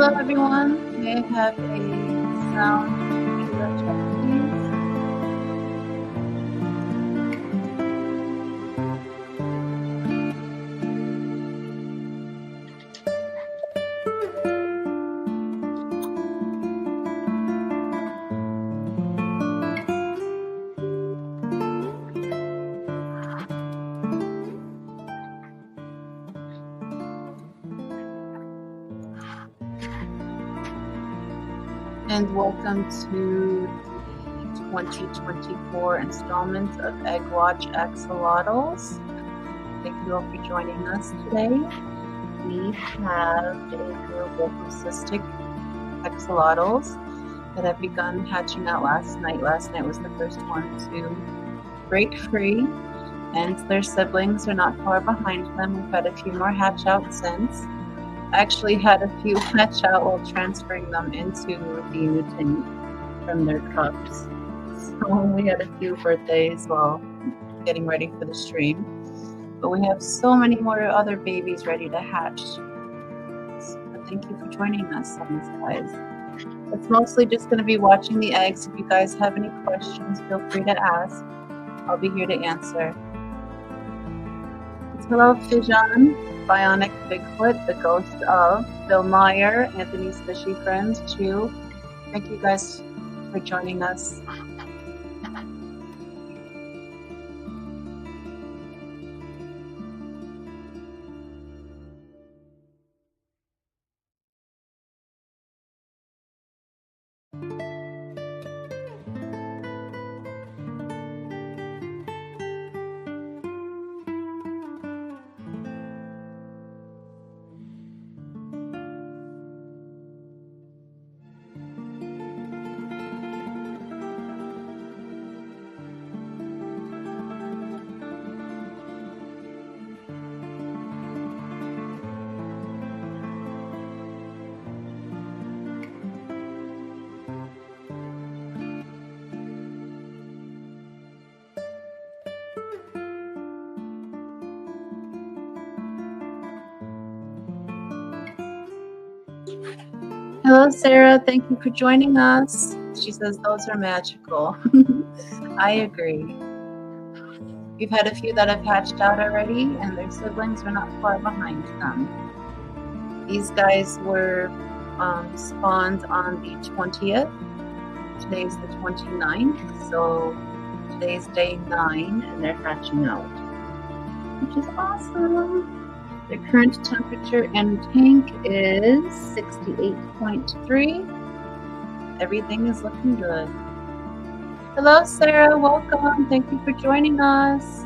Hello everyone, may I have a sound check, please? And welcome to the 2024 installment of Egg Watch Axolotls. Thank you all for joining us today. We have a group of cystic axolotls that have begun hatching out last night. Last night was the first one to break free, and their siblings are not far behind them. We've had a few more hatch out since. I actually had a few hatch out while transferring them into the new tank from their cubs. So we had a few birthdays while getting ready for the stream. But we have so many more other babies ready to hatch. So thank you for joining us on this, guys. It's mostly just going to be watching the eggs. If you guys have any questions, feel free to ask. I'll be here to answer. Hello, Fijan. Bionic Bigfoot, the ghost of Bill Meyer, Anthony's Fishy Friends, Chew. Thank you guys for joining us. Hello, Sarah. Thank you for joining us. She says those are magical. I agree. We've had a few that have hatched out already, and their siblings are not far behind them. These guys were spawned on the 20th. Today's the 29th, so today's day 9, and they're hatching out, which is awesome. The current temperature in the tank is 68.3. Everything is looking good. Hello, Sarah. Welcome. Thank you for joining us.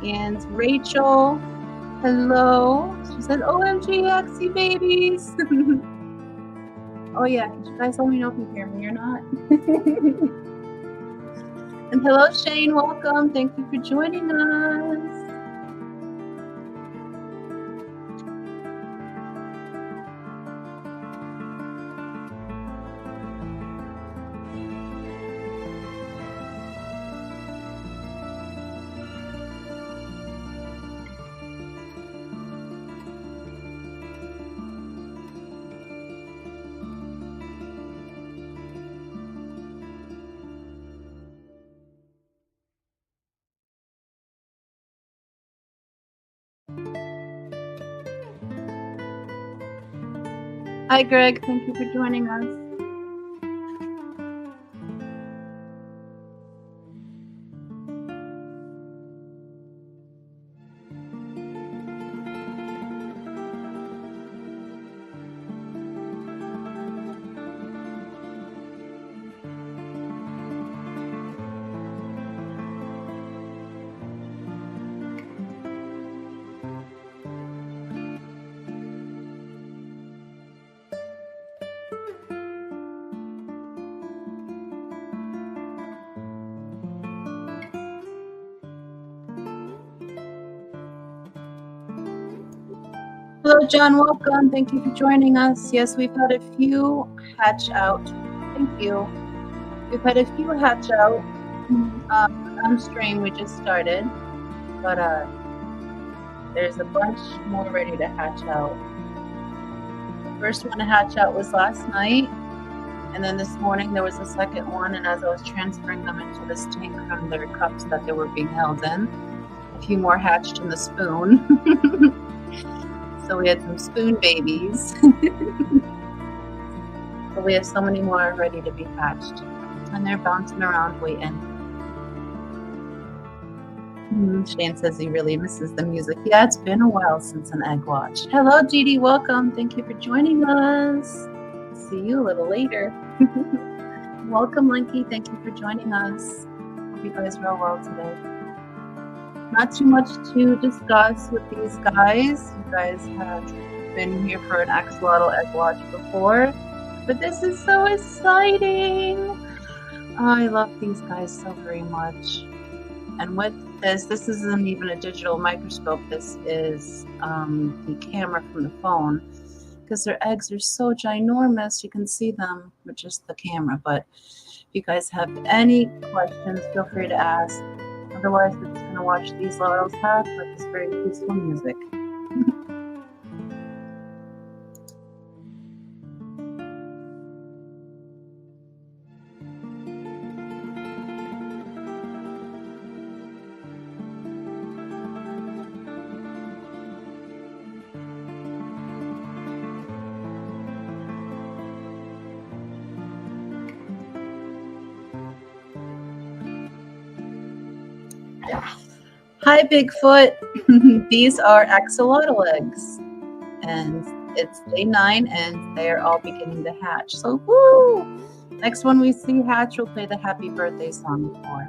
And Rachel, hello. She said, OMG, Axie babies. Oh, yeah. Could you guys let me know if you hear me or not? And hello, Shane. Welcome. Thank you for joining us. Hi, Greg. Thank you for joining us. Hello, John. Welcome. Thank you for joining us. Yes, we've had a few hatch out. Thank you. We've had a few hatch out on stream. We just started, but there's a bunch more ready to hatch out. first one to hatch out was last night, and then this morning there was a second one, and as I was transferring them into this tank from their cups that they were being held in, a few more hatched in the spoon. So we had some spoon babies. But we have so many more ready to be hatched, and they're bouncing around waiting. Shane says he really misses the music. Yeah, it's been a while since an egg watch. Hello, Dee. Welcome. Thank you for joining us. See you a little later. Welcome, Linky. Thank you for joining us. Hope you guys are all well today. Not too much to discuss with these guys. You guys have been here for an axolotl egg watch before, but this is so exciting. Oh, I love these guys so very much. And with this isn't even a digital microscope. This is the camera from the phone, because their eggs are so ginormous. You can see them with just the camera. But if you guys have any questions, feel free to ask. Otherwise, we're just going to watch these littles hatch with this very peaceful music. Hi, Bigfoot. These are axolotl eggs, and it's day 9, and they're all beginning to hatch. So, woo! Next one we see hatch, we'll play the happy birthday song for.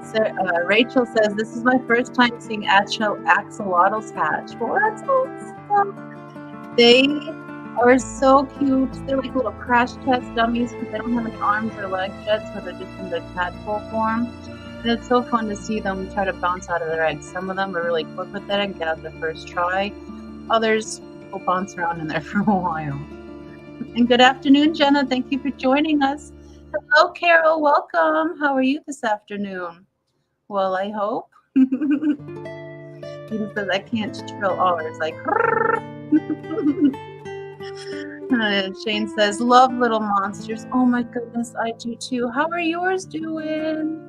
So, Rachel says, this is my first time seeing axolotls hatch. Well, that's awesome. They are so cute. They're like little crash test dummies because they don't have any arms or legs yet, so they're just in their tadpole form. And it's so fun to see them try to bounce out of their eggs. Some of them are really quick with that and get out the first try. Others will bounce around in there for a while. And good afternoon, Jenna. Thank you for joining us. Hello, Carol. Welcome. How are you this afternoon? Well, I hope. He says, I can't trill R's. Like, Shane says, love little monsters. Oh my goodness, I do too. How are yours doing?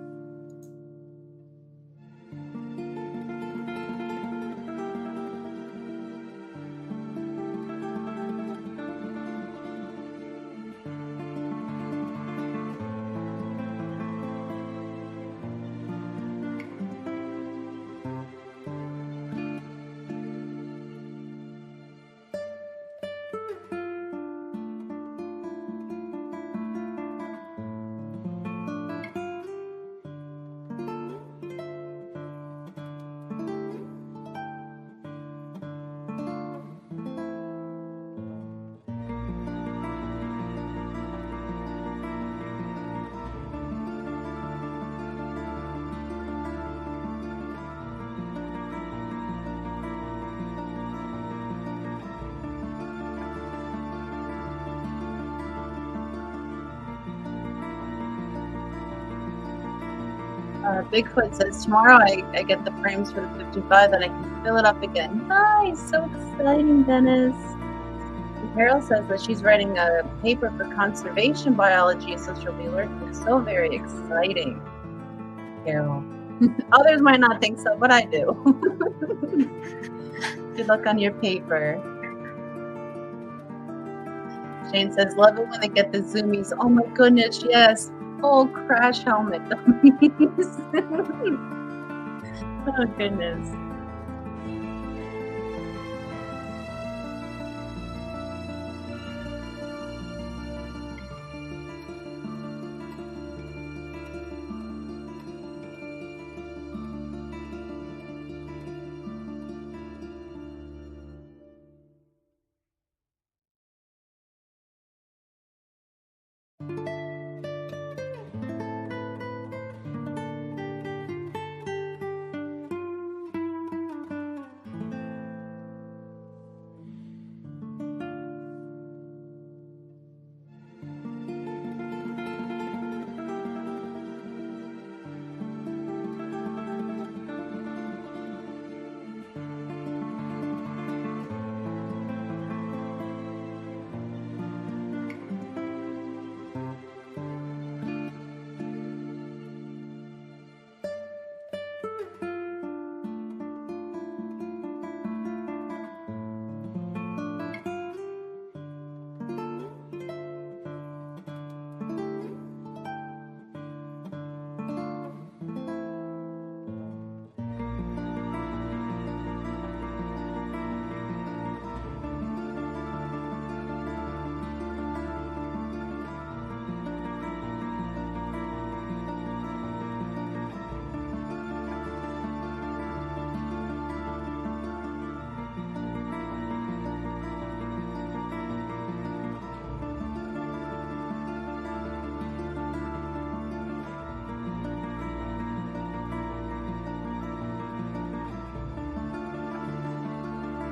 Bigfoot says, tomorrow I get the frames for the 55, and I can fill it up again. Nice, so exciting, Dennis. And Carol says that she's writing a paper for conservation biology, so she'll be learning. So very exciting, Carol. Others might not think so, but I do. Good luck on your paper. Shane says, love it when they get the zoomies. Oh my goodness, yes. Full crash helmet dummies. Oh goodness.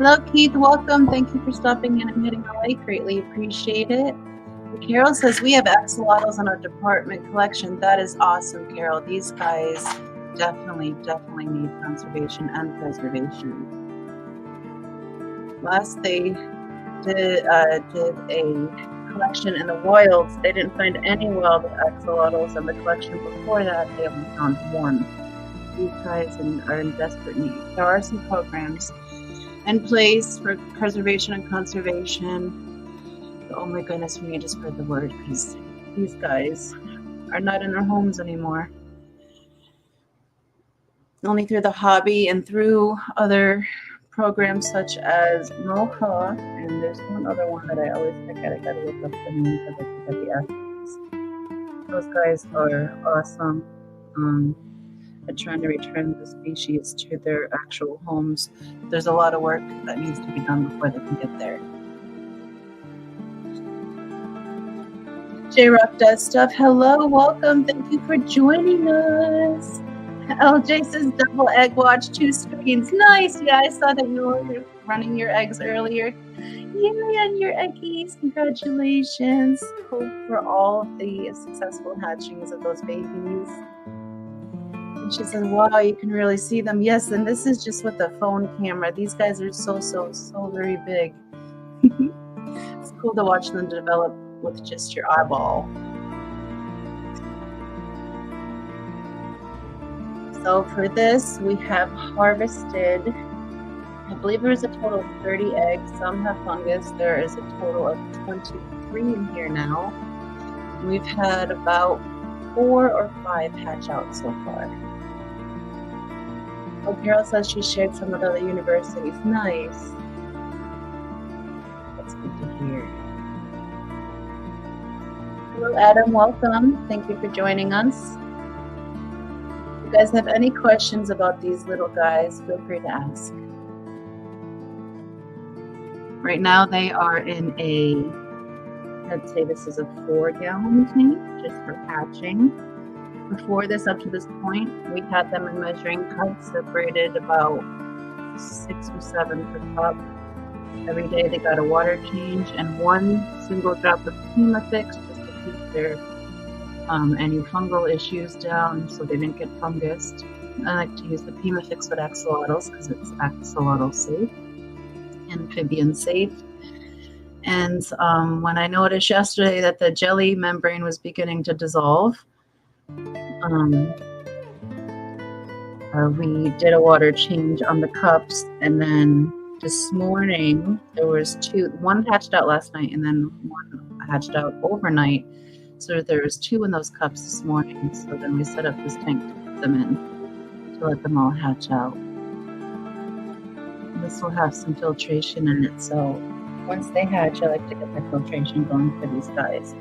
Hello, Keith. Welcome. Thank you for stopping in and hitting a like. Greatly appreciate it. Carol says we have axolotls in our department collection. That is awesome, Carol. These guys definitely need conservation and preservation. Last they did a collection in the wilds. They didn't find any wild axolotls in the collection. Before that, they only found one. These guys are in desperate need. There are some programs in place for preservation and conservation. Oh my goodness, we need to spread the word because these guys are not in their homes anymore. Only through the hobby and through other programs such as MOHA, and there's one other one that I always forget. I gotta look up the name because I forget the acronyms. Those guys are awesome at trying to return the species to their actual homes. There's a lot of work that needs to be done before they can get there. J-Rock does stuff. Hello, welcome. Thank you for joining us. LJ says double egg watch, 2 screens. Nice. Yeah, I saw that you were running your eggs earlier. Yay on your eggies. Congratulations. Hope for all of the successful hatchings of those babies. And she said, wow, you can really see them. Yes, and this is just with the phone camera. These guys are so very big. It's cool to watch them develop with just your eyeball. So for this, we have harvested, I believe there's a total of 30 eggs. Some have fungus. There is a total of 23 in here now. We've had about 4 or 5 hatch out so far. Oh, Carol says she shared some with other universities. Nice. That's good to hear. Hello, Adam. Welcome. Thank you for joining us. If you guys have any questions about these little guys, feel free to ask. Right now, they are in I'd say this is a 4-gallon tank, just for hatching. Before this, up to this point, we had them in measuring cups, separated about 6 or 7 per cup. Every day they got a water change and 1 single drop of Hemafix just to keep their any fungal issues down so they didn't get fungused. I like to use the Hemafix with axolotls because it's axolotl safe, amphibian safe. And when I noticed yesterday that the jelly membrane was beginning to dissolve, we did a water change on the cups, and then this morning there was 2. One hatched out last night, and then 1 hatched out overnight. So there was 2 in those cups this morning. So then we set up this tank to put them in to let them all hatch out. This will have some filtration in it, so once they hatch, I like to get the filtration going for these guys.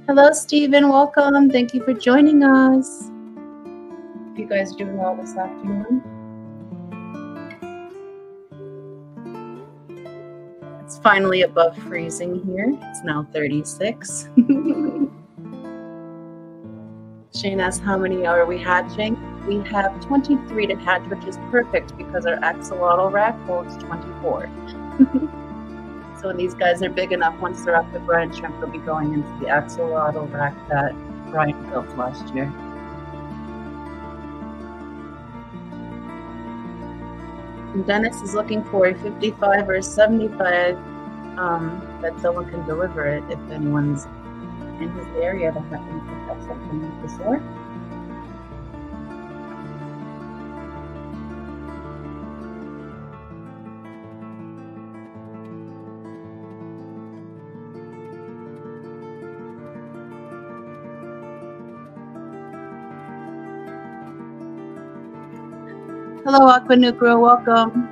Hello, Stephen. Welcome. Thank you for joining us. Hope you guys are doing well this afternoon. It's finally above freezing here. It's now 36. Shane asks, how many are we hatching? We have 23 to hatch, which is perfect because our axolotl rack holds 24. So when these guys are big enough, once they're up, the brine shrimp will be going into the axolotl rack that Brian built last year. And Dennis is looking for a 55 or a 75 that someone can deliver it if anyone's in his area that happens to have something like the sort. Hello, Aquanukro, welcome.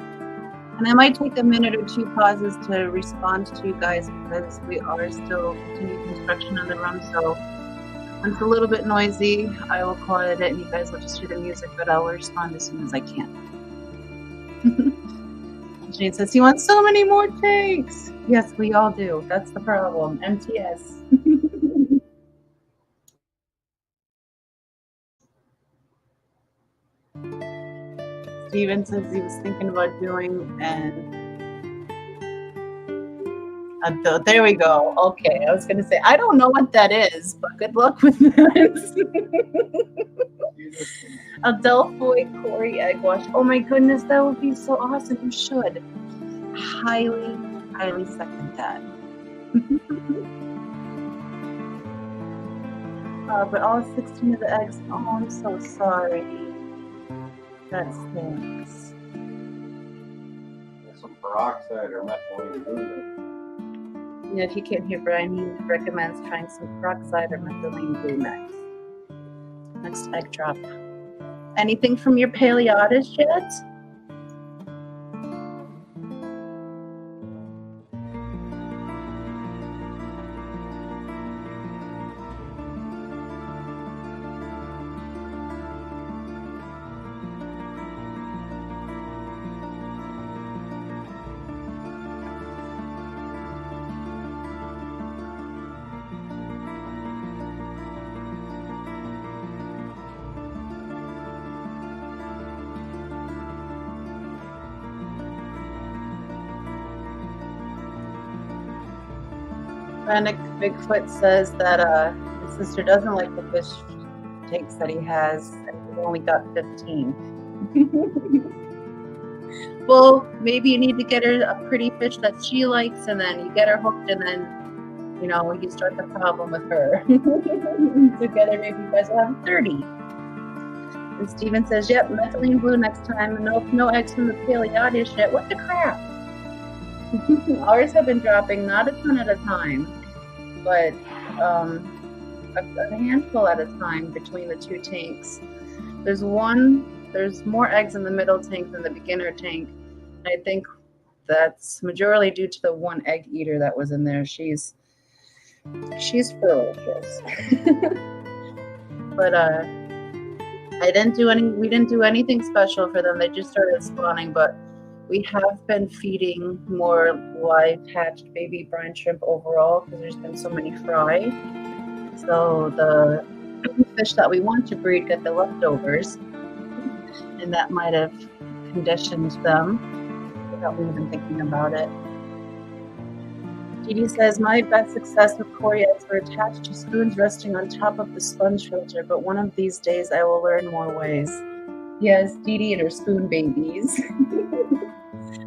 And I might take a minute or 2 pauses to respond to you guys because we are still continuing construction on the room. So when it's a little bit noisy, I will call it and you guys will just hear the music, but I will respond as soon as I can. Jane says, he wants so many more tanks. Yes, we all do. That's the problem. MTS. Steven says he was thinking about doing an adult. There we go. Okay, I was going to say, I don't know what that is, but good luck with that. Adelphoi Corey egg wash. Oh my goodness, that would be so awesome. You should. Highly, highly second that. But all 16 of the eggs. Oh, I'm so sorry. That stinks. Some peroxide or methylene blue. Yeah, if you can't hear Brian, he recommends trying some peroxide or methylene blue next. Next egg drop. Anything from your paleotis yet? Panic Bigfoot says that his sister doesn't like the fish tanks that he has, and he's only got 15. Well, maybe you need to get her a pretty fish that she likes, and then you get her hooked, and then, you know, you start the problem with her. Together, maybe you guys will have 30. And Steven says, yep, methylene blue next time, and no eggs from the paleotis yet. What the crap? Ours have been dropping not a ton at a time, but a handful at a time between the two tanks. There's more eggs in the middle tank than the beginner tank. I think that's majorly due to the one egg eater that was in there. She's ferocious. But we didn't do anything special for them. They just started spawning, but we have been feeding more live hatched baby brine shrimp overall because there's been so many fry. So the fish that we want to breed get the leftovers, and that might have conditioned them without me even thinking about it. Dee says, my best success with Cory eggs were attached to spoons resting on top of the sponge filter, but one of these days I will learn more ways. Yes, Dee and her spoon babies.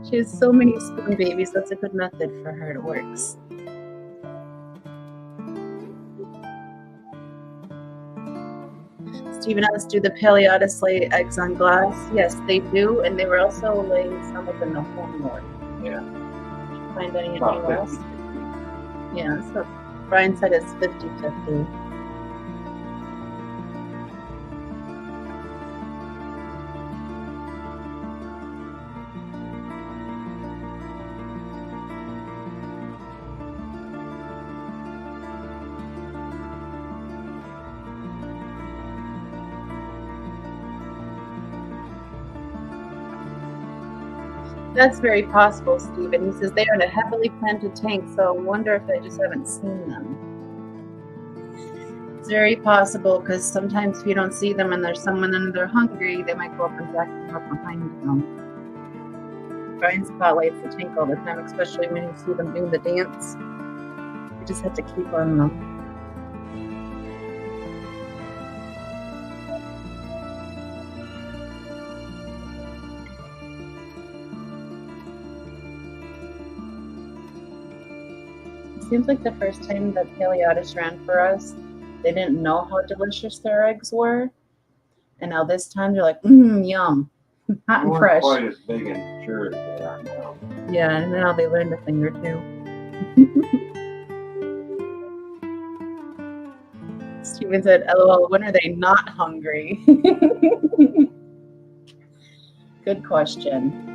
She has so many spoon babies. That's a good method for her. It works. Steven asks, do the paleotis lay eggs on glass? Yes, they do, and they were also laying some of them in the homework. Yeah. Did you find any anywhere else? Yeah, so Brian said it's 50-50. That's very possible, Stephen. He says they are in a heavily planted tank, so I wonder if I just haven't seen them. It's very possible because sometimes if you don't see them and there's someone and they're hungry, they might go up and back them up behind them. Brian spotlights the tank all the time, especially when you see them doing the dance. You just have to keep on them. Seems like the first time that paleotis ran for us, they didn't know how delicious their eggs were, and now this time they're like, yum, hot and fresh. Quite as big and sure as they are now. Yeah, and now they learned a thing or two. Steven said, "LOL, when are they not hungry?" Good question.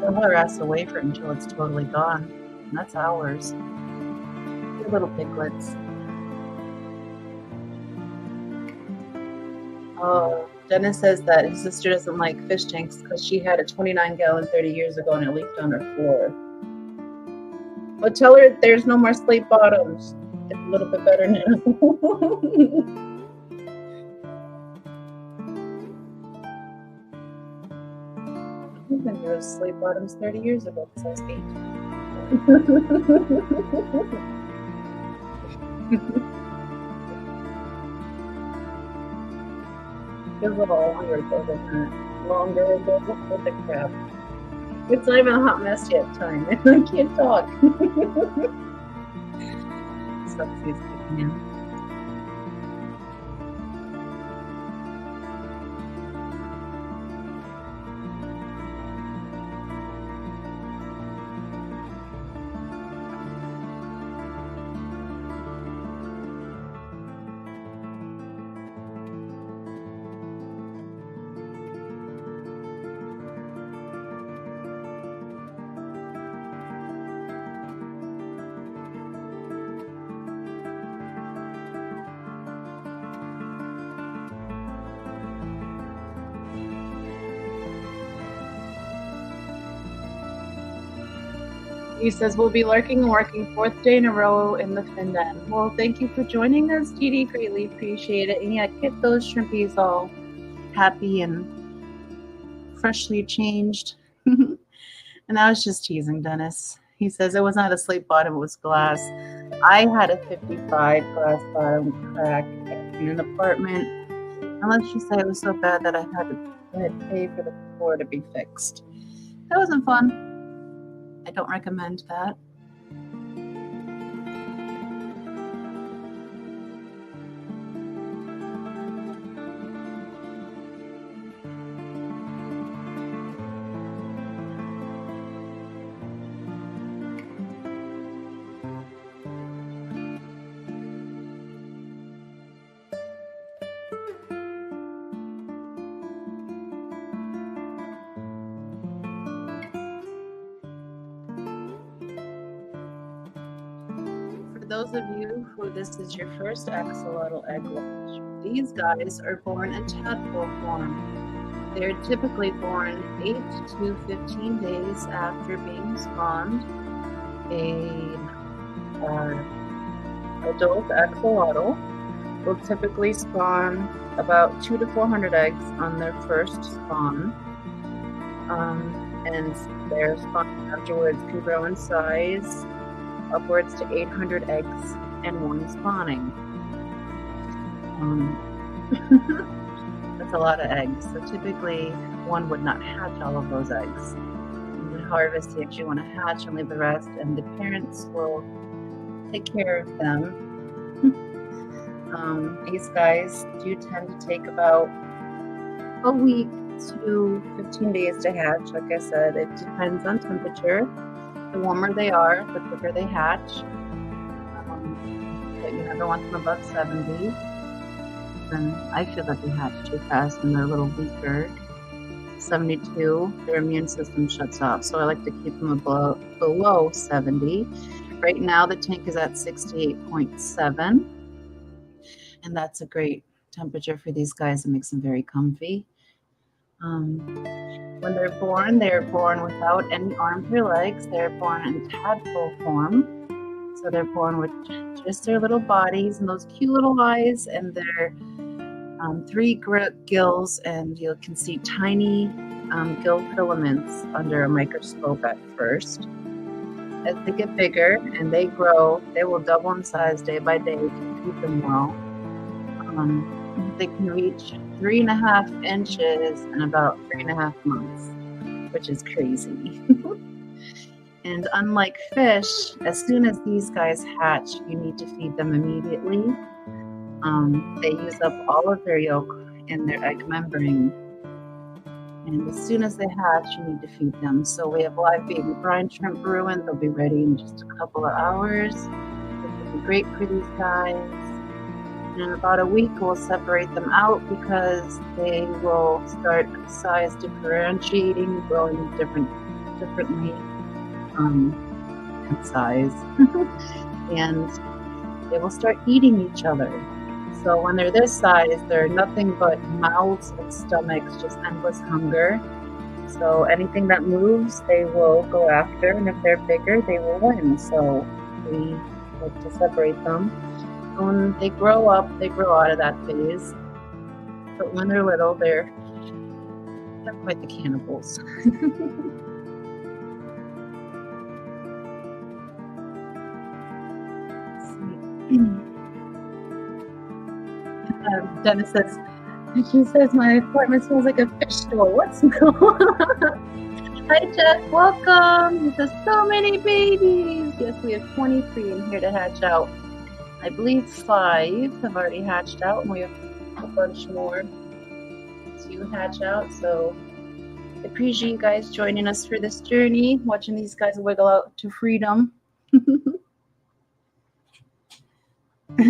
They'll let her ass away for it until it's totally gone. And that's ours. They're little piglets. Oh, Dennis says that his sister doesn't like fish tanks because she had a 29-gallon 30 years ago and it leaked on her floor. But tell her there's no more slate bottoms. It's a little bit better now. And there was slate bottoms 30 years ago because I was 8. Feels a little longer ago than that. Longer ago? What the crap? It's not even a hot mess yet time. I can't talk. Sucks these kicking in. He says, we'll be lurking and working 4th day in a row in the fin den. Well, thank you for joining us, Dee. Greatly appreciate it. And yeah, get those shrimpies all happy and freshly changed. And I was just teasing Dennis. He says it was not a slate bottom, it was glass. I had a 55 glass bottom crack in an apartment. And let's just say it was so bad that I had to pay for the floor to be fixed. That wasn't fun. I don't recommend that. Those of you who this is your first axolotl egg watch, these guys are born in tadpole form. They're typically born 8 to 15 days after being spawned. An adult axolotl will typically spawn about 200 to 400 eggs on their first spawn. And their spawn afterwards can grow in size upwards to 800 eggs and 1 spawning. That's a lot of eggs. So typically one would not hatch all of those eggs. You would harvest the eggs you want to hatch and leave the rest, and the parents will take care of them. These guys do tend to take about a week to 15 days to hatch. Like I said, it depends on temperature. The warmer they are, the quicker they hatch. But you never want them above 70. And I feel that they hatch too fast and they're a little weaker. 72, their immune system shuts off. So I like to keep them below 70. Right now the tank is at 68.7. And that's a great temperature for these guys. It makes them very comfy. When they're born without any arms or legs. They're born in tadpole form. So they're born with just their little bodies and those cute little eyes and their 3 gills, and you can see tiny gill filaments under a microscope at first. As they get bigger and they grow, they will double in size day by day to keep them well. They can reach 3.5 inches in about 3.5 months, which is crazy. And unlike fish, as soon as these guys hatch, you need to feed them immediately. They use up all of their yolk in their egg membrane. And as soon as they hatch, you need to feed them. So we have live baby brine shrimp brewing. They'll be ready in just a couple of hours. This will be great for these guys. And in about a week, we'll separate them out because they will start size differentiating, growing differently in size. And they will start eating each other. So when they're this size, they're nothing but mouths and stomachs, just endless hunger. So anything that moves, they will go after. And if they're bigger, they will win. So we like to separate them. When they grow up, they grow out of that phase. But when they're little, they're They're quite the cannibals. Dennis says, she says, my apartment smells like a fish store. What smell? Hi, Jeff. Welcome. He says, so many babies. Yes, we have 23 in here to hatch out. I believe 5 have already hatched out, and we have a bunch more to hatch out. So I appreciate you guys joining us for this journey, watching these guys wiggle out to freedom.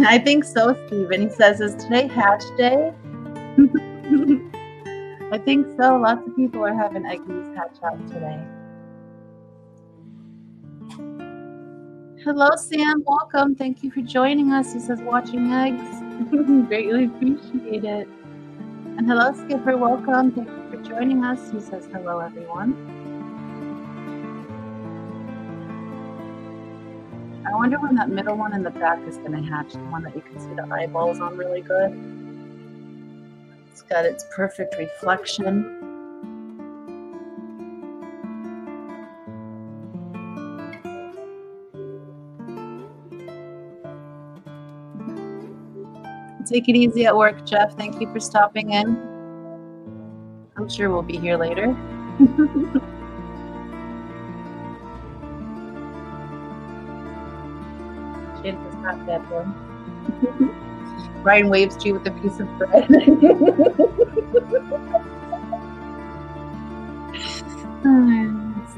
I think so, Steven. He says, is today hatch day? I think so. Lots of people are having eggies hatch out today. Hello, Sam. Welcome. Thank you for joining us. He says, watching eggs. Greatly appreciate it. And hello, Skipper. Welcome. Thank you for joining us. He says, hello, everyone. I wonder when that middle one in the back is going to hatch, the one that you can see the eyeballs on really good. It's got its perfect reflection. Take it easy at work, Jeff. Thank you for stopping in. I'm sure we'll be here later. Is not that one. Ryan waves to you with a piece of bread.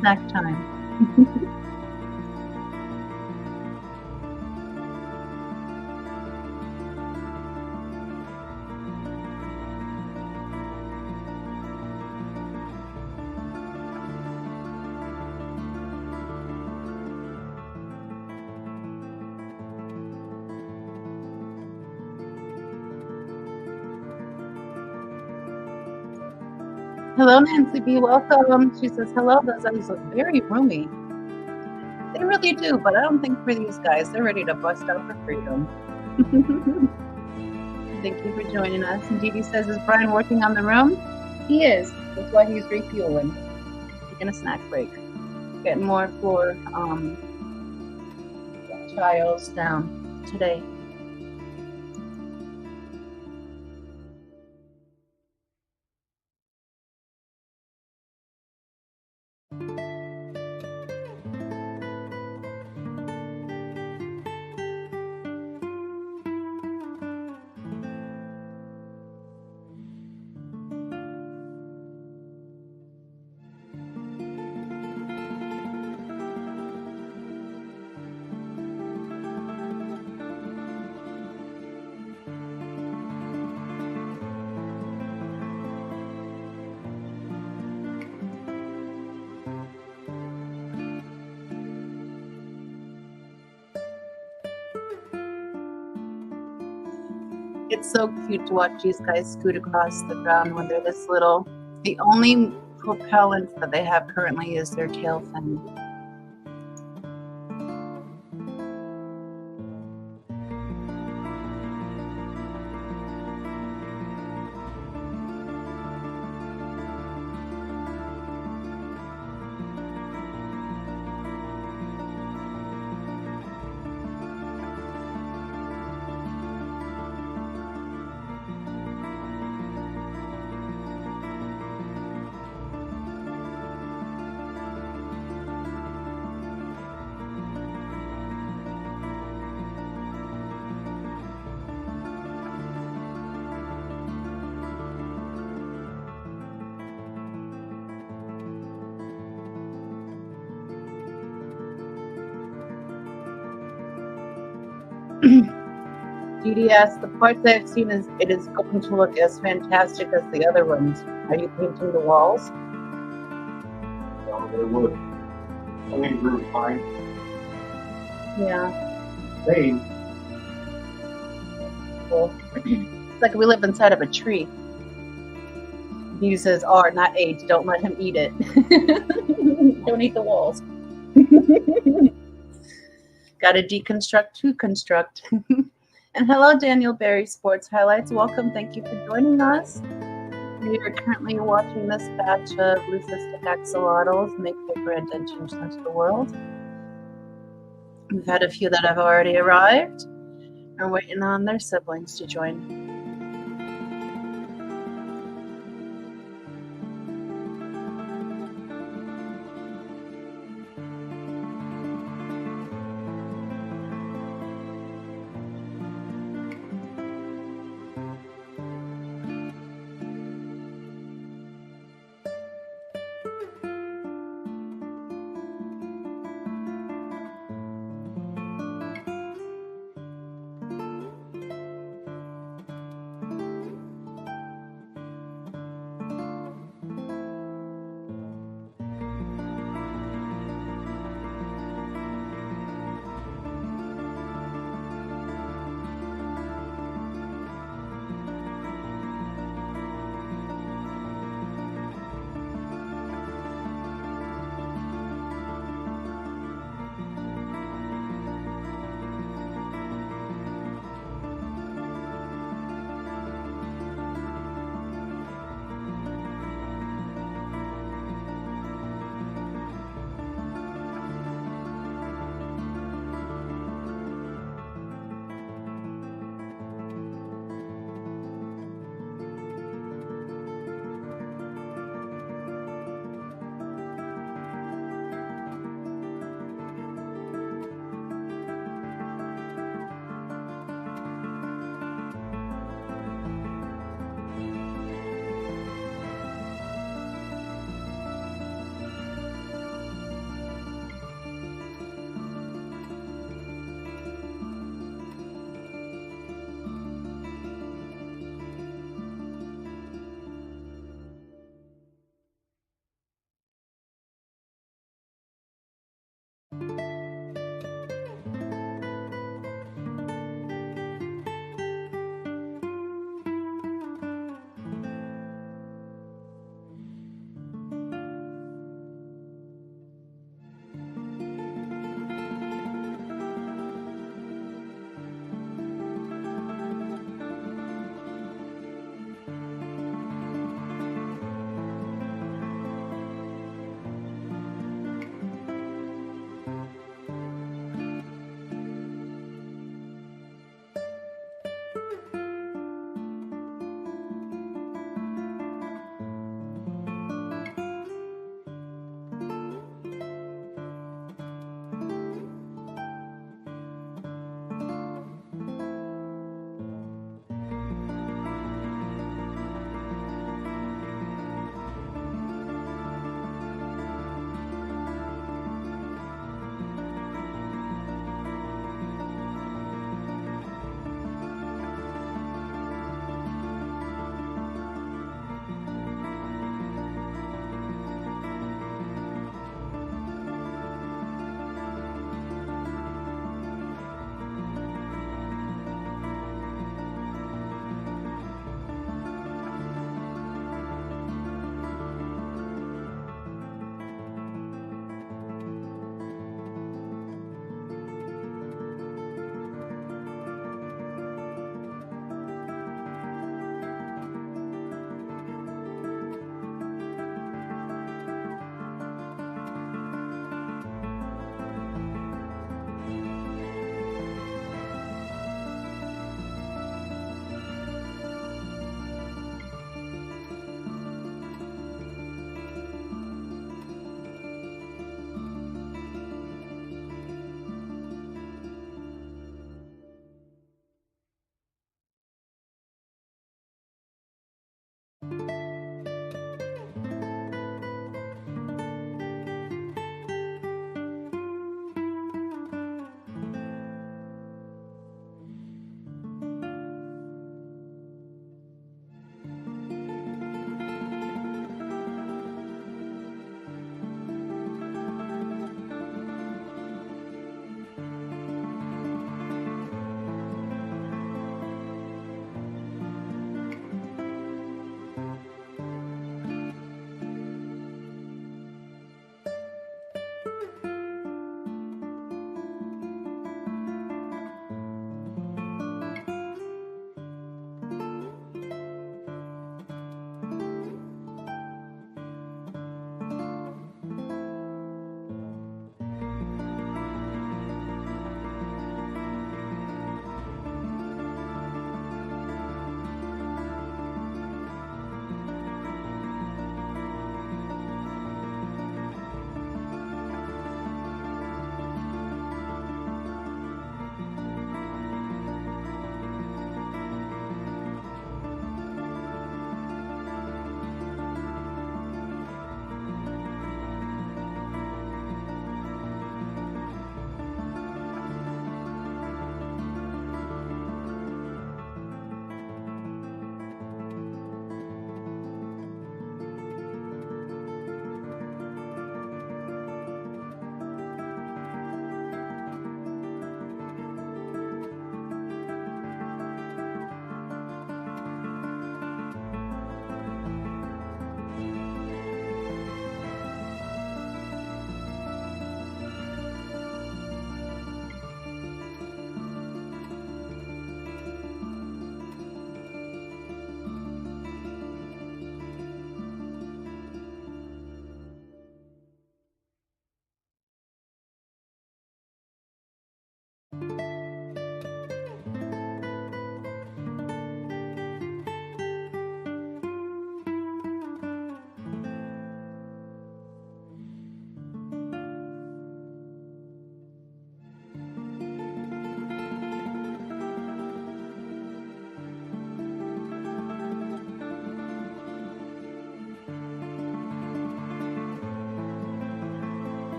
Snack time. Hello, Nancy B. Welcome. She says, hello, those eggs look very roomy. They really do, but I don't think for these guys. They're ready to bust out for freedom. Thank you for joining us. And Dee Dee says, is Brian working on the room? He is. That's why he's refueling. Taking a snack break. Getting more for trials down today. It's so cute to watch these guys scoot across the ground when they're this little. The only propellant that they have currently is their tail fin. GDS, the parts I've seen is it is going to look as fantastic as the other ones. Are you painting the walls? Well, they would. I mean, grew fine. Yeah. They. Cool. It's like we live inside of a tree. He uses R, not H. Don't let him eat it. Don't eat the walls. Got to deconstruct to construct. And hello, Daniel Berry Sports Highlights. Welcome. Thank you for joining us. We are currently watching this batch of leucistic axolotls make their grand entrance into the world. We've had a few that have already arrived. We're waiting on their siblings to join.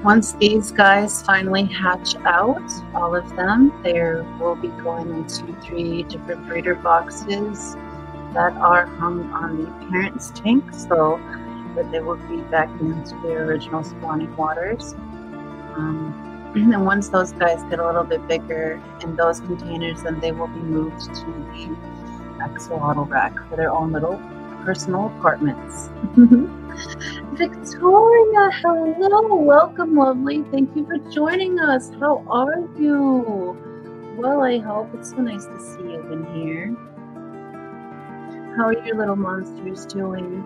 Once these guys finally hatch out, all of them, they will be going into 3 different breeder boxes that are hung on the parent's tank, so that they will be back into their original spawning waters. And once those guys get a little bit bigger in those containers, then they will be moved to the axolotl rack for their own little personal apartments. Victoria, hello, welcome, lovely. Thank you for joining us. How are you? Well, I hope. It's so nice to see you in here. How are your little monsters doing?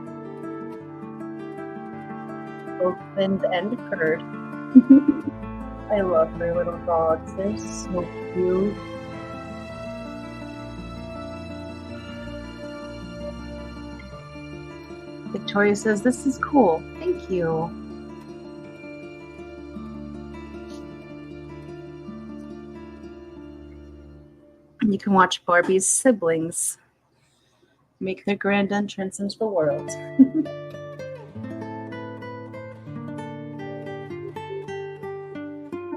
Both thinned and furred. I love their little dogs. They're so cute. Victoria says, this is cool. Thank you. And you can watch Barbie's siblings make their grand entrance into the world.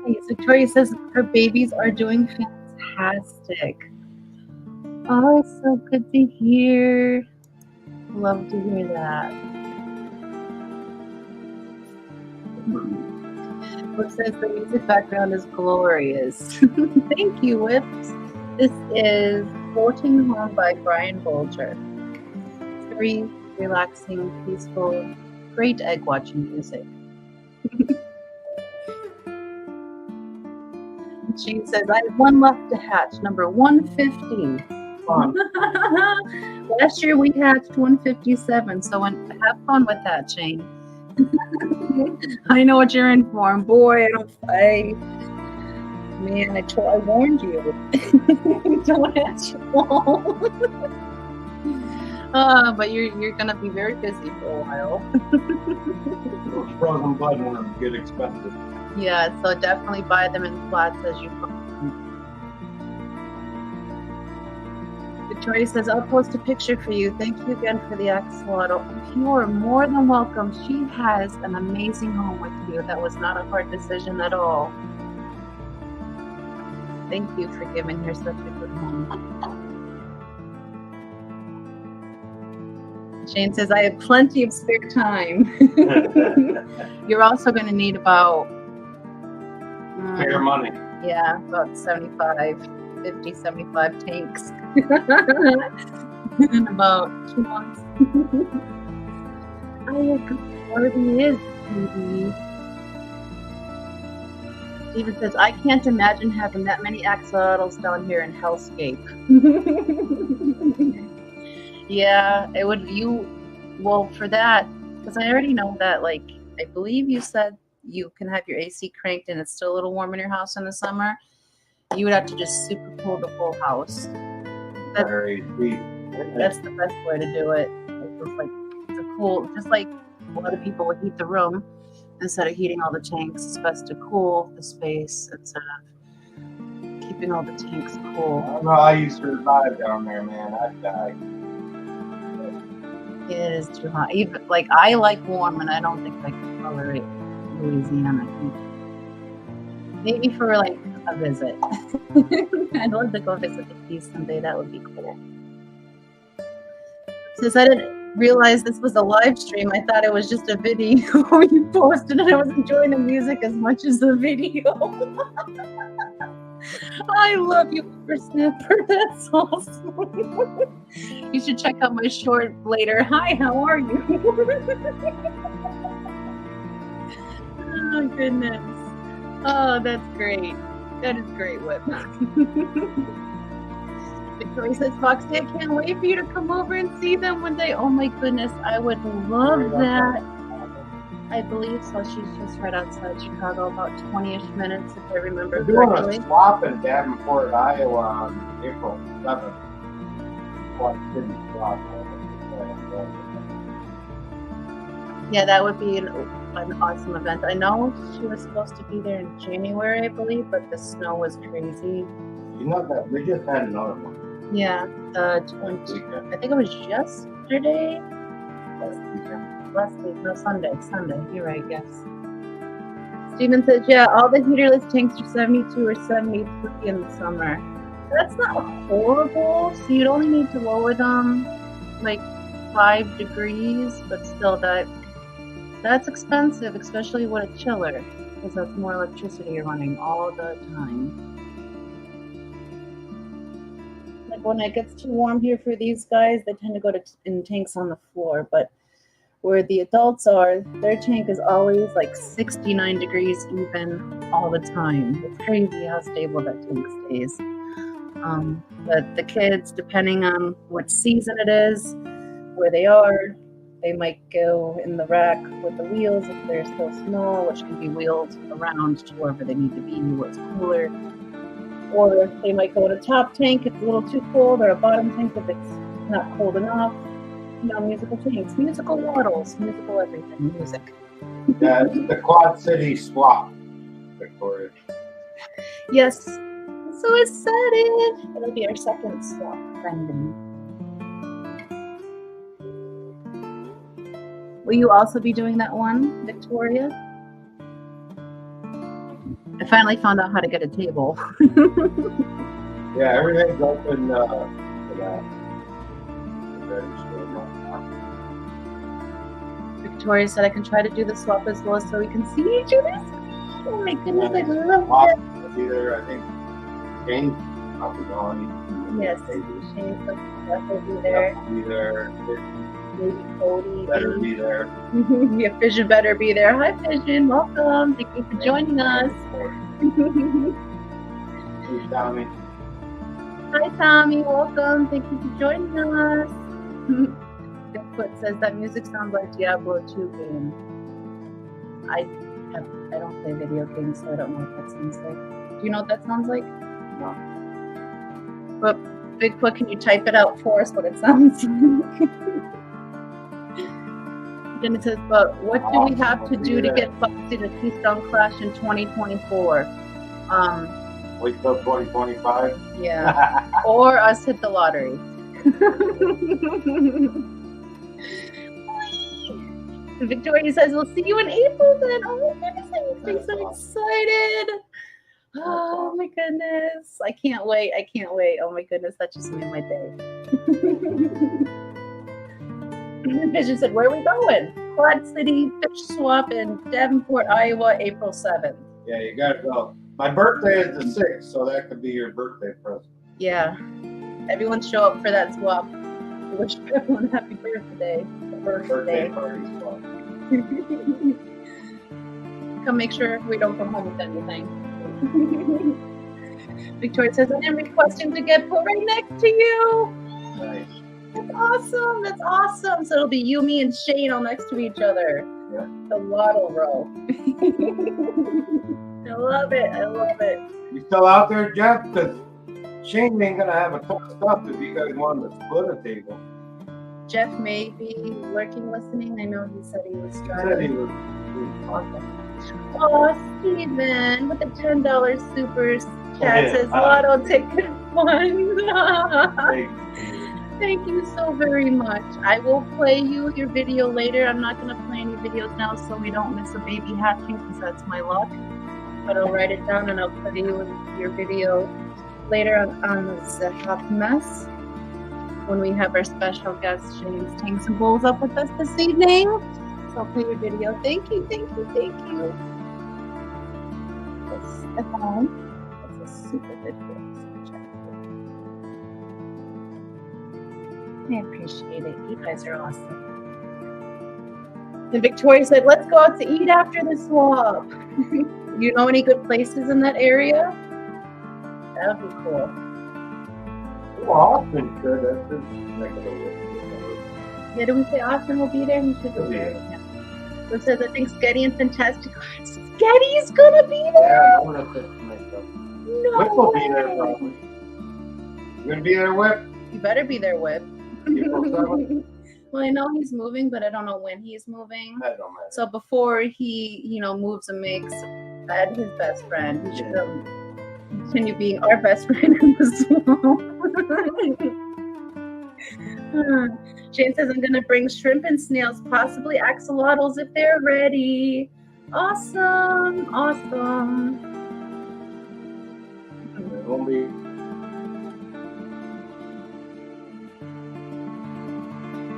Nice. Victoria says her babies are doing fantastic. Oh, it's so good to hear. Love to hear that. Whip says the music background is glorious. Thank you, Whips. This is Floating Home by Brian Bolger. Very relaxing, peaceful, great egg watching music. She says, I have one left to hatch, number 150. Last year we hatched 157, so have fun with that, Shane. I know what you're in for, and boy, I warned you. Don't hatch all. But you're gonna be very busy for a while. Those frozen bloodworms get expensive. Yeah, so definitely buy them in flats as you find them. Victoria says, I'll post a picture for you. Thank you again for the axolotl. You are more than welcome. She has an amazing home with you. That was not a hard decision at all. Thank you for giving her such a good home. Shane says, I have plenty of spare time. You're also going to need about... Spare money. Yeah, about 75 tanks. In about 2 months. Oh, Barbie is baby. Steven says, I can't imagine having that many axolotls down here in Hellscape. Yeah, it would. Well, for that, because I already know that, like, I believe you said you can have your AC cranked and it's still a little warm in your house in the summer. You would have to just super cool the whole house. That's the best way to do it. It's a cool, just like a lot of people would heat the room instead of heating all the tanks. It's best to cool the space instead of keeping all the tanks cool. I don't know how you survive down there, man. I'd die. It is too hot. Even like I like warm, and I don't think I can tolerate Louisiana. Maybe for like a visit. I'd love to go visit the Keys someday. That would be cool. Since I didn't realize this was a live stream, I thought it was just a video you posted, and I was enjoying the music as much as the video. I love you, Snapper. That's awesome. You should check out my short later. Hi, how are you? Oh, goodness. Oh, that's great. That is great, Whip. Victoria says, Foxy, I can't wait for you to come over and see them one day. Oh, my goodness. I would love that. I believe so. She's just right outside Chicago, about 20-ish minutes, if I remember correctly. We're doing a swap in Davenport, Iowa on April 7th. Yeah, that would be an awesome event. I know she was supposed to be there in January, I believe, but the snow was crazy. You know that we just had another one. Yeah, the 20. I think it was yesterday. Last week, no, Sunday. You're right, yes. Steven says, yeah, all the heaterless tanks are 72 or 73 in the summer. That's not horrible. So you'd only need to lower them like 5 degrees, but still that's expensive, especially with a chiller, because that's more electricity you're running all the time. Like when it gets too warm here for these guys, they tend to go in tanks on the floor, but where the adults are, their tank is always like 69 degrees even all the time. It's crazy how stable that tank stays. But the kids, depending on what season it is, where they are, they might go in the rack with the wheels if they're still small, which can be wheeled around to wherever they need to be where it's cooler. Or they might go in a top tank if it's a little too cold, or a bottom tank if it's not cold enough. You know, musical tanks, musical waddles, musical everything, music. Yeah, it's the Quad City swap, Victoria. Yes, so excited. It'll be our second swap, Brendan. Will you also be doing that one, Victoria? I finally found out how to get a table. Yeah, everything's open for that. Victoria said I can try to do the swap as well so we can see each other. Oh my goodness, I love it. Either, I think, Shane's probably gone. Yes, Shane's definitely be there. Be there. Maybe Cody. Better be there. Yeah, Vision better be there. Hi, Vision. Welcome. Thank you for joining us. Hey, Tommy. Hi, Tommy. Welcome. Thank you for joining us. Bigfoot says that music sounds like Diablo 2 game. I don't play video games, so I don't know what that sounds like. Do you know what that sounds like? No. But Bigfoot, can you type it out for us what it sounds like? Then it says, but what do we have to do to get Foxy to Keystone Clash in 2024? Wait till 2025? Yeah. Or us hit the lottery. Victoria says, we'll see you in April then. Oh my goodness, I'm so excited. Oh my goodness. I can't wait. I can't wait. Oh my goodness, that just made my day. Vision said, where are we going? Quad City Fish Swap in Davenport, Iowa, April 7th. Yeah, you gotta go. My birthday is the 6th, so that could be your birthday present. Yeah. Everyone show up for that swap. I wish everyone a happy birthday. Birthday party swap. Come make sure we don't come home with anything. Victoria says, I am requesting to get put right next to you. Nice. That's awesome. That's awesome. So it'll be you, me, and Shane all next to each other. Yeah. The waddle row. I love it. I love it. You still out there, Jeff? Because Shane ain't gonna have a ton of stuff if you guys wanted to split a table. Jeff may be lurking, listening. I know he said he was He trying. said he was Awesome. Oh, Steven with the $10 super chat says lotto ticket fun. Thank you so very much. I will play you your video later. I'm not going to play any videos now so we don't miss a baby hatching because that's my luck. But I'll write it down and I'll play you your video later on the Hot Mess when we have our special guest James Tanks and Bowls up with us this evening. So I'll play your video. Thank you, thank you, thank you. At home. That's a super good video. I appreciate it. You guys are awesome. And Victoria said, let's go out to eat after the swap. You know any good places in that area? That would be cool. Well, Austin should. That's just like a little. Yeah, did we say Austin will be there? He should be there. Yeah. So it says, I think Sketty and Fantastic. Sketty's gonna be there! Yeah, I'm gonna fix myself. No Whip will be way. there probably. You gonna be there, Whip? You better be there, Whip. April 7th? Well, I know he's moving, but I don't know when he's moving. That don't matter. So before he, moves and makes Ed his best friend, he should continue being our best friend in the swamp. Jane says, I'm going to bring shrimp and snails, possibly axolotls if they're ready. Awesome. Awesome. It won't be.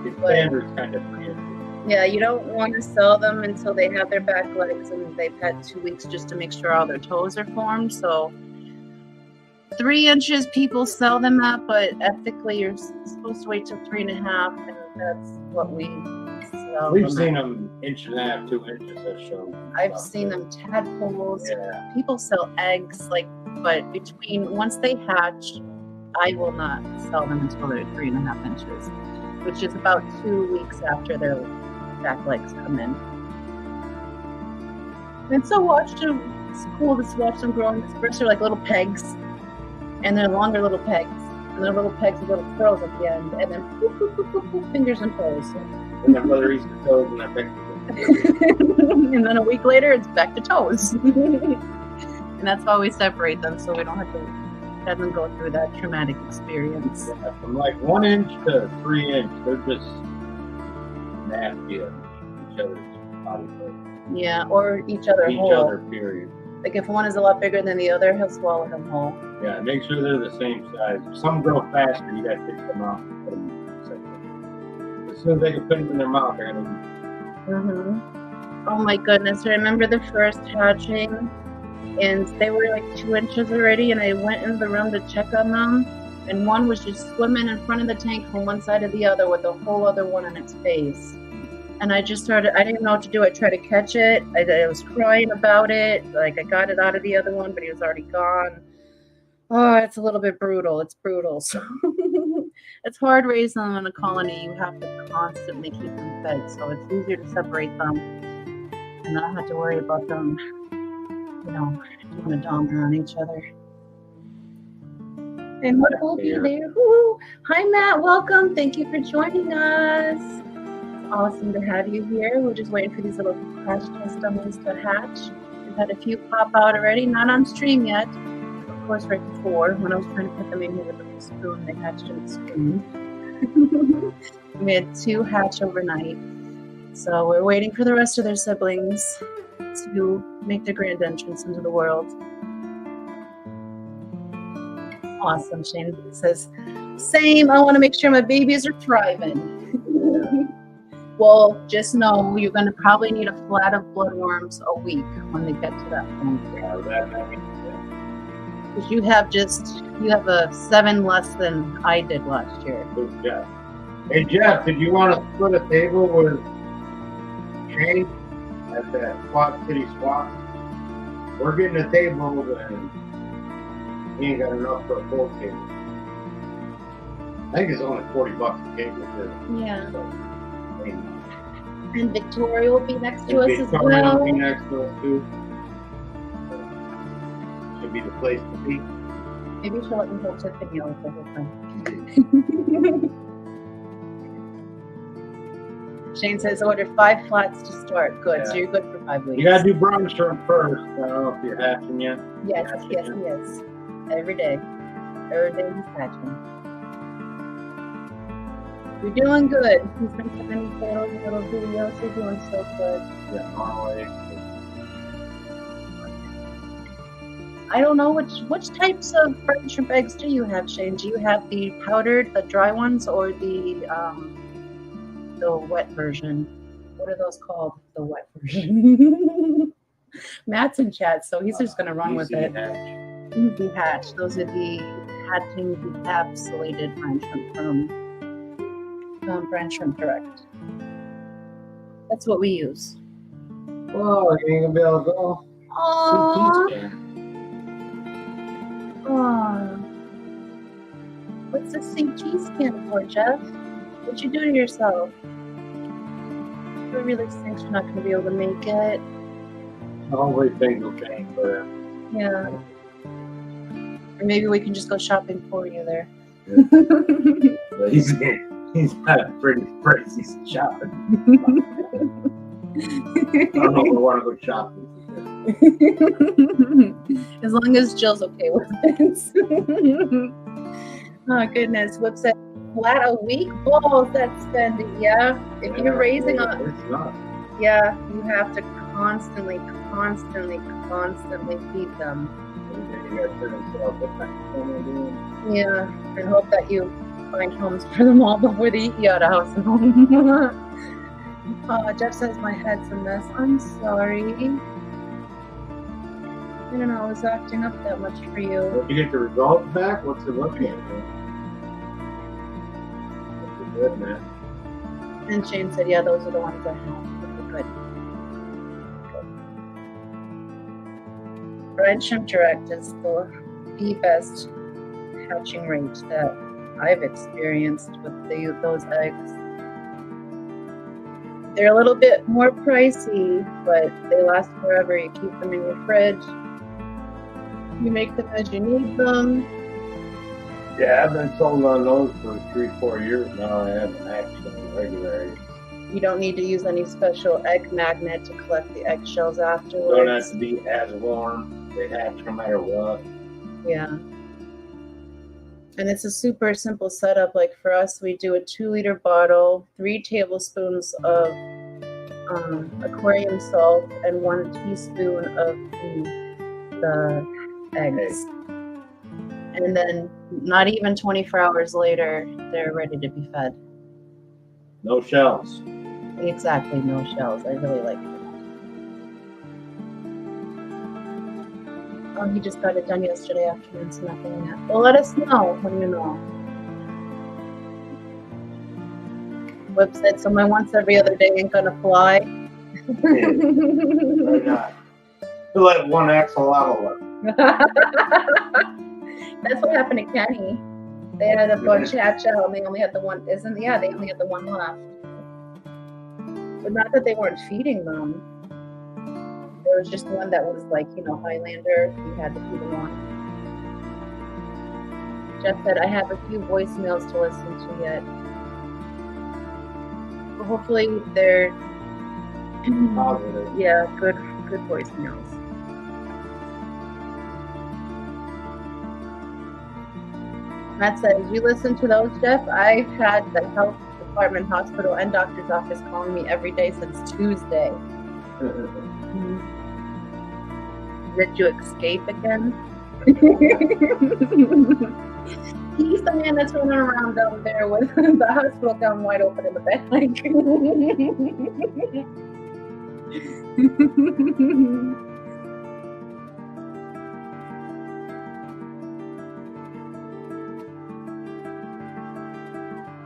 The standard's kind of weird. Yeah, you don't want to sell them until they have their back legs and they've had 2 weeks just to make sure all their toes are formed. So 3 inches people sell them at, but ethically you're supposed to wait till 3.5, and that's what we sell. We've seen them 1.5 to 2 inches. That show. I've seen them tadpoles. Yeah. People sell eggs, but once they hatch, I will not sell them until they're 3.5 inches, which is about 2 weeks after their back legs come in. And so it's cool to watch them growing. First they're like little pegs, and then longer little pegs, and then little pegs with little curls at the end, and then poof, poof, poof, poof, poof, fingers and toes. And their mother eats the toes and their fingers. And then a week later it's back to toes. And that's why we separate them, so we don't have to have them go through that traumatic experience. Yeah, from like 1 inch to 3 inch, they're just nasty at each other's body parts. Yeah, or each other Each whole. other, period. Like if one is a lot bigger than the other, he'll swallow him whole. Yeah, make sure they're the same size. If some grow faster, you gotta take them out and put them separate. As soon as they can put them in their mouth, they're gonna. Oh my goodness! I remember the first hatching, and they were like 2 inches already, and I went into the room to check on them, and one was just swimming in front of the tank from one side to the other with the whole other one in its face. And I didn't know what to do. I tried to catch it. I was crying about it. Like I got it out of the other one, but he was already gone. Oh, it's a little bit brutal. It's brutal. So it's hard raising them in a colony. You have to constantly keep them fed. So it's easier to separate them and not have to worry about them, doing a dom on each other. And what will be there? Woo! Hi, Matt. Welcome. Thank you for joining us. Awesome to have you here. We're just waiting for these little crash test dummies to hatch. We've had a few pop out already, not on stream yet. Of course, right before, when I was trying to put them in here with a spoon, they hatched in the spoon. We had 2 hatch overnight. So we're waiting for the rest of their siblings to make their grand entrance into the world. Awesome. Shane says, same. I want to make sure my babies are thriving. Well, just know you're going to probably need a flat of bloodworms a week when they get to that point. Because you have a 7 less than I did last year. Who's Jeff? Hey Jeff, did you want to split a table with Shane at that Quad City Swap? We're getting a table and he ain't got enough for a full table. I think it's only $40 a table too. Yeah. So, and Victoria will be next to us as Victoria well. will be next to us too. Should be the place to be. Maybe she'll let me hold Tiffany out the whole time. Shane says order 5 flats to start. Good, Yeah. so you're good for 5 weeks. You gotta do brown shrimp first. I don't know if you're hatching yet. Yes. Every day. Every day he's hatching. You're doing good. He's been sending me photos and little videos. You're doing so good. Yeah, normally. I don't know which types of fried shrimp eggs do you have, Shane? Do you have the powdered, the dry ones, or the wet version? What are those called? The wet version. Matt's in chat, so he's just gonna run with it. Easy hatch. Those are the hatching encapsulated brine shrimp from Brine Shrimp Direct. That's what we use. Oh, you ain't gonna be able to go. Aww. Aww. What's the CT scan for, Jeff? What'd you do to yourself? I really think you're not going to be able to make it. Hopefully things will change for him. Yeah. Or maybe we can just go shopping for you there. Yeah. But he's got pretty crazy shopping. I don't know if we want to go shopping. As long as Jill's okay with it. Oh goodness, what's that? Flat a week? Balls, that's spending. Yeah, if you're raising on, It's not. yeah, you have to constantly feed them. You got to yourself, what the heck am I doing? Yeah, and hope that you find homes for them all before they eat you out of house and home. Jeff says my head's a mess. I'm sorry. I don't know, I was acting up that much for you. Did you get the results back? What's it looking like? Good, man. And Shane said, yeah, those are the ones I have. Good. Fried shrimp direct is the best hatching rate that I've experienced with those eggs. They're a little bit more pricey, but they last forever. You keep them in your fridge. You make them as you need them. Yeah, I've been sold on those for 3-4 years now. I haven't hatched them regularly. You don't need to use any special egg magnet to collect the eggshells afterwards. Don't have to be as warm. They hatch no matter what. Yeah. And it's a super simple setup. Like for us, we do a 2-liter bottle, 3 tablespoons of aquarium salt, and 1 teaspoon of the eggs. And then not even 24 hours later, they're ready to be fed. No shells. Exactly, no shells. I really like it. Oh, he just got it done yesterday afternoon, so nothing yet. Well, let us know when you know. Whip said, so my once every other day ain't gonna fly. Why not? You let one axolotl live. That's what happened to Kenny. They had a bunch hatch out and they only had the one, they only had the one left. But not that they weren't feeding them. There was just one that was like, Highlander. You had to feed them one. Jeff said, I have a few voicemails to listen to yet. But hopefully they're Positive. yeah, good voicemails. Matt said, did you listen to those, Jeff? I've had the health department, hospital, and doctor's office calling me every day since Tuesday. Did you escape again? He's the man that's running around down there with the hospital gown wide open in the back.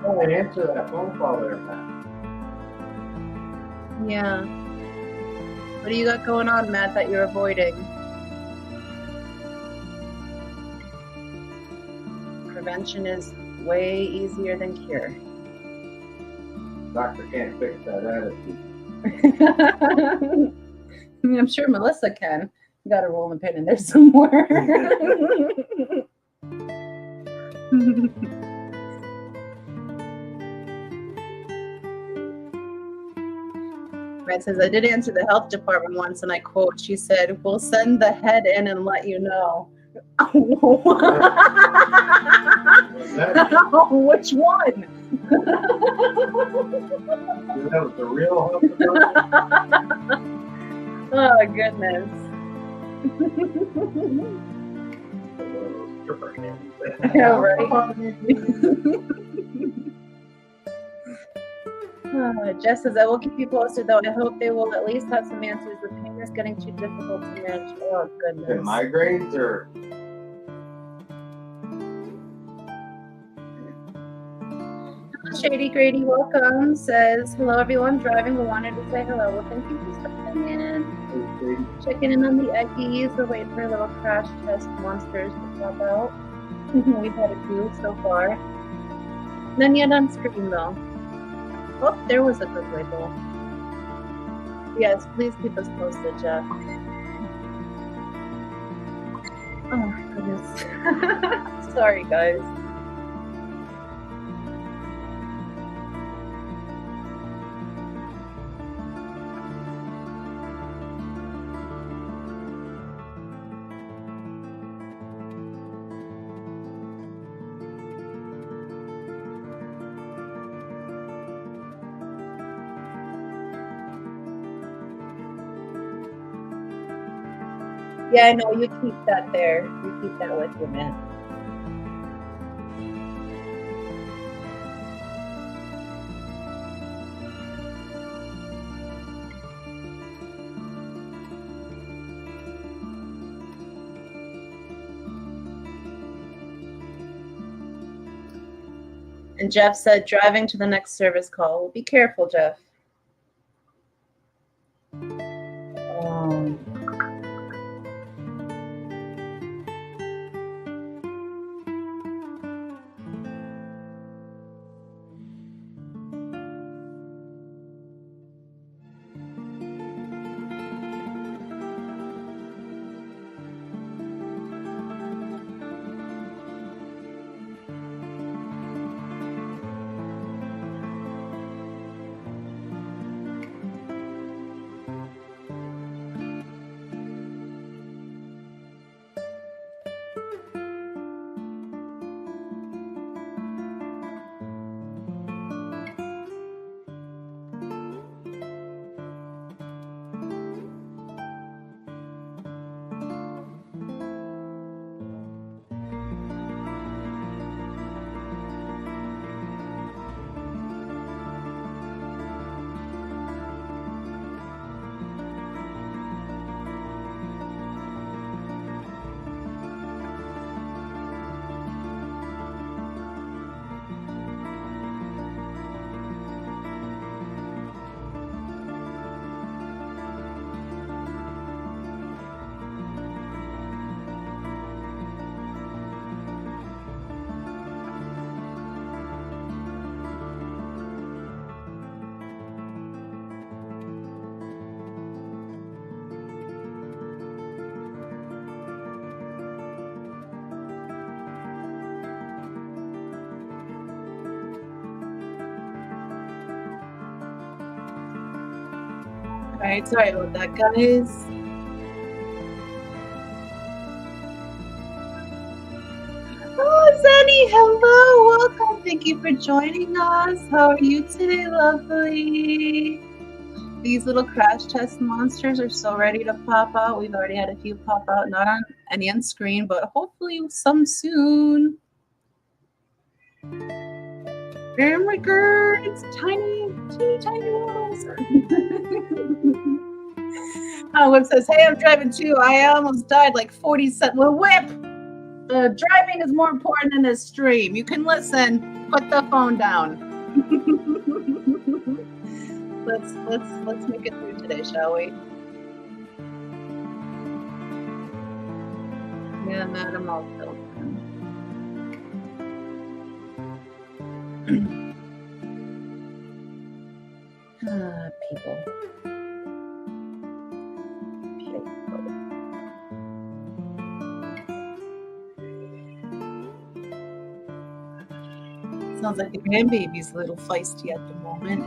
Oh, I answer that phone call there, Matt. Yeah. What do you got going on, Matt, that you're avoiding? Prevention is way easier than cure. Doctor can't fix that attitude. I'm sure Melissa can. You got a rolling pin in there somewhere. Brad says, I did answer the health department once, and I quote, she said, we'll send the head in and let you know. Which one? That was the real health department? Oh, goodness. Yeah, right. Jess says, I will keep you posted, though. I hope they will at least have some answers. The pain is getting too difficult to manage. Oh, goodness. The migraines or? Shady Grady, welcome. Says, hello, everyone. Driving, but wanted to say hello. Well, thank you for stopping in. Checking in on the eggies. We're waiting for a little crash test monsters to pop out. We've had a few so far. None yet on screen, though. Oh, there was a good wiggle. Yes, please keep us posted, Jeff. Oh, goodness. Sorry, guys. Yeah, I know. You keep that there. You keep that with you, man. And Jeff said, driving to the next service call. Well, be careful, Jeff. All right, sorry about that, guys. Oh, Zenny, hello, welcome. Thank you for joining us. How are you today, lovely? These little crash test monsters are so ready to pop out. We've already had a few pop out, not on any on screen, but hopefully some soon. Oh my god, it's tiny, tiny walls. Whip says, hey, I'm driving too. I almost died like 40 cents. Well, Whip, driving is more important than this stream. You can listen. Put the phone down. let's make it through today, shall we? Yeah, madam, I'll kill him. People. Sounds like the grandbaby's a little feisty at the moment.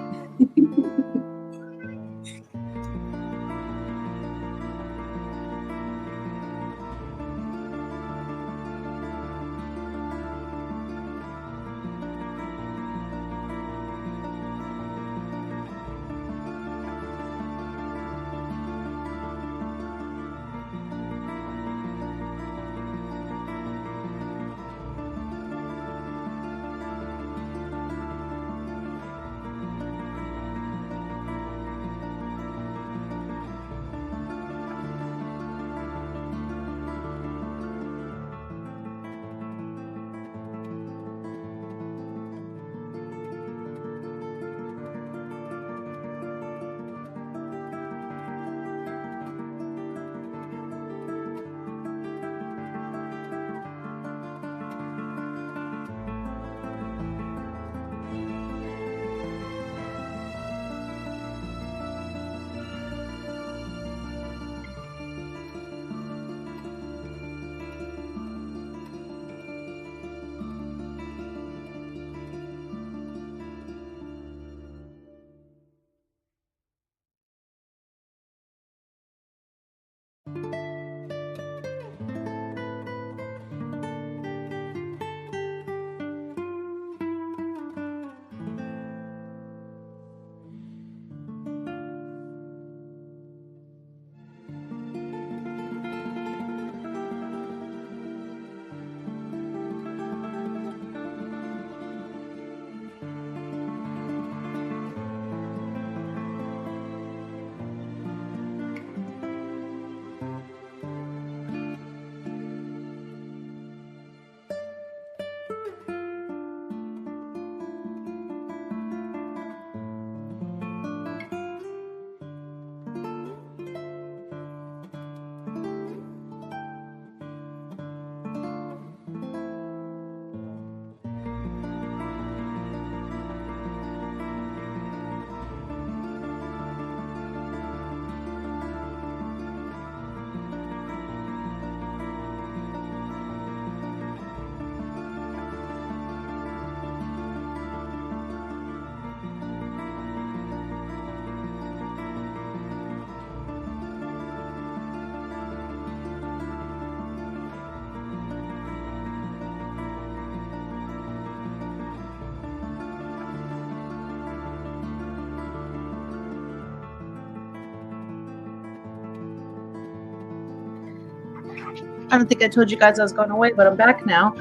I don't think I told you guys I was going away, but I'm back now.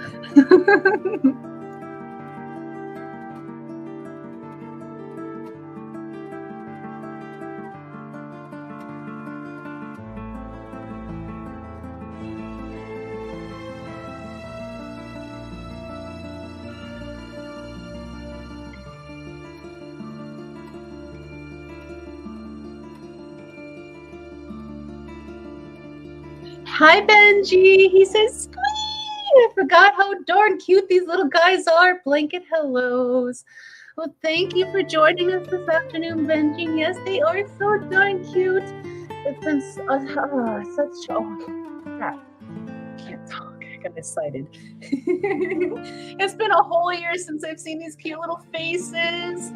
Hi, Benji. He says, squee. I forgot how darn cute these little guys are. Blanket hellos. Well, thank you for joining us this afternoon, Benji. Yes, they are so darn cute. It's been such, crap. Can't talk. I got excited. It's been a whole year since I've seen these cute little faces.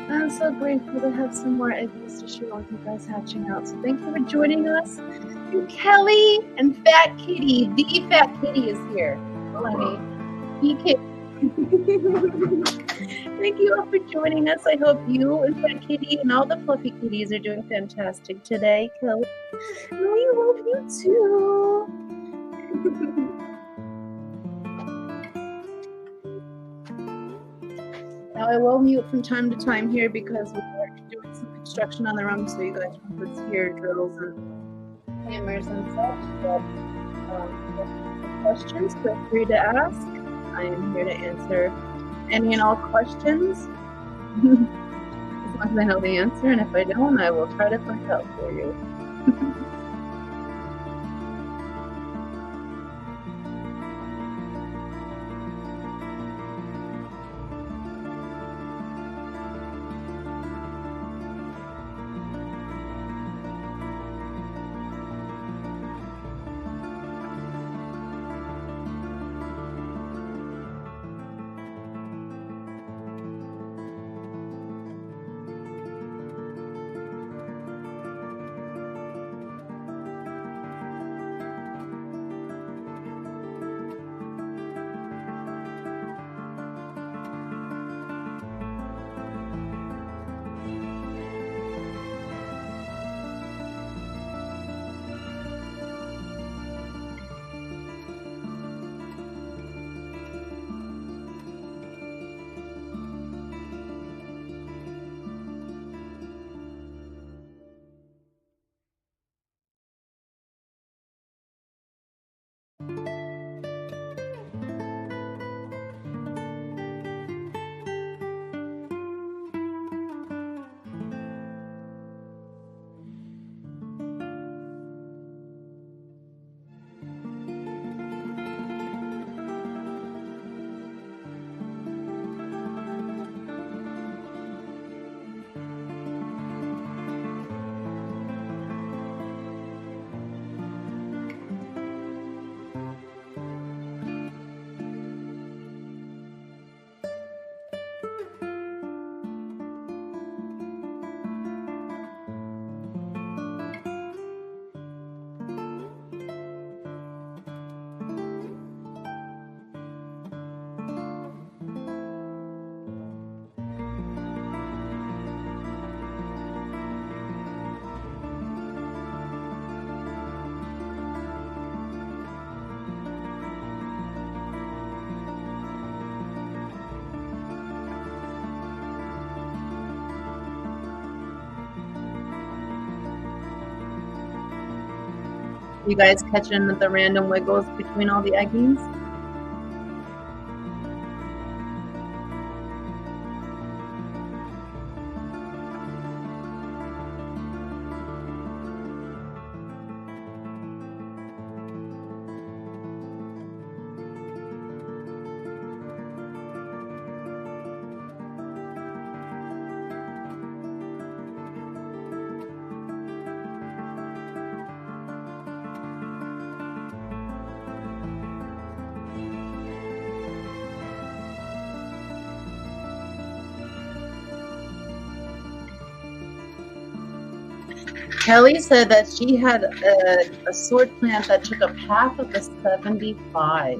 I'm so grateful to have some more eggs to share with you guys hatching out. So thank you for joining us. And Kelly and Fat Kitty, the Fat Kitty is here. Honey, BK. Thank you all for joining us. I hope you and Fat Kitty and all the fluffy kitties are doing fantastic today, Kelly. And we love you too. Now I will mute from time to time here because we're doing some construction on the room, so you guys can hear drills and hammers and such. But questions, feel free to ask. I am here to answer any and all questions. As long as I know the answer, and if I don't, I will try to find out for you. You guys catching the random wiggles between all the eggies? Kelly said that she had a sword plant that took up half of the 75.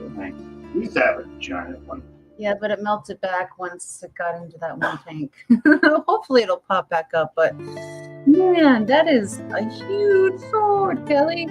We used to have a giant one. Yeah, but it melted back once it got into that one tank. Hopefully it'll pop back up, but man, that is a huge sword, Kelly.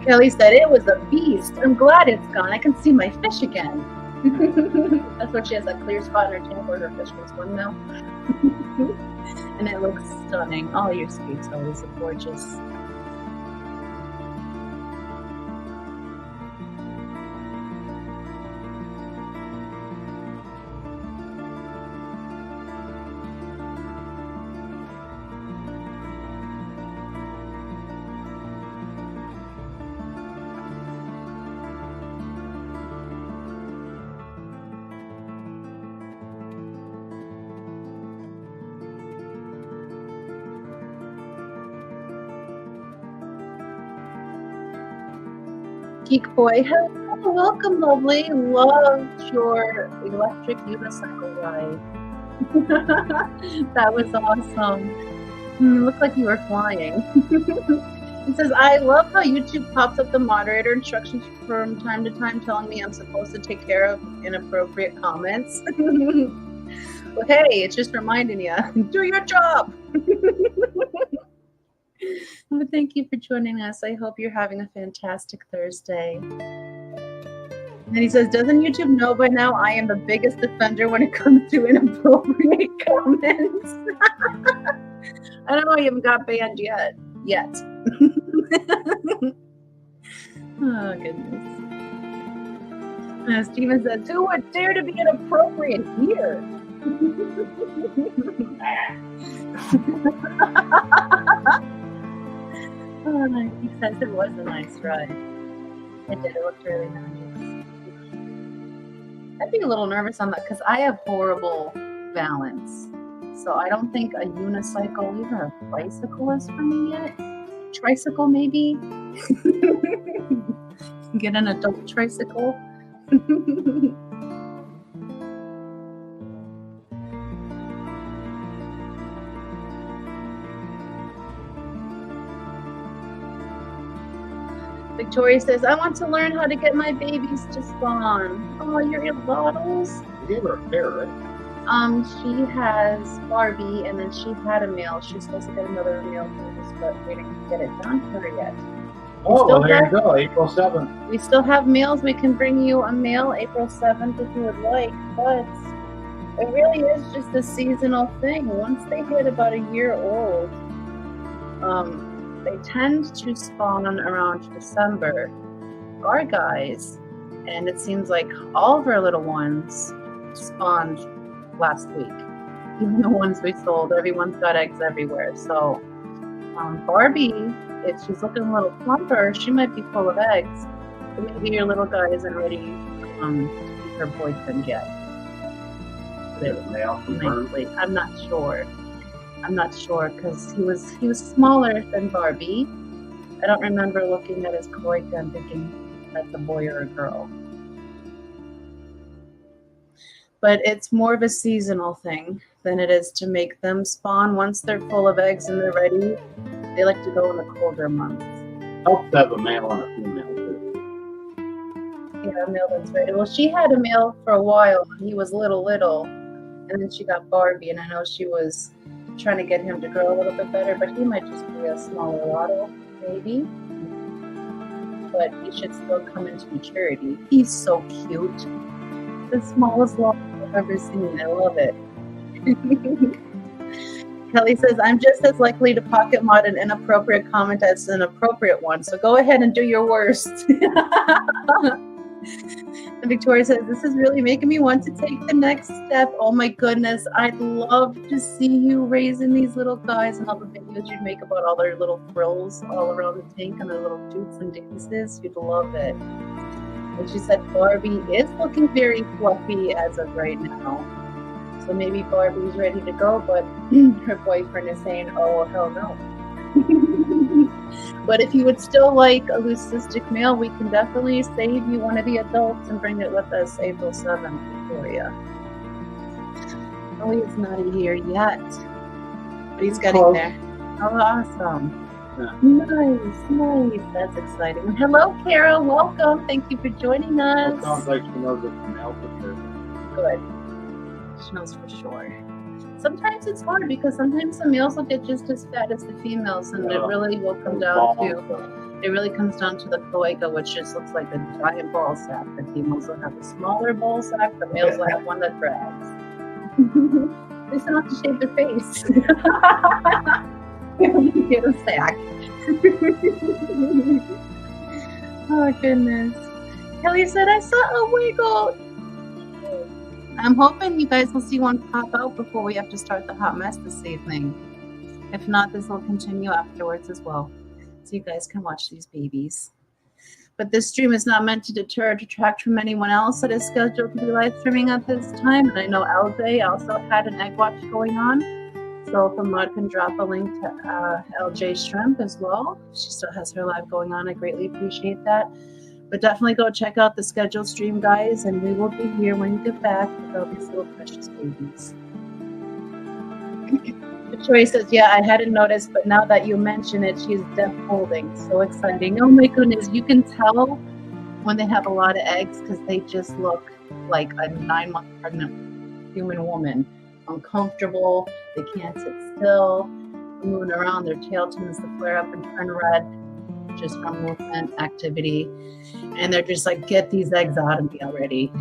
Kelly said, it was a beast. I'm glad it's gone. I can see my fish again. That's what she has, that clear spot in her tank where her fish can swim now. And it looks stunning. All your skates always look gorgeous. Geek Boy, hello, welcome, lovely. Loved your electric unicycle ride. That was awesome. Looked like you were flying. It says, I love how YouTube pops up the moderator instructions from time to time telling me I'm supposed to take care of inappropriate comments. Well, hey, it's just reminding you, do your job. Well, thank you for joining us. I hope you're having a fantastic Thursday. And he says, doesn't YouTube know by now I am the biggest offender when it comes to inappropriate comments? I don't know, you haven't got banned yet. Oh, goodness. Steven says, who would dare to be inappropriate here? Oh, he says it was a nice ride. It did. It looked really nice. I'd be a little nervous on that because I have horrible balance. So I don't think a unicycle, even a bicycle, is for me yet. Tricycle, maybe. Get an adult tricycle. Victoria says, I want to learn how to get my babies to spawn. Oh, your axolotls? You gave her a pair, right? She has Barbie, and then she had a male. She's supposed to get another male too, but we didn't get it done for her yet. Oh, well, there you go, April 7th. We still have males. We can bring you a male April 7th if you would like, but it really is just a seasonal thing. Once they hit about a year old, they tend to spawn around December. Our guys, and it seems like all of our little ones spawned last week. Even the ones we sold, everyone's got eggs everywhere. So Barbie, if she's looking a little plumper, she might be full of eggs. But maybe your little guy isn't ready to be her boyfriend yet. I'm not sure. I'm not sure because he was smaller than Barbie. I don't remember looking at his koi gun thinking that's a boy or a girl. But it's more of a seasonal thing than it is to make them spawn. Once they're full of eggs and they're ready, they like to go in the colder months. Helps to have a male and a female too. Yeah, a male that's ready. Well, she had a male for a while when he was little, and then she got Barbie, and I know she was trying to get him to grow a little bit better, but he might just be a smaller lotto, maybe. But he should still come into maturity. He's so cute. The smallest lotto I've ever seen. I love it. Kelly says, I'm just as likely to pocket mod an inappropriate comment as an appropriate one, so go ahead and do your worst. And Victoria says, this is really making me want to take the next step. Oh my goodness, I'd love to see you raising these little guys and all the videos you'd make about all their little frills all around the tank and their little toots and dances. You'd love it. And she said Barbie is looking very fluffy as of right now. So maybe Barbie's ready to go, but her boyfriend is saying, oh, hell no. But if you would still like a leucistic male, we can definitely save you one of the adults and bring it with us April 7th, Victoria. Oh, he's not here yet, but he's getting there. Oh, awesome. Yeah. Nice. That's exciting. And hello, Carol. Welcome. Thank you for joining us. It sounds like she knows it's a male for sure. Good. She knows for sure. Sometimes it's hard because sometimes the males will get just as fat as the females, and it really will come down to It really comes down to the cloaca, which just looks like a giant ball sack. The females will have a smaller ball sack. The males will have one that drags. They still have to shave their face. Get a sack. Oh goodness. Kelly said, I saw a wiggle. I'm hoping you guys will see one pop out before we have to start the hot mess this evening. If not, this will continue afterwards as well. So you guys can watch these babies. But this stream is not meant to deter or detract from anyone else that is scheduled to be live streaming at this time. And I know LJ also had an egg watch going on. So if a mod can drop a link to LJ Shrimp as well. She still has her live going on. I greatly appreciate that. But definitely go check out the scheduled stream, guys. And we will be here when you get back with all these little precious babies. Victoria says, yeah, I hadn't noticed, but now that you mention it, she's deaf holding. So exciting. Oh my goodness, you can tell when they have a lot of eggs because they just look like a 9-month pregnant human woman. Uncomfortable, they can't sit still, moving around, their tail tends to flare up and turn red just from movement activity. And they're just like, get these eggs out of me already.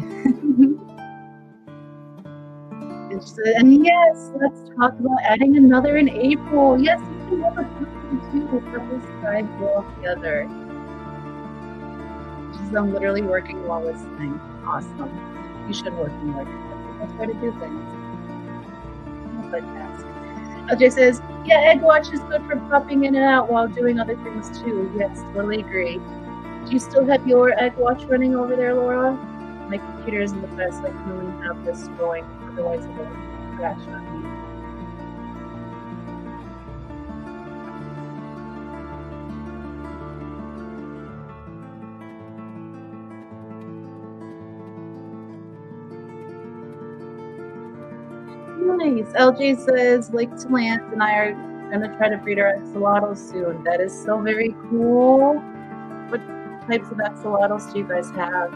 And yes, let's talk about adding another in April. Yes, you can have a puppy too for this guy all together. I'm literally working while listening. Awesome. You should work and work. That's the way to do things. LJ says, yeah, egg watch is good for popping in and out while doing other things too. Yes, totally agree. Do you still have your egg watch running over there, Laura? My computer isn't the best. I can only have this going. Otherwise, it will crash on me. Nice. LJ says Lake to Lance and I are going to try to breed our axolotls soon. That is so very cool. What types of axolotls do you guys have?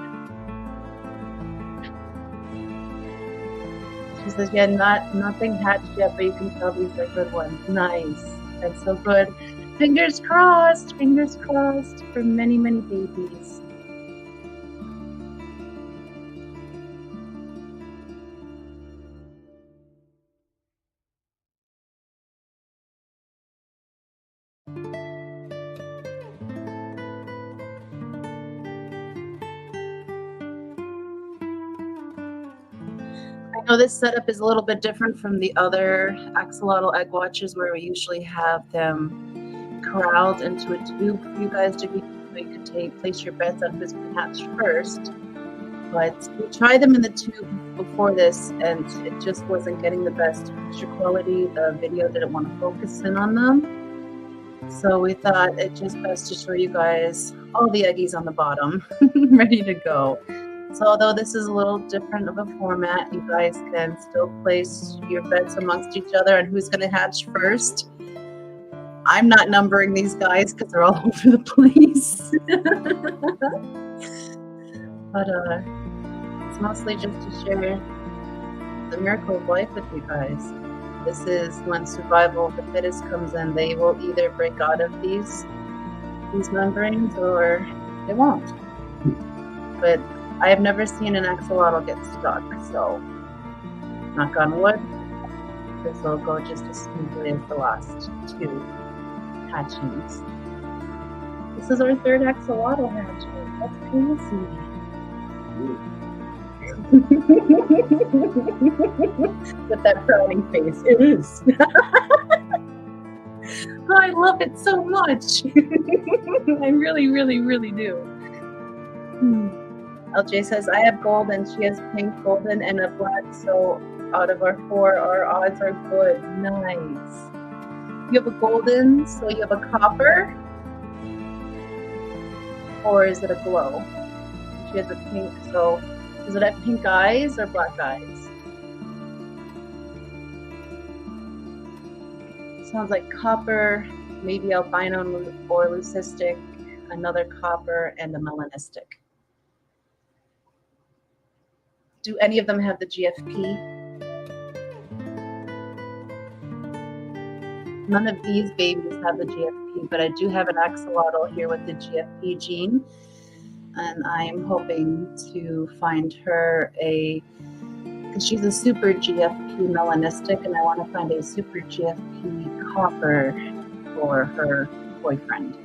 She says, yeah, nothing hatched yet, but you can tell these are good ones. Nice. That's so good. Fingers crossed for many, many babies. I know this setup is a little bit different from the other axolotl egg watches where we usually have them corralled into a tube for you guys to be so you can place your bets on who's been hatched first. But we tried them in the tube before this and it just wasn't getting the best picture quality. The video didn't want to focus in on them. So we thought it just best to show you guys all the eggies on the bottom ready to go. So although this is a little different of a format, you guys can still place your bets amongst each other on who's going to hatch first. I'm not numbering these guys because they're all over the place. But it's mostly just to share the miracle of life with you guys. This is when survival of the fittest comes in. They will either break out of these membranes or they won't. But I have never seen an axolotl get stuck, so knock on wood, this will go just as smoothly as the last two hatchings. This is our third axolotl hatching. That's crazy. With that frowning face, it is. Oh, I love it so much. I really, really, really do. LJ says, I have golden, she has pink, golden, and a black, so out of our 4, our odds are good. Nice. You have a golden, so you have a copper? Or is it a glow? She has a pink, so does it have pink eyes or black eyes? Sounds like copper, maybe albino or leucistic, another copper, and a melanistic. Do any of them have the GFP? None of these babies have the GFP, but I do have an axolotl here with the GFP gene, and I'm hoping to find her because she's a super GFP melanistic, and I want to find a super GFP copper for her boyfriend.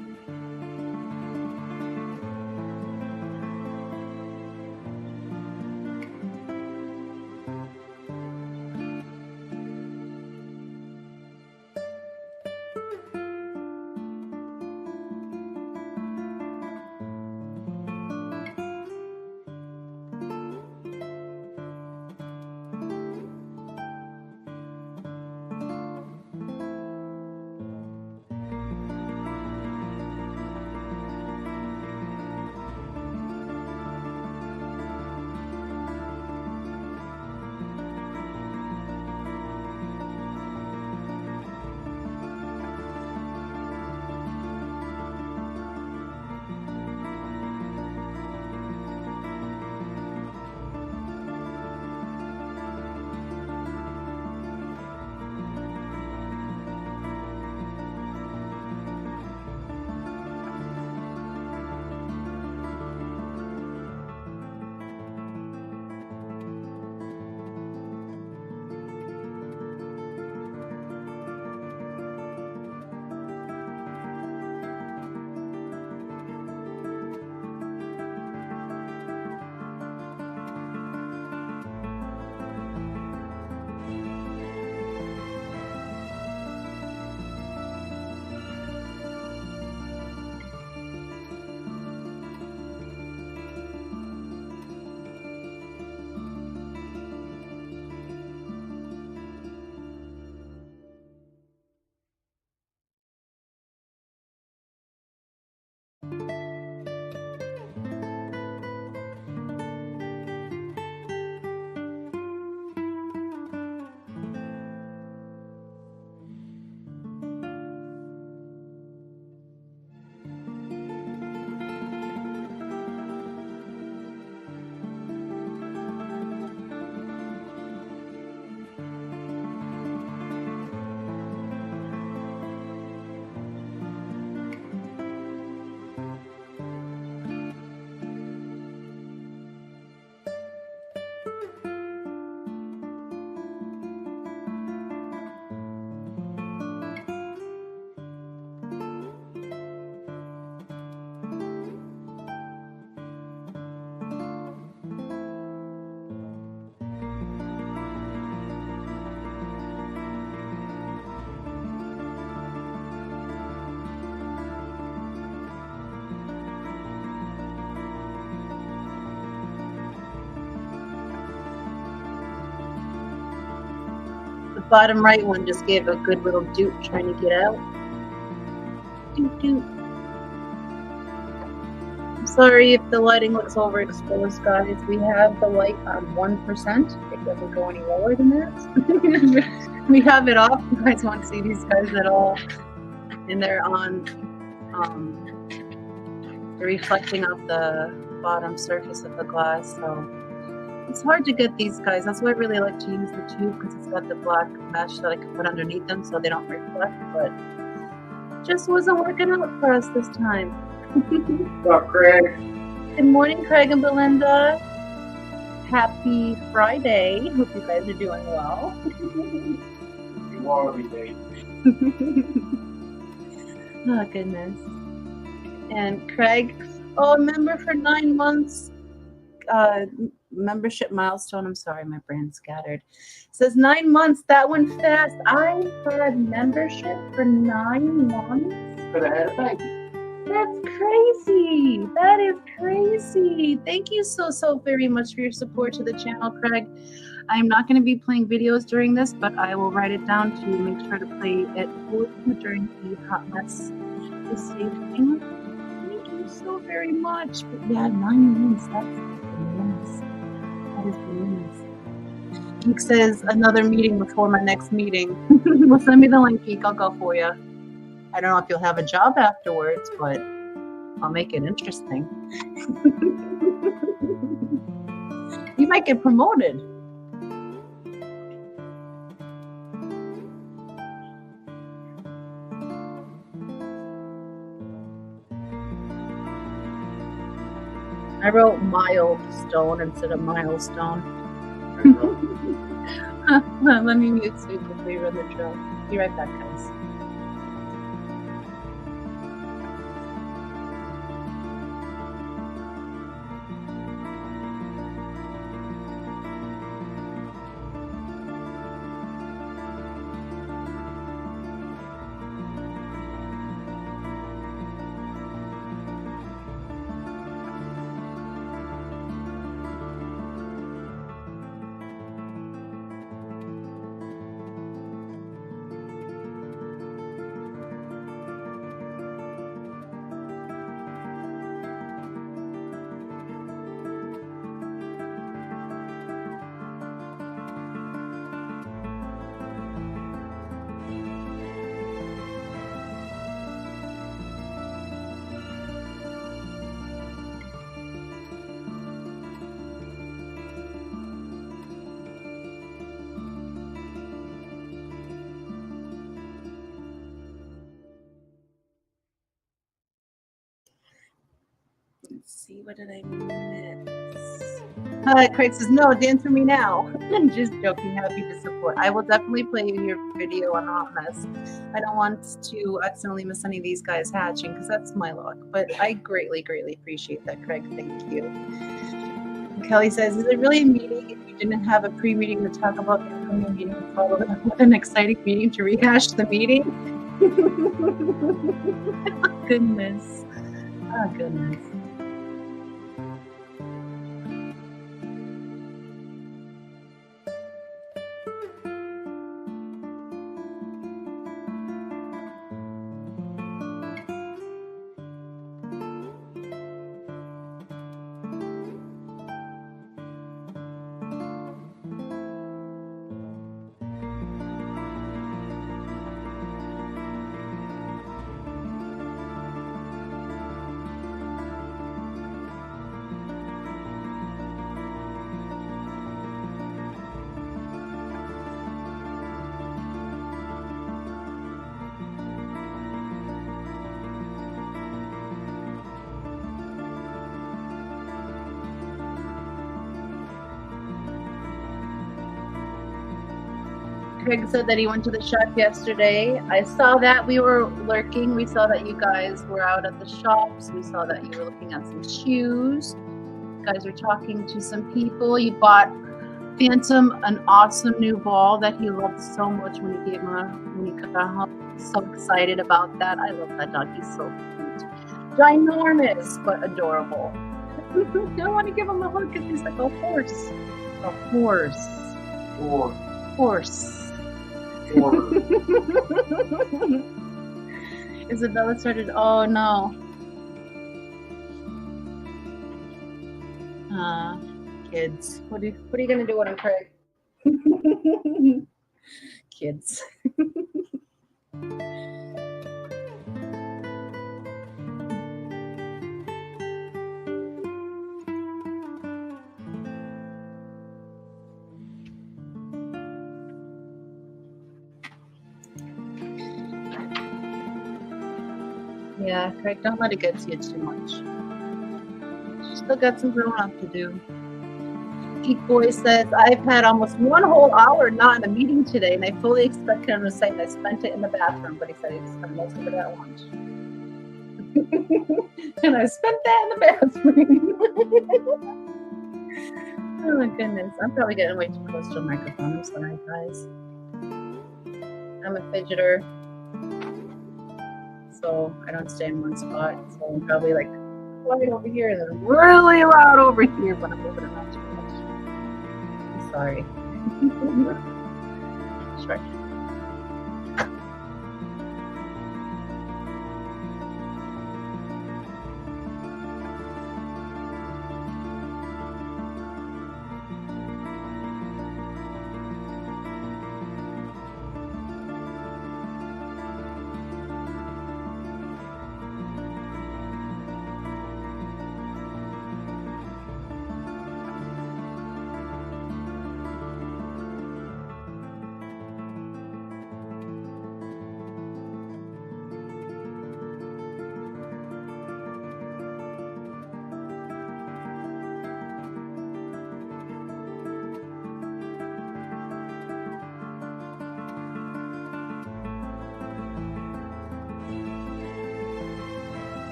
The bottom right one just gave a good little doot trying to get out. Doot doot. I'm sorry if the lighting looks overexposed, guys. We have the light on 1%. It doesn't go any lower than that. We have it off. You guys won't see these guys at all. And they're on, they're reflecting off the bottom surface of the glass. So it's hard to get these guys. That's why I really like to use the tube, because it's got the black mesh that I can put underneath them so they don't reflect, but just wasn't working out for us this time. What's up, Craig? Good morning, Craig and Belinda. Happy Friday. Hope you guys are doing well. You want to be late. Oh, goodness. And Craig, member for 9 months. Membership milestone. I'm sorry, my brain's scattered. It says 9 months. That went fast. I had membership for 9 months. Could have had a baby. That's crazy. That is crazy. Thank you so very much for your support to the channel, Craig. I'm not going to be playing videos during this, but I will write it down to make sure to play it for you during the hot mess this evening. Thank you so very much. But yeah, 9 months. That's bananas. That is bananas. Geek says another meeting before my next meeting. Well, send me the link, Geek. I'll go for you. I don't know if you'll have a job afterwards, but I'll make it interesting. You might get promoted. I wrote milestone instead of milestone. Let me mute so you can rerun the drill. Be right back, guys. Let's see, what did I miss? Craig says, no, dance for me now. I'm just joking, happy to support. I will definitely play you your video on Hot Mess. I don't want to accidentally miss any of these guys hatching because that's my luck. But I greatly, greatly appreciate that, Craig. Thank you. And Kelly says, is it really a meeting if you didn't have a pre-meeting to talk about the upcoming meeting and follow it up with an exciting meeting to rehash the meeting? Oh, goodness. Oh, goodness. Craig said that he went to the shop yesterday. I saw that we were lurking. We saw that you guys were out at the shops. We saw that you were looking at some shoes. You guys were talking to some people. You bought Phantom an awesome new ball that he loved so much when he got home. So excited about that. I love that dog. He's so cute. Ginormous, but adorable. I want to give him a hug because he's like a horse. A horse. Horse. Isabella started, oh no. Kids. What are you gonna do when I'm Craig? Kids. Yeah, Craig, don't let it get to you too much. Still got some growing up to do. Geek Boy says, I've had almost 1 whole hour not in a meeting today, and I fully expected him to say I spent it in the bathroom, but he said he spent most of it at lunch. And I spent that in the bathroom. Oh my goodness. I'm probably getting way too close to a microphone. I'm sorry, guys. I'm a fidgeter, so I don't stay in one spot. So I'm probably like quiet over here and then really loud over here, but I'm moving around too much. I'm sorry. Sure.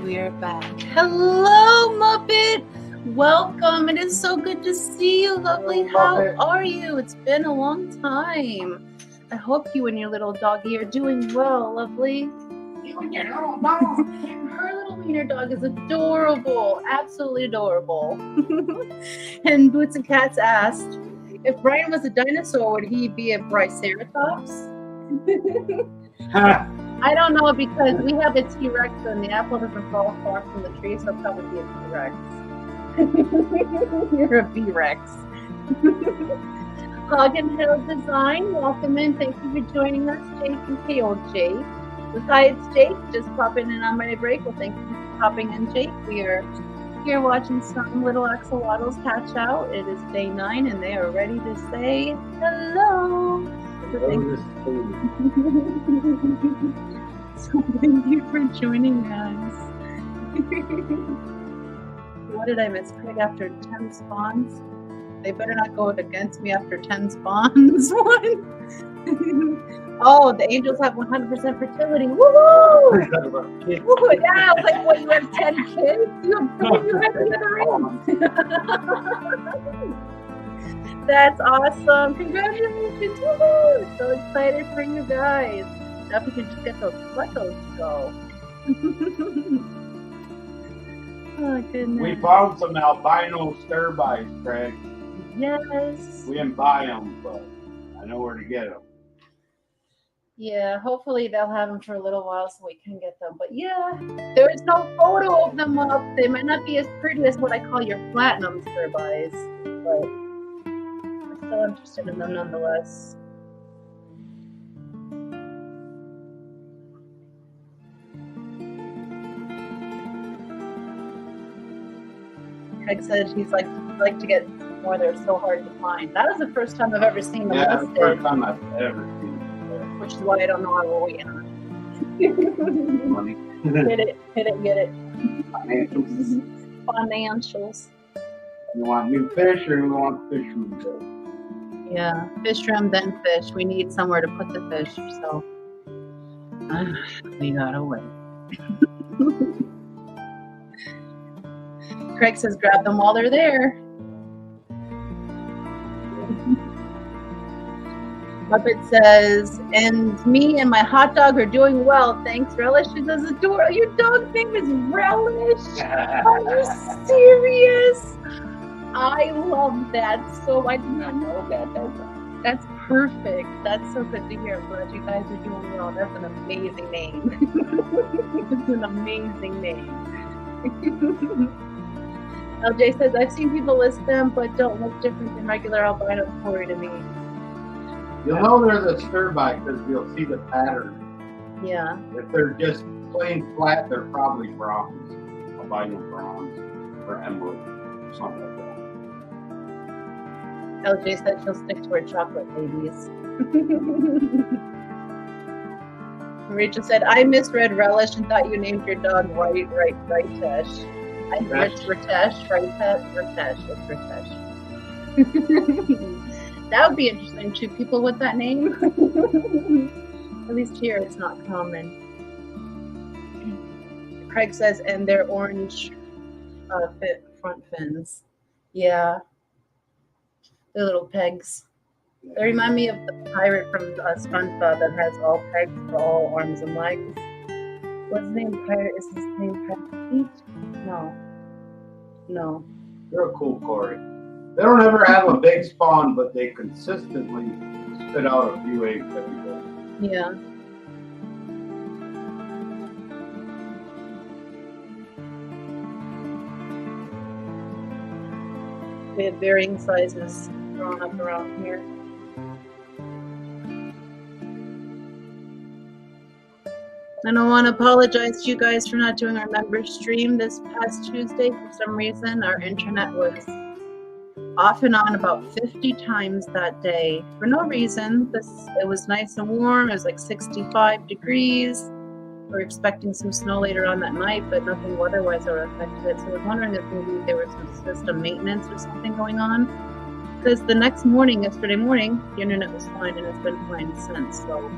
we're back. Hello, Muppet. Welcome. It is so good to see you, lovely. How are you? It's been a long time. I hope you and your little doggy are doing well, lovely. You and your little dog. Her little wiener dog is adorable. Absolutely adorable. And Boots and Cats asked, if Brian was a dinosaur, would he be a Briceratops? I don't know, because we have a T-Rex and the apple doesn't fall far from the tree, so it'll probably be a T-Rex. You're a B-Rex. Hog and Hill Design, welcome in. Thank you for joining us, Jake and KO Jake. Besides Jake, just popping in on my break. Well, thank you for popping in, Jake. We are here watching some little axolotls hatch out. It is day 9 and they are ready to say hello. So thank you for joining us. What did I miss? Craig after 10 spawns? They better not go against me after 10 spawns. Oh, the angels have 100% fertility. Woo-hoo! Woo-hoo! Yeah, I was like, what, you have 10 kids? You have the other ring. That's awesome. Congratulations. Woo-hoo! So excited for you guys. Now we can just get those fleckos to go. Oh, goodness. We found some albino stir-bys, Craig. Yes. We didn't buy them, but I know where to get them. Yeah, hopefully they'll have them for a little while so we can get them. But yeah, there is no photo of them up. They might not be as pretty as what I call your platinum stir-bys, but I'm still interested in them nonetheless. Craig said he's like to get more. They're so hard to find. That was the first time I've ever seen them listed. Yeah, the first time I've ever seen them. Which is why I don't know how we're waiting on. Money. Get it. Financials. Financials. You want new fish or you want fish room? Yeah, fish room, then fish. We need somewhere to put the fish, so we gotta wait. Craig says grab them while they're there. Muppet says, and me and my hot dog are doing well. Thanks, Relish. She says, adorable. Your dog's name is Relish. Are you serious? I love that. So I did not know that. That's perfect. That's so good to hear. I'm glad you guys are doing well. That's an amazing name. It's an amazing name. LJ says, I've seen people list them, but don't look different than regular albino quarry to me. You'll know they're the stir-by because you'll see the pattern. Yeah. If they're just plain flat, they're probably bronze, albino bronze, or emerald, something like that. LJ said she'll stick to her chocolate babies. Rachel said, I misread Relish and thought you named your dog Ritesh. I misread Ritesh. It's Ritesh. That would be interesting too. People with that name. At least here it's not common. Craig says, and they're orange front fins. Yeah. They're little pegs. They remind me of the pirate from SpongeBob that has all pegs for all arms and legs. What's his name? Pirate? Is his name Pirate Pete? No. They're a cool quarry. They don't ever have a big spawn, but they consistently spit out a few eggs every day. Yeah. We have varying sizes growing up around here. And I want to apologize to you guys for not doing our member stream this past Tuesday. For some reason, our internet was off and on about 50 times that day for no reason. It was nice and warm. It was like 65 degrees. We're expecting some snow later on that night, but nothing weather-wise ever affected it. So I was wondering if maybe there was some system maintenance or something going on. Because the next morning, yesterday morning, the internet was fine and it's been fine since. So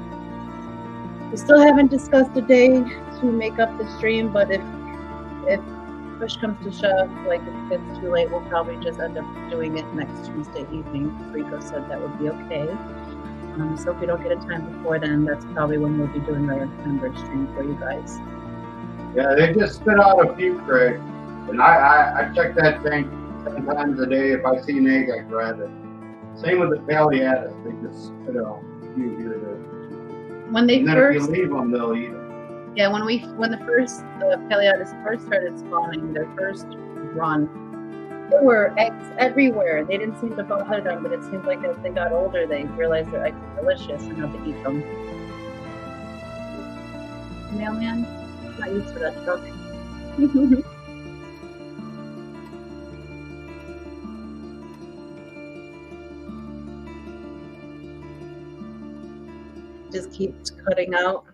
we still haven't discussed a day to make up the stream, but if if push comes to shove, like if it's too late, we'll probably just end up doing it next Tuesday evening. Rico said that would be okay. So if we don't get a time before then, that's probably when we'll be doing the member stream for you guys. Yeah, they just spit out a few, Craig. And I check that tank 10 times a day. If I see an egg, I grab it. Same with the Paleatus. They just spit out a few here or there. When they and then first, if you leave them, they'll eat them. yeah, when the Paleatus first started spawning, their first run, there were eggs everywhere. They didn't seem to bother them, but it seems like as they got older, they realized their eggs are delicious and how to eat them. Mailman, not used for that truck. Just keeps cutting out.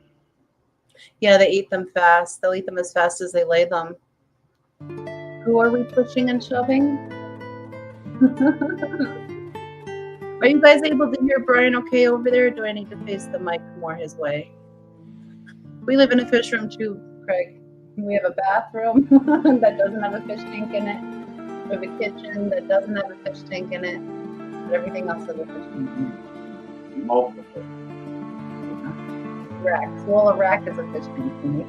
Yeah, they eat them fast. They'll eat them as fast as they lay them. Who are we pushing and shoving? Are you guys able to hear Brian okay over there, or do I need to face the mic more his way? We live in a fish room too, Craig. We have a bathroom that doesn't have a fish tank in it. We have a kitchen that doesn't have a fish tank in it. But everything else has a fish tank in it. Multiple. Racks. Well, a rack is a fish tank for me.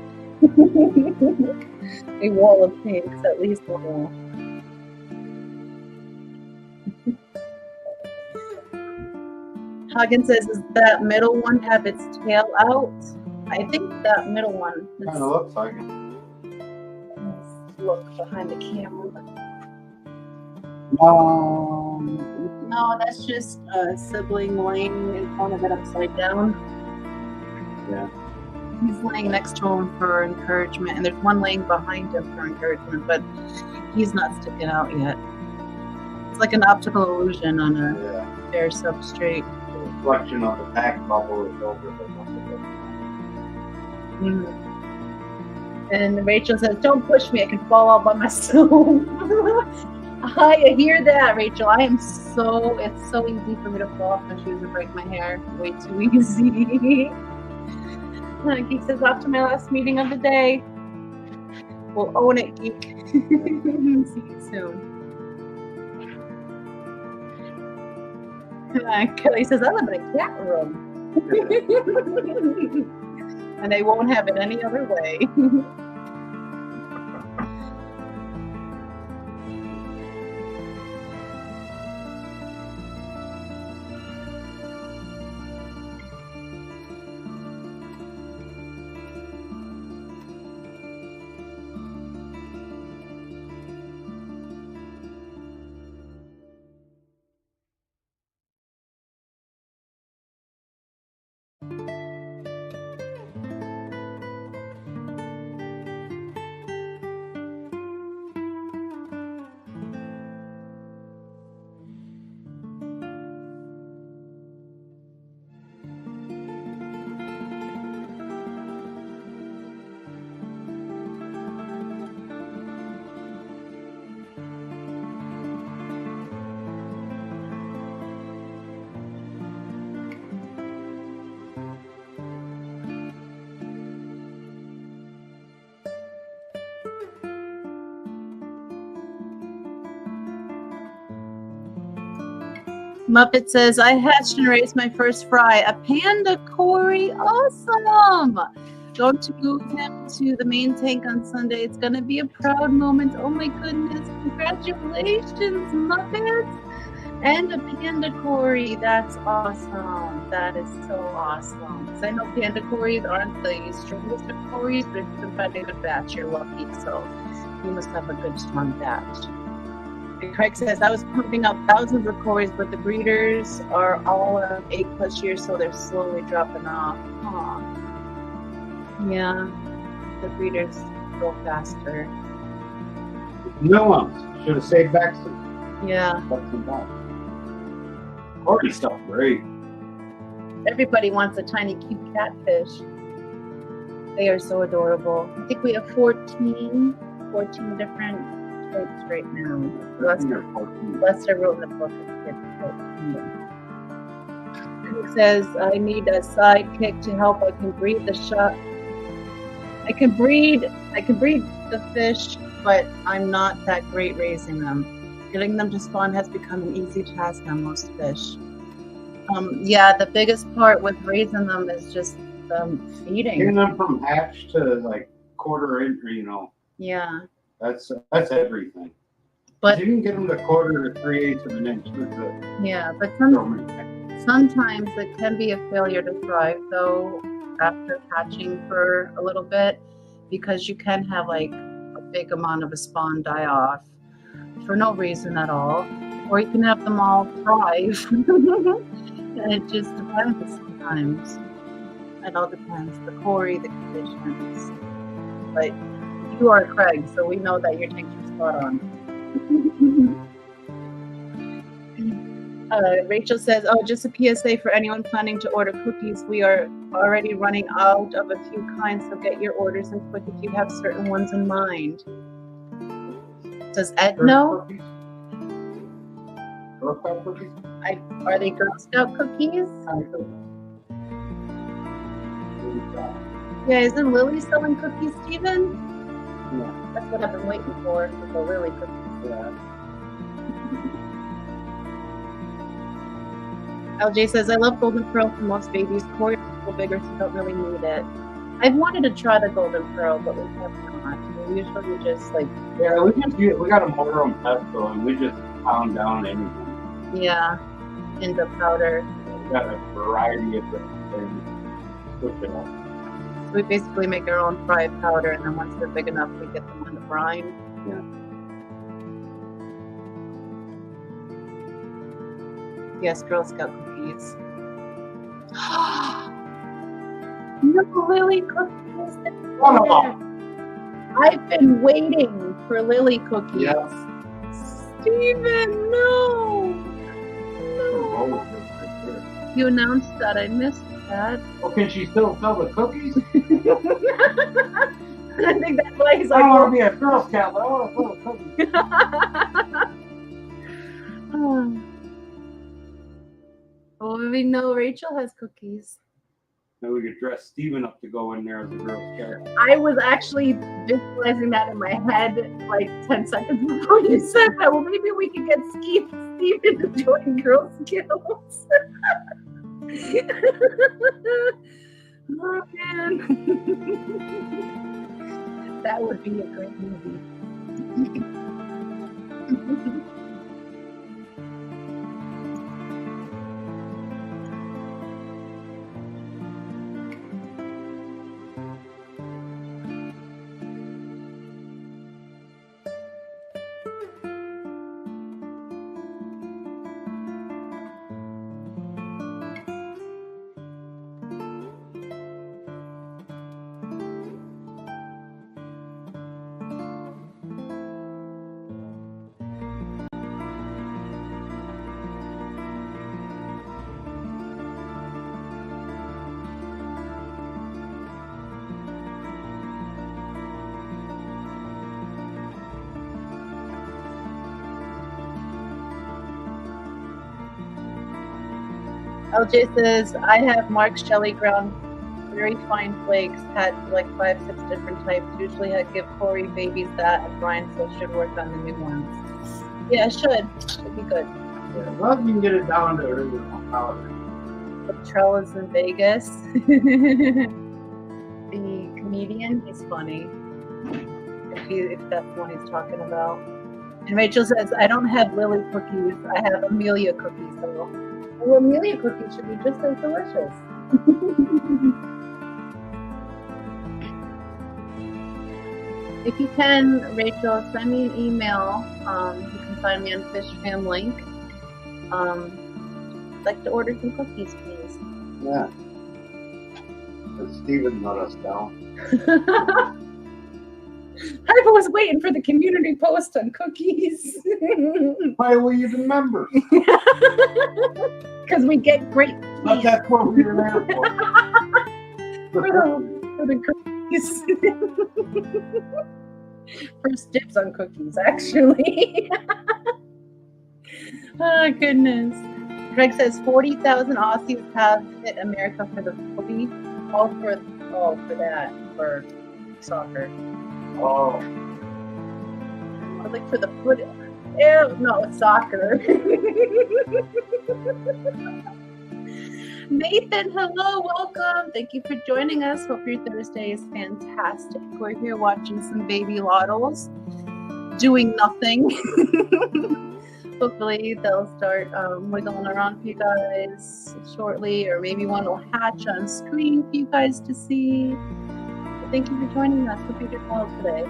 A wall of tanks, at least a wall. Hagen says, does that middle one have its tail out? I think that middle one. Kind of looks like it. Let's look behind the camera. No, that's just a sibling laying in front of it upside down. Yeah. He's laying next to him for encouragement, and there's one laying behind him for encouragement, but he's not sticking out yet. It's like an optical illusion on a bare substrate. The reflection of the back bubble is over the And Rachel says, don't push me, I can fall all by myself. I hear that, Rachel. It's so easy for me to fall off my shoes and break my hair. Way too easy. Geek says, off to my last meeting of the day. We'll own it, Geek. See you soon. Kelly says, I live in a cat room. And they won't have it any other way. Muppet says, I hatched and raised my first fry, a panda Cory. Awesome. Going to move him to the main tank on Sunday. It's going to be a proud moment. Oh my goodness. Congratulations, Muppet. And a panda Cory. That's awesome. That is so awesome. Because I know panda Corys aren't the strongest of Corys, but if you can find a good batch, you're lucky. So you must have a good, strong batch. Craig says, I was pumping out thousands of Corys, but the breeders are all 8+ years, so they're slowly dropping off. Aww. Yeah, the breeders go faster. New ones. Should have saved back some. Yeah. Cory stuff great. Everybody wants a tiny, cute catfish. They are so adorable. I think we have 14 different types right now. Lester wrote in the book. He says, I need a sidekick to help. I can breed the shot. I can breed the fish, but I'm not that great raising them. Getting them to spawn has become an easy task on most fish. Yeah, the biggest part with raising them is just feeding. Getting them from hatch to like quarter inch, Yeah. That's everything. But you can get them to quarter to 3/8 of an inch with the. Yeah, but sometimes it can be a failure to thrive though after hatching for a little bit, because you can have like a big amount of a spawn die off for no reason at all, or you can have them all thrive. And it just depends sometimes. It all depends. The quarry, the conditions. But you are Craig, so we know that your tanks are spot on. Rachel says, oh, just a PSA for anyone planning to order cookies. We are already running out of a few kinds, so get your orders in quick if you have certain ones in mind. Does Ed know? Girl Scout cookies? Are they Girl Scout cookies? Yeah, isn't Lily selling cookies, Steven? Yeah. That's what I've been waiting for the Lily cookies. Yeah. LJ says, I love Golden Pearl for most babies. Corey is a little bigger, so don't really need it. I've wanted to try the Golden Pearl, but we have not. We usually just like... Yeah, we got a motor on pestle, and we just pound down anything. Yeah, into powder. We got a variety of different things. Switch it up. So we basically make our own fried powder, and then once they're big enough, we get them on the brine. Yeah. Yes, Girl Scout cookies. No Lily cookies. Oh. I've been waiting for Lily cookies. Yes. Steven, no. Oh, You announced that. I missed that. well, can she still sell the cookies? I think that's why he's I like, don't want to be a Girl Scout, but I want to sell the cookies. Well, we know Rachel has cookies. Then we could dress Steven up to go in there as a Girl Scout. I was actually visualizing that in my head like 10 seconds before you said that. Well, maybe we could get Steven to join Girl Scouts. Oh, man. That would be a great movie. LJ says, I have Mark's jelly ground, very fine flakes, had like 5-6 different types. Usually I give Corey babies that, and Brian still should work on the new ones. Yeah, it should. Should be good. Yeah, as long as you can get it down to original powder. Latrell is in Vegas. The comedian, he's funny. If that's the one he's talking about. And Rachel says, I don't have Lily cookies. I have Amelia cookies. So, well, Amelia cookies should be just as delicious. If you can, Rachel, send me an email. You can find me on Fish Fam Link. I'd like to order some cookies, please. Yeah. But Steven let us down. I was waiting for the community post on cookies. Why were you the member? Because we get great. But that's what we were there for. For the cookies. First dibs on cookies, actually. Oh, goodness. Greg says 40,000 Aussies have hit America for the footy. All for that. For soccer. Oh, I was like for the foot. Ew, no, it's soccer. Nathan, hello, welcome. Thank you for joining us. Hope your Thursday is fantastic. We're here watching some baby lottles doing nothing. Hopefully they'll start wiggling around for you guys shortly, or maybe one will hatch on screen for you guys to see. But thank you for joining us. Hope you did well today.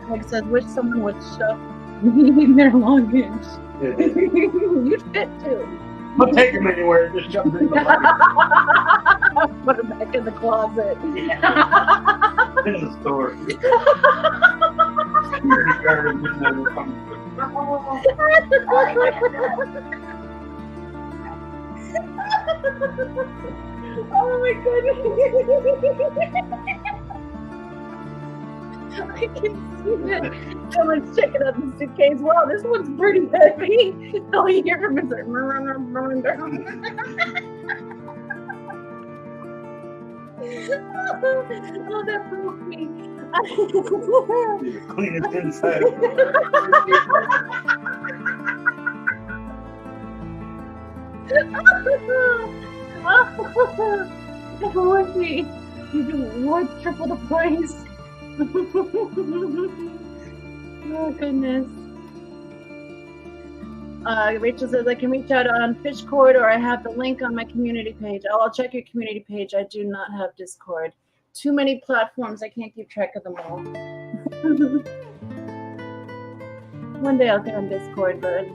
Like I said, wish someone would shove me in their luggage. You'd fit too. I'll take him anywhere. Just jump in the bucket. Put him back in the closet. In the store. Security guard would never come. Oh my goodness. I can see that someone's checking out the suitcase. Wow, this one's pretty heavy. All you hear from is like, oh, that broke me. Clean it inside. Woody, you do what? Triple the price? Oh goodness. Rachel says I can reach out on Fishcord, or I have the link on my community page. Oh, I'll check your community page. I do not have Discord. Too many platforms. I can't keep track of them all. One day I'll get on Discord, but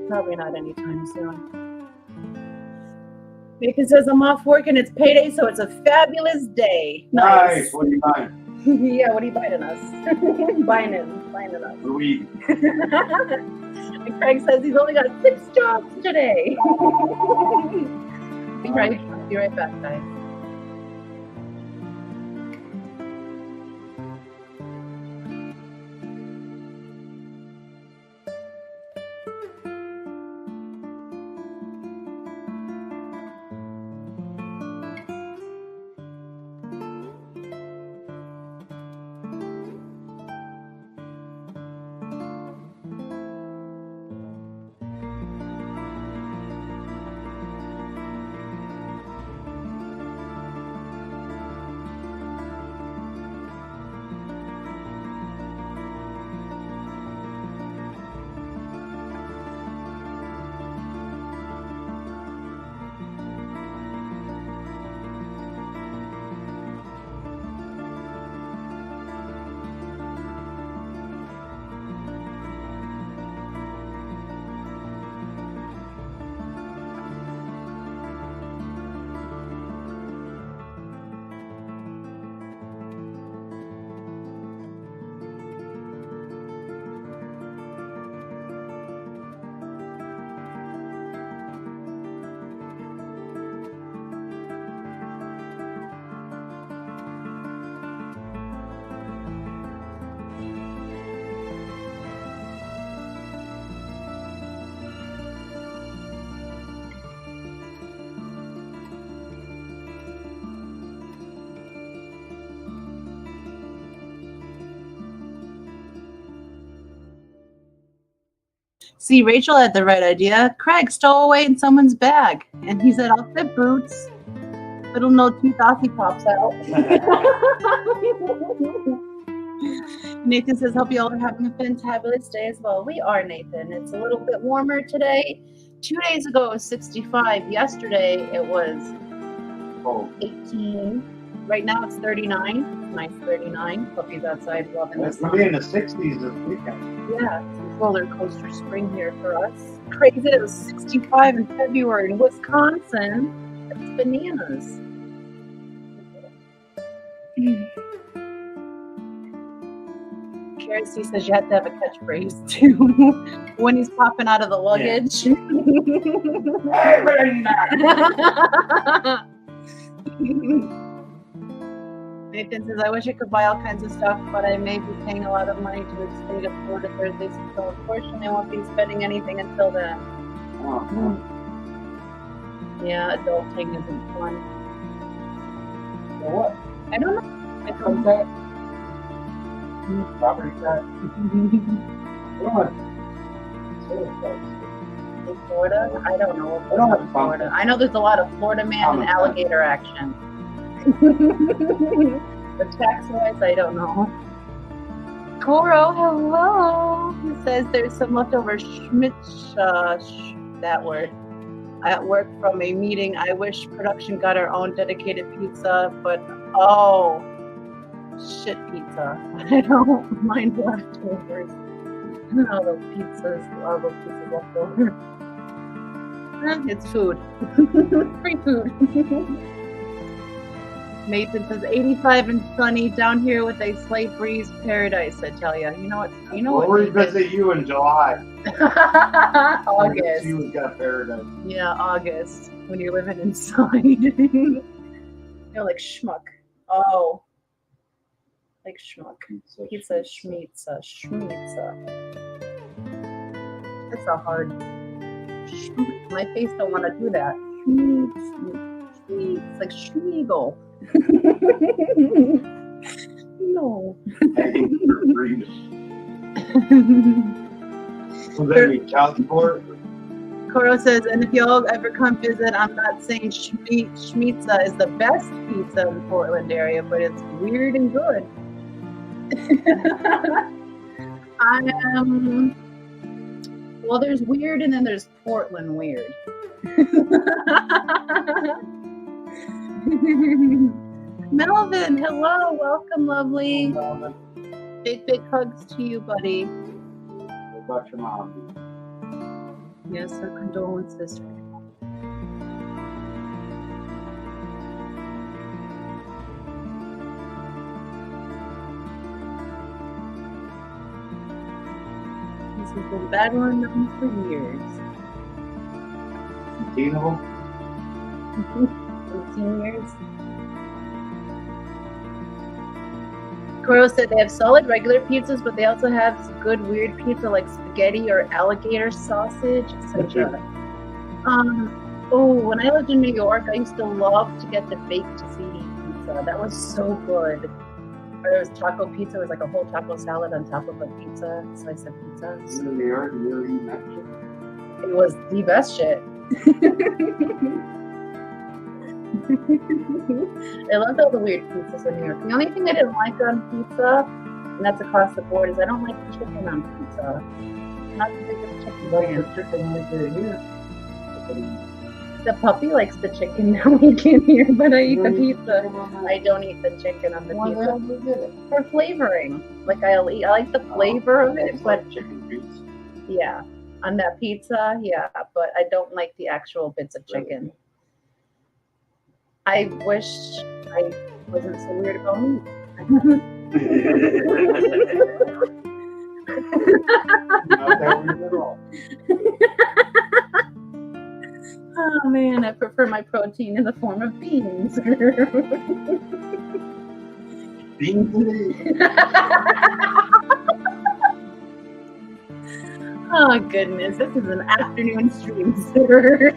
probably not anytime soon. Nathan says I'm off work and it's payday, so it's a fabulous day. Nice. What are you buying? Yeah, what are you buying us? buying us. Weed. And Craig says he's only got 6 jobs today. Be right back, guys. See, Rachel had the right idea. Craig stole away in someone's bag, and he said, "I'll fit boots. Little no tooth Aussie pops out." Nathan says, "Hope you all are having a fantabulous day as well." We are, Nathan. It's a little bit warmer today. 2 days ago it was 65. Yesterday it was 18. Right now it's 39. Nice 39. Puppy's outside loving this. It's going to be in the 60s this weekend. Yeah, it's a roller coaster spring here for us. Crazy that it was 65 in February in Wisconsin. That's bananas. Kirsty says you have to have a catchphrase too when he's popping out of the luggage. Nathan says, I wish I could buy all kinds of stuff, but I may be paying a lot of money to the state of Florida Thursday, so unfortunately I won't be spending anything until then. Yeah, adulting isn't fun. For what? I don't know. Income tax? Property tax? What? Sales tax. In Florida? I don't know. I don't have Florida. I know there's a lot of Florida man and alligator action. But tax-wise, I don't know. Coro, hello. He says there's some leftover that word, at work from a meeting. I wish production got our own dedicated pizza, but oh, shit pizza. I don't mind leftovers. All those pizzas left over. It's food. Free food. Nathan says 85 and sunny down here with a slight breeze. Paradise, I tell you. You know what? We'll revisit you in July. August. You got paradise. Yeah, August when you're living inside. You're like schmuck. Oh, like schmuck. Pizza, schmitza. That's a hard. My face don't want to do that. It's like Schmiegel. No. Was that mean child support? Coro says, and if y'all ever come visit, I'm not saying Schmitza is the best pizza in the Portland area, but it's weird and good. Well, there's weird and then there's Portland weird. Melvin, hello, welcome, lovely. Hello, Big hugs to you, buddy. what about your mom? Yes, our condolences. This has been battling them for years. 18 of them? 18 years. Coro said they have solid regular pizzas, but they also have some good weird pizza like spaghetti or alligator sausage, etc. When I lived in New York, I used to love to get the baked ziti pizza. That was so good. Or there was taco pizza. It was like a whole taco salad on top of a pizza, slice of pizza. You in New York, you ever eaten that shit? It was the best shit. I loved all the weird pizzas in New York. The only thing I didn't like on pizza, and that's across the board, is I don't like the chicken on pizza. I'm not the biggest chicken fan. Chicken like they're here. The puppy likes the chicken now we can hear, but I eat the pizza. I don't eat the chicken on the pizza. For flavoring. Like I like the flavor of it, but chicken pizza. Yeah. On that pizza, yeah, but I don't like the actual bits of chicken. I wish I wasn't so weird about meat. Not that weird at all. Oh man, I prefer my protein in the form of beans. Beans? Oh goodness, this is an afternoon stream, sir.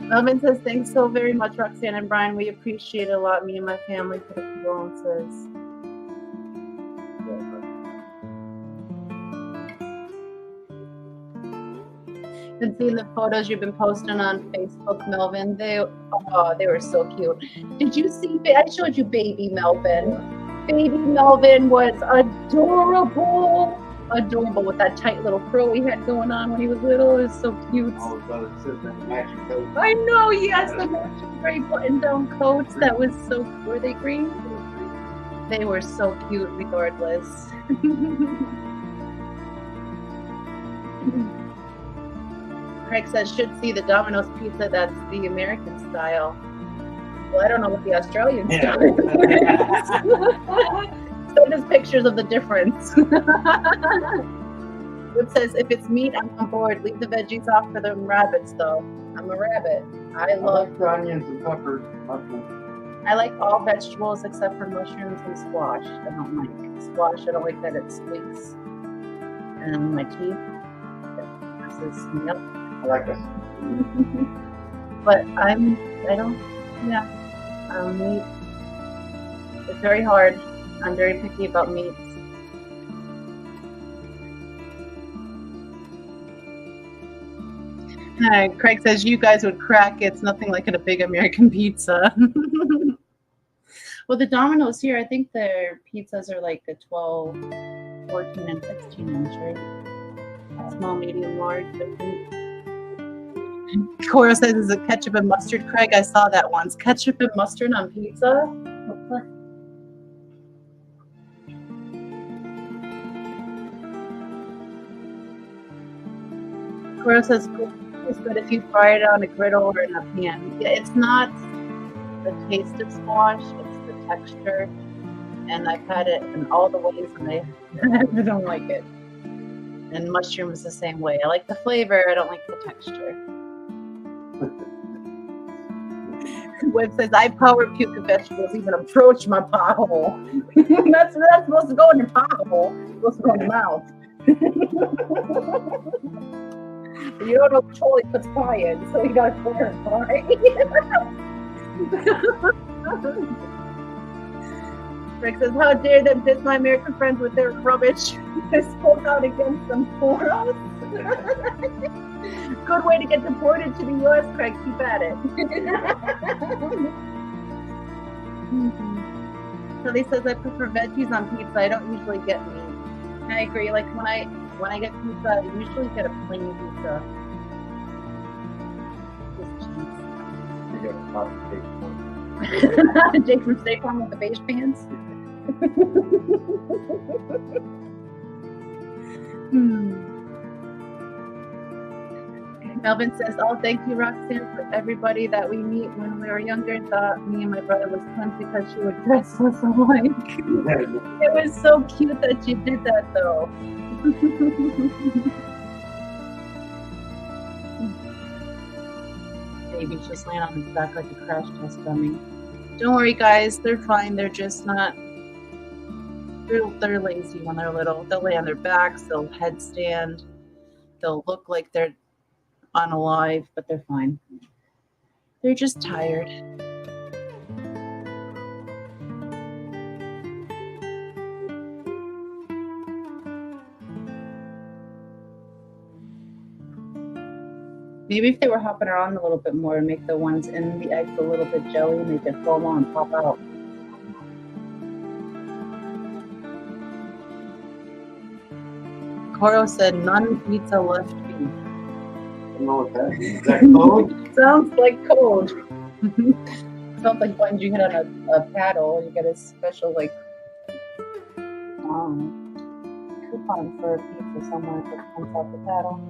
Melvin says, thanks so very much, Roxanne and Brian. We appreciate it a lot, me and my family, for the condolences. Been seeing the photos you've been posting on Facebook, Melvin. They were so cute. Did you see? I showed you baby Melvin. Baby Melvin was adorable with that tight little fro he had going on when he was little. It was so cute. Oh, that matching coat. I know, yes, the matching gray button-down coats. That was so. Were they green? They were so cute, regardless. Craig says, should see the Domino's pizza. That's the American style. Well, I don't know what the Australian style is. Send us pictures of the difference. It says, if it's meat, I'm on board. Leave the veggies off for the rabbits, though. I'm a rabbit. I love onions and peppers. I like all vegetables except for mushrooms and squash. I don't like squash. I don't like that it squeaks. And my teeth. This is milk. I like this. But I don't Yeah. Meat. It's very hard. I'm very picky about meats. Craig says you guys would crack. It's nothing like a big American pizza. Well, the Domino's here, I think their pizzas are like a 12, 14, and 16 inch, right? Small, medium, large. Cora says, is it ketchup and mustard, Craig? I saw that once. Ketchup and mustard on pizza? Cora says, it's good if you fry it on a griddle or in a pan. Yeah, it's not the taste of squash, it's the texture. And I've had it in all the ways and I don't like it. And mushroom is the same way. I like the flavor, I don't like the texture. Web says, I power puke vegetables even approach my pothole. That's supposed to go in your pothole. It's supposed to go in your mouth. You don't know which hole he puts pie in, so you gotta clarify. Rick says, how dare them diss my American friends with their rubbish? They spoke out against them for us. Good way to get deported to the U.S., Craig. Keep at it. Kelly says, I prefer veggies on pizza. I don't usually get meat. I agree. Like when I get pizza, I usually get a plain pizza. Just cheese. You got a pot of Jake from State Farm with the beige pants. Melvin says, oh, thank you, Roxanne, for everybody that we meet when we were younger thought me and my brother was twins because she would dress us alike. It was so cute that you did that, though. Baby's just laying on his back like a crash test dummy. Don't worry, guys. They're fine. They're just not... They're lazy when they're little. They'll lay on their backs. They'll headstand. They'll look like they're unalive, but they're fine. They're just tired. Maybe if they were hopping around a little bit more and make the ones in the eggs a little bit jelly and they could foam on and pop out. Coro said, none pizza left beef. I don't know what that means. Is that code? Sounds like code. Sounds like when you hit on a paddle, you get a special coupon for a pizza somewhere that comes off the paddle.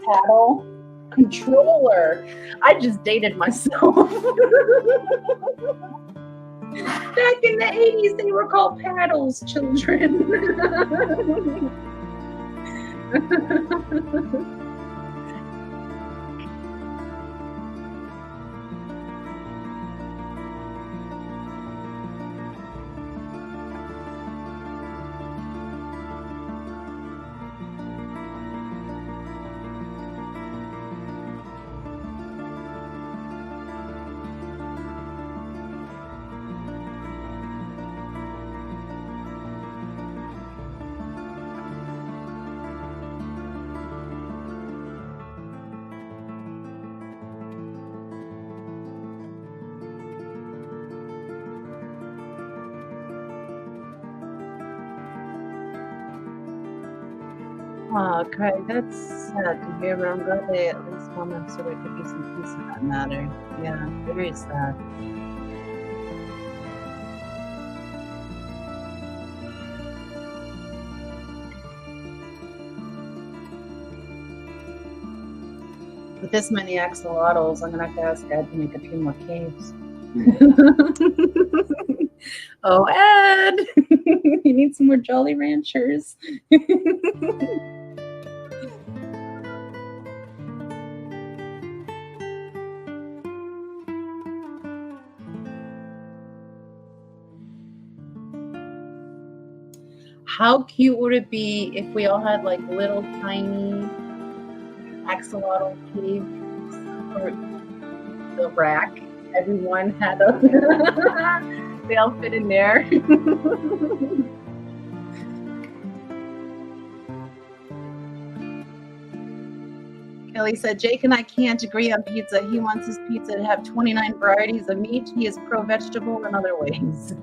Paddle? Controller. I just dated myself. Back in the 80s, they were called paddles, children. Oh, Craig, that's sad to hear, but I'm glad they at least want them so there could be some peace in that matter. Yeah, very sad. With this many axolotls, I'm gonna have to ask Ed to make a few more caves. Oh, Ed! You need some more Jolly Ranchers. How cute would it be if we all had like little tiny axolotl caves for the rack, everyone had a they all fit in there. Kelly said, Jake and I can't agree on pizza. He wants his pizza to have 29 varieties of meat. He is pro-vegetable in other ways.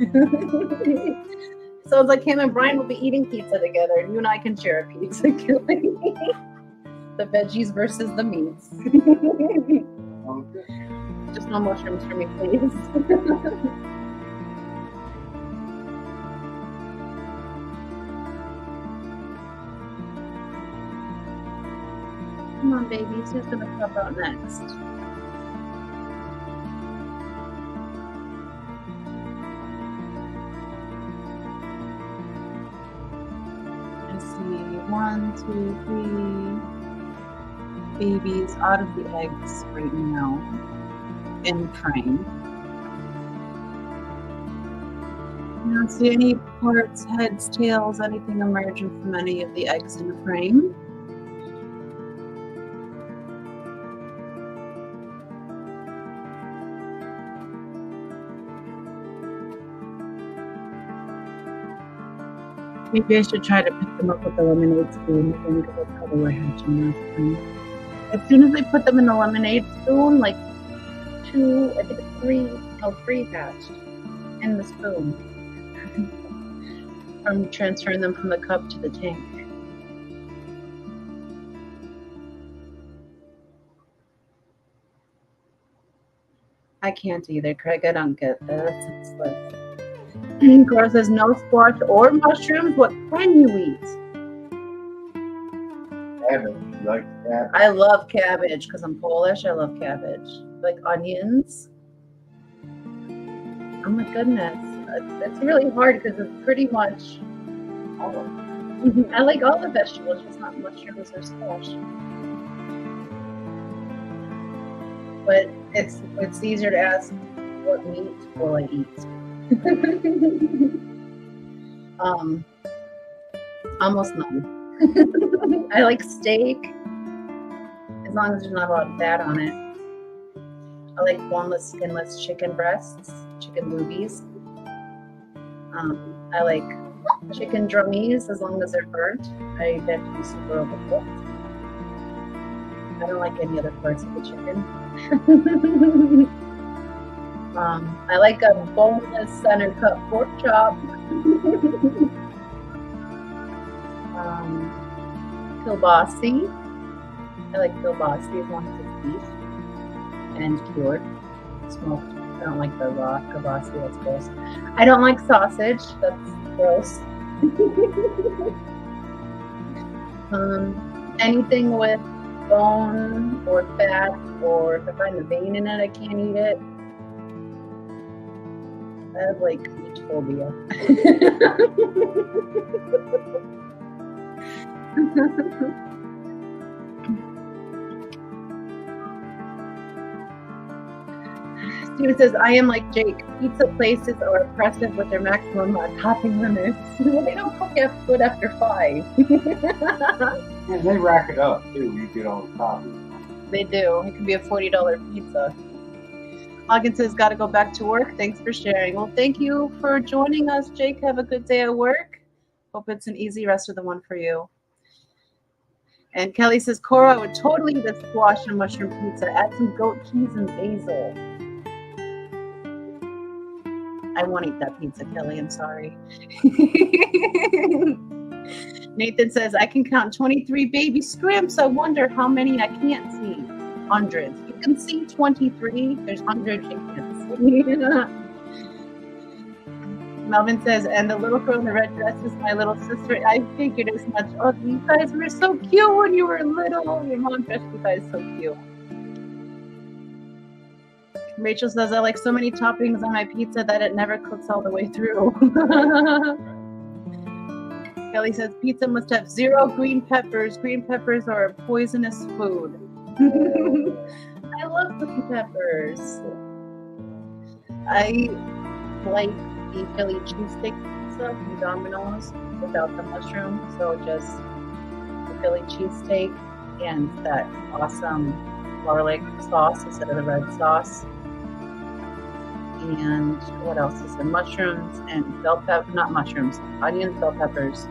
Sounds like him and Brian will be eating pizza together. You and I can share a pizza, Kelly. The veggies versus the meats. Just no mushrooms for me, please. Come on, babies. Who's gonna pop out next? Let's see. 1, 2, 3 babies out of the eggs right now in frame. I don't see any parts, heads, tails, anything emerging from any of the eggs in the frame. Maybe I should try to pick them up with the lemonade spoon again, because that's how they were hatching last time. As soon as I put them in the lemonade spoon, like 2, I think 3 hatched in the spoon. From transferring them from the cup to the tank. I can't either, Craig. I don't get this. It's like, Cora says no squash or mushrooms. What can you eat? Cabbage. You like cabbage? I love cabbage because I'm Polish. I love cabbage. Like onions. Oh my goodness. It's really hard because it's pretty much all of them. I like all the vegetables, just not mushrooms or squash. But it's easier to ask what meat will I eat. Almost none. I like steak as long as there's not a lot of fat on it. I like boneless, skinless chicken breasts, chicken boobies. I like chicken drummies as long as they're burnt. I have to be super overcooked. I don't like any other parts of the chicken. I like a boneless center cut pork chop. Kielbasi. I like kielbasi as long as it's beef and cured, smoked. I don't like the raw kielbasi, that's gross. I don't like sausage, that's gross. Anything with bone or fat, or if I find the vein in it, I can't eat it. I have like meat phobia. Steven says, I am like Jake. Pizza places are oppressive with their maximum topping limits. They don't cook good after 5. And they rack it up too. You get all the toppings. They do. It can be a $40 pizza. Logan says, gotta go back to work. Thanks for sharing. Well, thank you for joining us, Jake. Have a good day at work. Hope it's an easy rest of the one for you. And Kelly says, Cora, I would totally eat a squash and mushroom pizza. Add some goat cheese and basil. I won't eat that pizza, Kelly. I'm sorry. Nathan says, I can count 23 baby scrimps. I wonder how many I can't see. Hundreds. You can see 23. There's hundreds you can't see. Melvin says, and the little girl in the red dress is my little sister. I figured as much. Oh, you guys were so cute when you were little. Your mom dressed you guys so cute. Rachel says, I like so many toppings on my pizza that it never cooks all the way through. Kelly says, pizza must have 0 green peppers. Green peppers are a poisonous food. I love green peppers. I like the Philly cheesesteak pizza from Domino's without the mushroom. So just the Philly cheesesteak and that awesome garlic sauce instead of the red sauce. and what else is there? Mushrooms and bell pepper, not mushrooms, onions, bell peppers.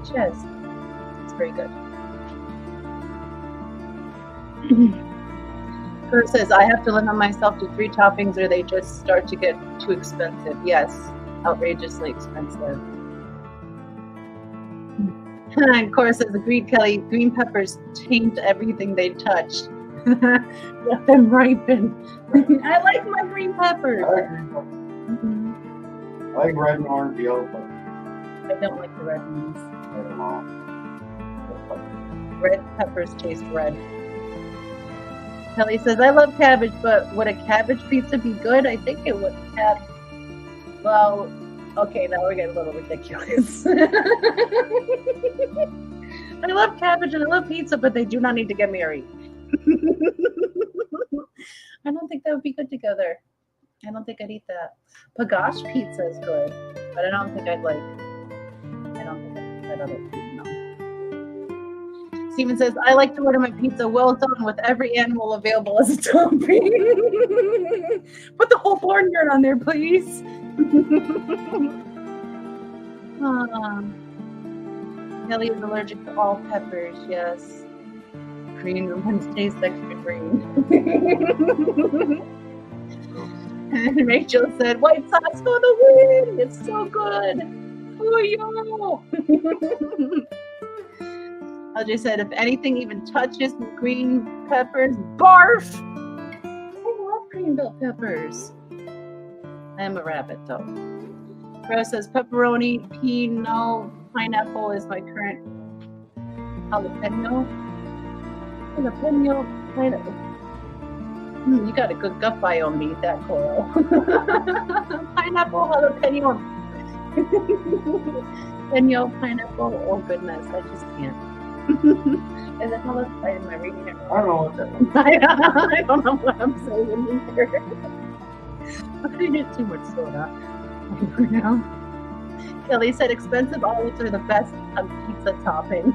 Cheers. It's very good. Kurt says, I have to limit myself to 3 toppings or they just start to get too expensive. Yes, outrageously expensive. And Cora says, agreed, Kelly. Green peppers taint everything they touch. Let them ripen. I like my green peppers. I like green peppers. I like red and orange, yellow peppers. I don't like the red ones. I don't know. Red peppers taste red. Kelly says, I love cabbage, but would a cabbage pizza be good? I think it would have. Well, okay, now we're getting a little ridiculous. I love cabbage and I love pizza, but they do not need to get married. I don't think that would be good together. I don't think I'd eat that. Pagash pizza is good, but I don't think I'd like. I don't think I'd eat that other food. No. Steven says, I like to order my pizza well done with every animal available as a topping. Put the whole barnyard on there, please. Kelly is allergic to all peppers, yes. Green ones taste extra green. And Rachel said, white sauce for the win! It's so good! Oh, yo! LJ said, if anything even touches green peppers, barf! I love green bell peppers. I am a rabbit, though. Rose says, pepperoni, pinot, pineapple is my current jalapeno. Jalapeno, pineapple. You got a good gut biome to eat that, Coral. Pineapple, jalapeno. Pineapple, oh goodness, I just can't. Is it jalapeno? Am I reading it wrong? I don't know what that is. I don't know what I'm saying either. I'm going to get too much soda right now. Kelly said expensive olives are the best pizza topping.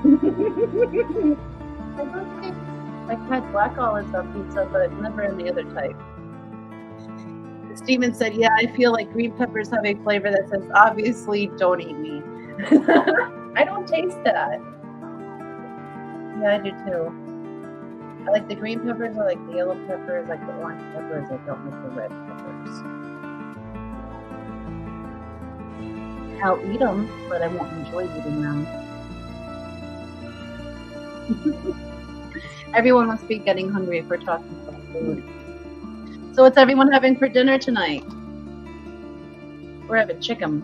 I don't think I've had black olives on pizza, but never in the other type. Steven said, yeah, I feel like green peppers have a flavor that says, obviously, don't eat me. I don't taste that. Yeah, I do too. I like the green peppers, I like the yellow peppers, I like the orange peppers, I don't like the red peppers. I'll eat them, but I won't enjoy eating them. Everyone must be getting hungry if we're talking about food. So what's everyone having for dinner tonight? We're having chickens.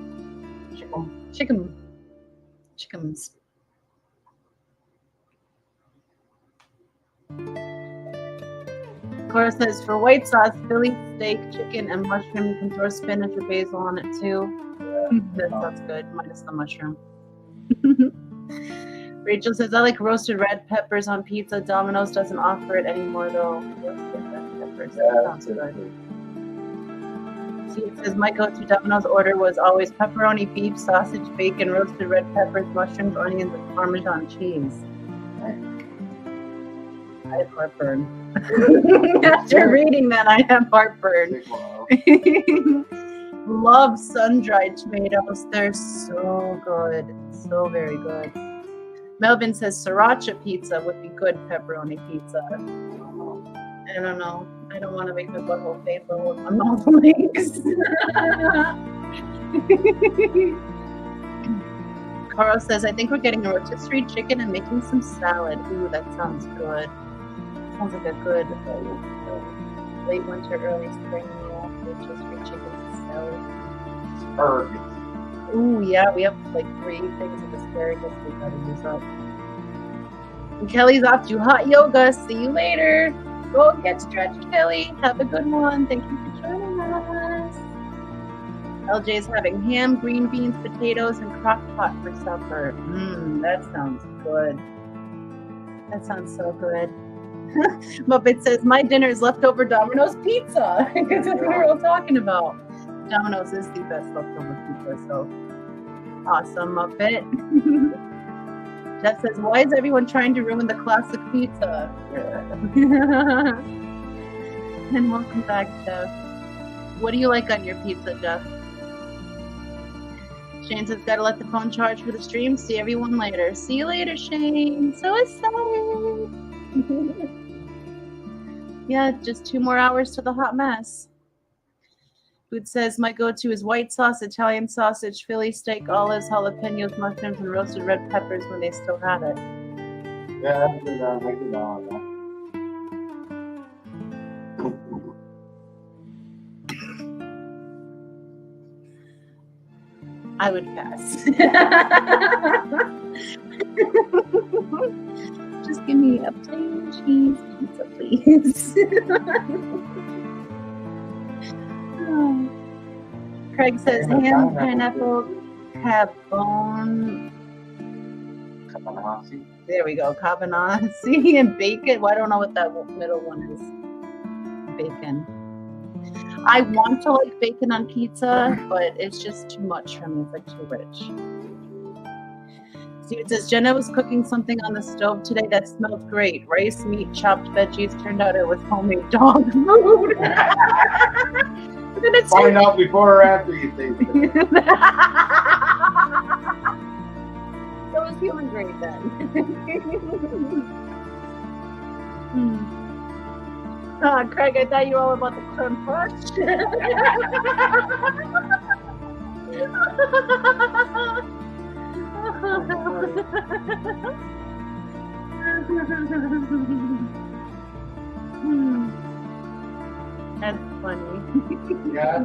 Cora says, for white sauce, Philly steak, chicken, and mushroom. You can throw spinach or basil on it too. That sounds good, minus the mushroom. Rachel says, I like roasted red peppers on pizza. Domino's doesn't offer it anymore, though. Roasted red peppers. That sounds good. See, it says, my go-to Domino's order was always pepperoni, beef, sausage, bacon, roasted red peppers, mushrooms, onions, and Parmesan cheese. I have heartburn. After reading that, I have heartburn. Love sun-dried tomatoes. They're so good. So very good. Melvin says sriracha pizza would be good pepperoni pizza. I don't know. I don't want to make my butthole painful with my mouth links. Carl says, I think we're getting a rotisserie chicken and making some salad. Ooh, that sounds good. Sounds like a good late winter, early spring meal. Rotisserie chicken and salad. Asparagus. Ooh, yeah, we have like 3 things of asparagus we gotta use up. And Kelly's off to hot yoga. See you later. Go and get stretched, Kelly. Have a good one. Thank you for joining us. LJ's having ham, green beans, potatoes, and crock pot for supper. That sounds good. That sounds so good. Muppet says, my dinner is leftover Domino's pizza. Because that's what we're all talking about. Domino's is the best leftover pizza, so awesome, Muppet. Jeff says, why is everyone trying to ruin the classic pizza? And welcome back, Jeff. What do you like on your pizza, Jeff? Shane says, gotta let the phone charge for the stream. See everyone later. See you later, Shane. So excited. Yeah, just 2 more hours to the hot mess. Food says, my go-to is white sauce, Italian sausage, Philly steak, olives, jalapenos, mushrooms, and roasted red peppers when they still had it. Yeah, that's good. I get all that. I would pass. Just give me a plain cheese pizza, please. Craig says ham, pineapple, cabon. Cabanasi. There we go, cabanasi and bacon. Well, I don't know what that middle one is. Bacon. I want to like bacon on pizza, but it's just too much for me. It's like too rich. Steve says Jenna was cooking something on the stove today that smelled great. Rice, meat, chopped veggies. Turned out it was homemade dog food. Find out before or after you taste it. That was human grade then. Craig, I thought you were all about the creme fraiche. That's funny. Yeah.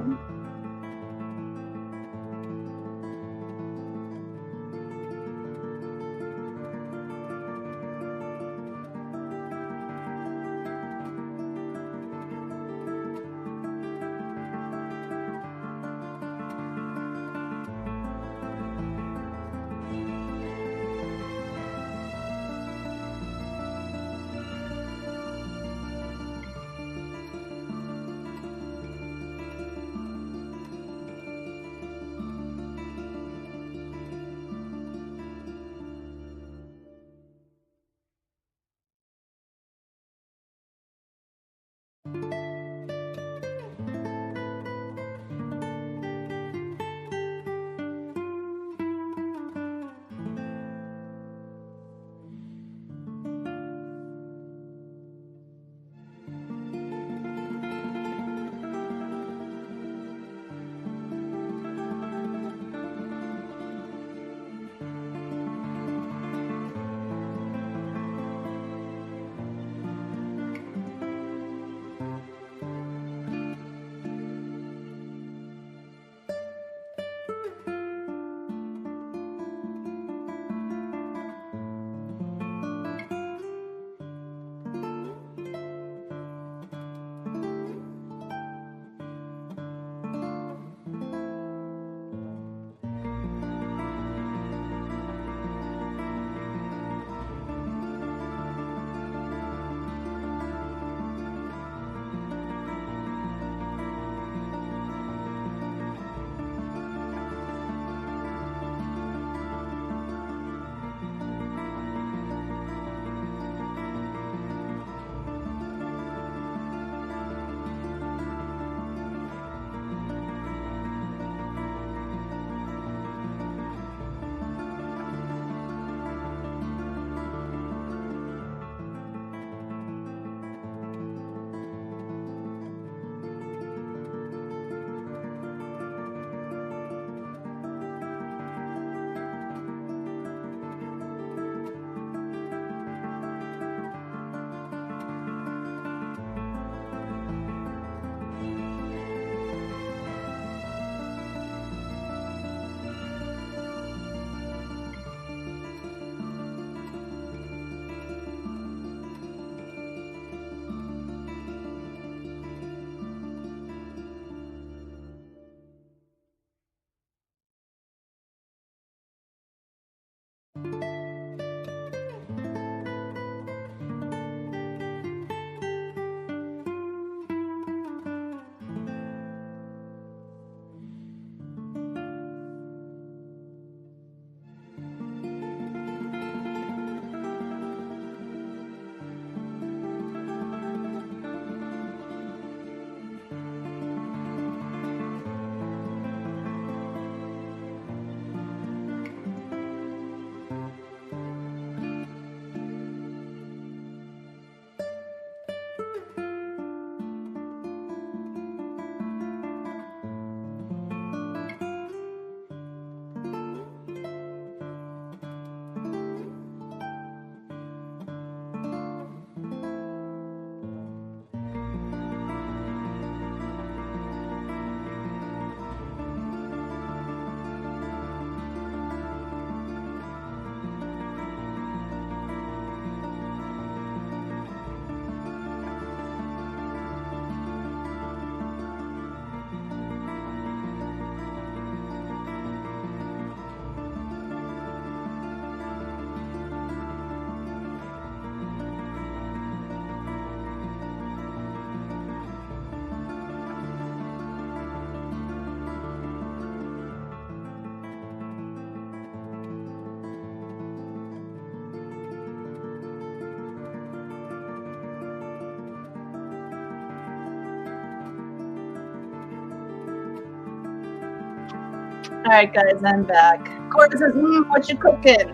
All right, guys, I'm back. Cora says, what you cooking?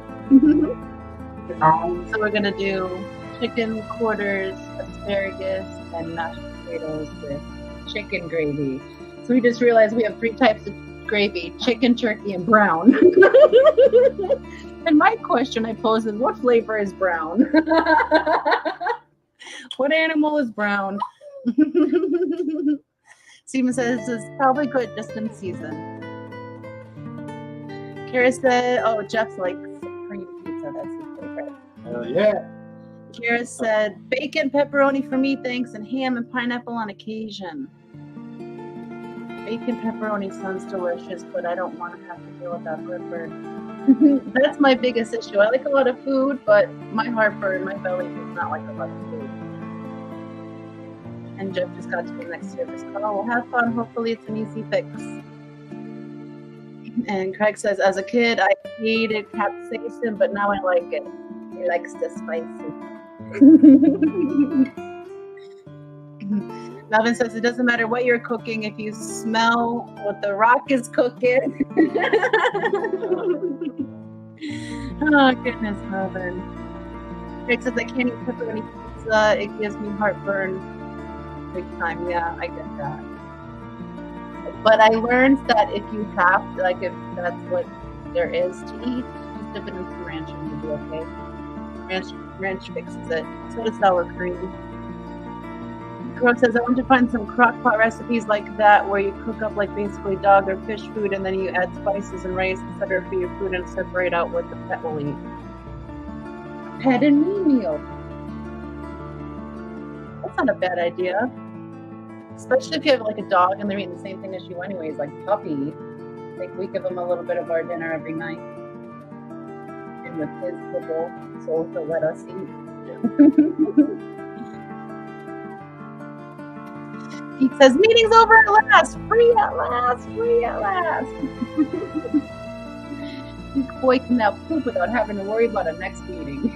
So we're going to do chicken quarters, asparagus, and mashed potatoes with chicken gravy. So we just realized we have 3 types of gravy: chicken, turkey, and brown. And my question I posed is, what flavor is brown? What animal is brown? Steven says it's probably good just in season. Kara said, oh, Jeff likes cream pizza. That's his favorite. Yeah. Kara said, bacon, pepperoni for me, thanks, and ham and pineapple on occasion. Bacon pepperoni sounds delicious, but I don't want to have to deal with that heartburn. That's my biggest issue. I like a lot of food, but my heartburn, my belly does not like a lot of food. And Jeff just got to the next service call. Well, have fun. Hopefully it's an easy fix. And Craig says, as a kid, I hated capsaicin, but now I like it. He likes the spicy. Melvin says, it doesn't matter what you're cooking if you smell what the rock is cooking. Oh, goodness, Melvin. Craig says, I can't eat pepperoni pizza. It gives me heartburn big time. Yeah, I get that. But I learned that if you have, like, if that's what there is to eat, just dip it in some ranch and you'll be okay. Ranch fixes it. So does sour cream. Crow says, I want to find some crock pot recipes like that where you cook up like basically dog or fish food and then you add spices and rice, etc. for your food and separate out what the pet will eat. Pet and me meal. That's not a bad idea. Especially if you have like a dog and they're eating the same thing as you anyways, like puppy. Like we give him a little bit of our dinner every night. And with his little soul to let us eat. He says, meeting's over at last. Free at last. Free at last. Big boy can now poop without having to worry about a next meeting.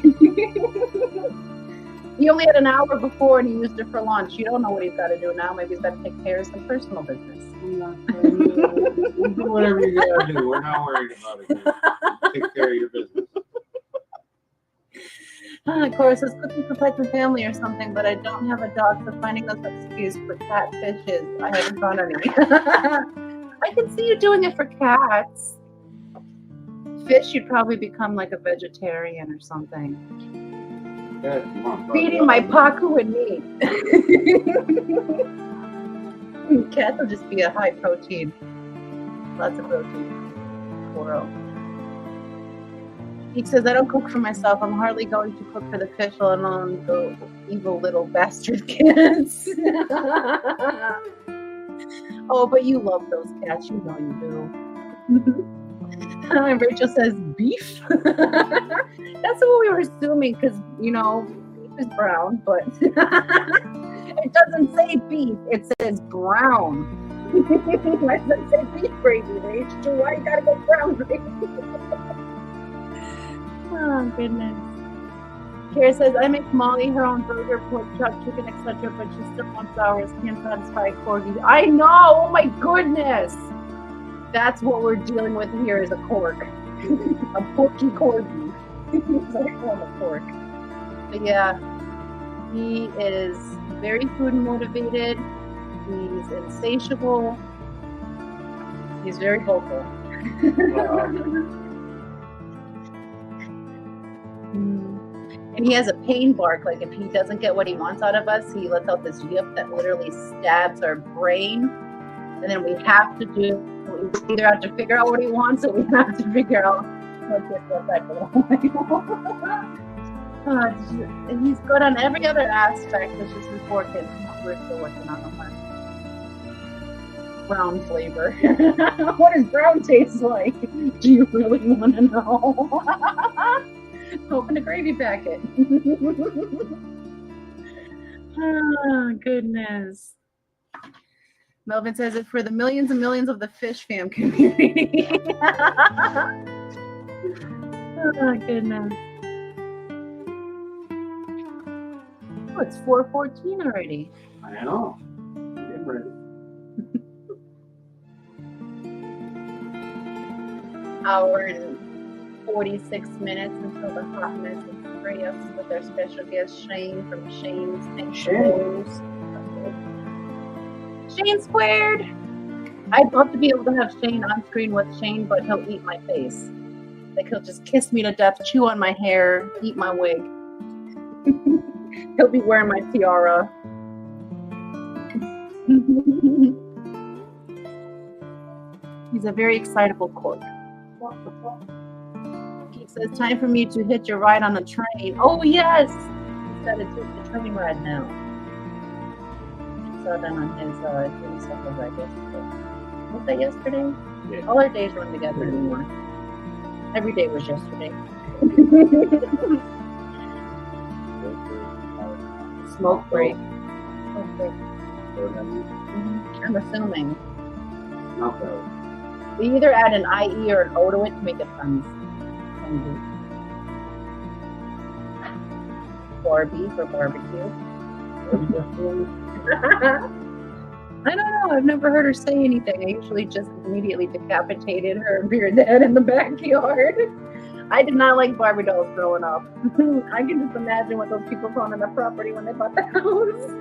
He only had an hour before and he used it for lunch. You don't know what he's got to do now. Maybe he's got to take care of some personal business. Do whatever you got to do. We're not worried about it. Take care of your business. Cora says, cooking for pets and family or something, but I don't have a dog, so finding those recipes for cat fishes, I haven't found any. I can see you doing it for cats. Fish, you'd probably become like a vegetarian or something. Feeding my Pacu and me. Cats will just be a high protein. Lots of protein. Coral. He says, I don't cook for myself. I'm hardly going to cook for the fish, let alone the evil little bastard cats. Oh, but you love those cats. You know you do. Rachel says, beef? That's what we were assuming because, you know, beef is brown, but it doesn't say beef. It says brown. It doesn't say beef gravy, Rachel. Why you gotta go brown gravy? Oh, goodness. Kara says, I make Molly her own burger, pork chop, chicken, etc., but she still wants ours. Can't satisfy corgi. I know! Oh, my goodness! That's what we're dealing with here is a cork. A porky corgi. So I call him a pork. But yeah, he is very food motivated. He's insatiable. He's very vocal. And he has a pain bark. Like if he doesn't get what he wants out of us, he lets out this yip that literally stabs our brain. And then we have to do, we either have to figure out what he wants or we have to figure out what type of and he's good on every other aspect. It's just important. We're still working on him. Brown flavor. What does brown taste like? Do you really want to know? Open the gravy packet. Oh, goodness. Melvin says it for the millions and millions of the fish fam community. Oh, goodness. Oh, it's 4:14 already. I know. Get ready. hour and 46 minutes until the hot mess and spray us with our special guest Shane from Shane's Shows. Shane Squared! I'd love to be able to have Shane on screen with Shane, but he'll eat my face. Like, he'll just kiss me to death, chew on my hair, eat my wig. He'll be wearing my tiara. He's a very excitable cork. He says, time for me to hitch a ride on a train. Oh, yes! He's got to take the train ride now. I saw that on his unicycle ride yesterday. Was that yesterday? Yeah. All our days run together anymore. Every day was yesterday. Smoke break. Smoke break. I'm assuming. We either add an IE or an O to it to make it fun. Barbie for barbecue. I don't know. I've never heard her say anything. I usually just immediately decapitated her and buried the head in the backyard. I did not like Barbie dolls growing up. I can just imagine what those people found on the property when they bought the house.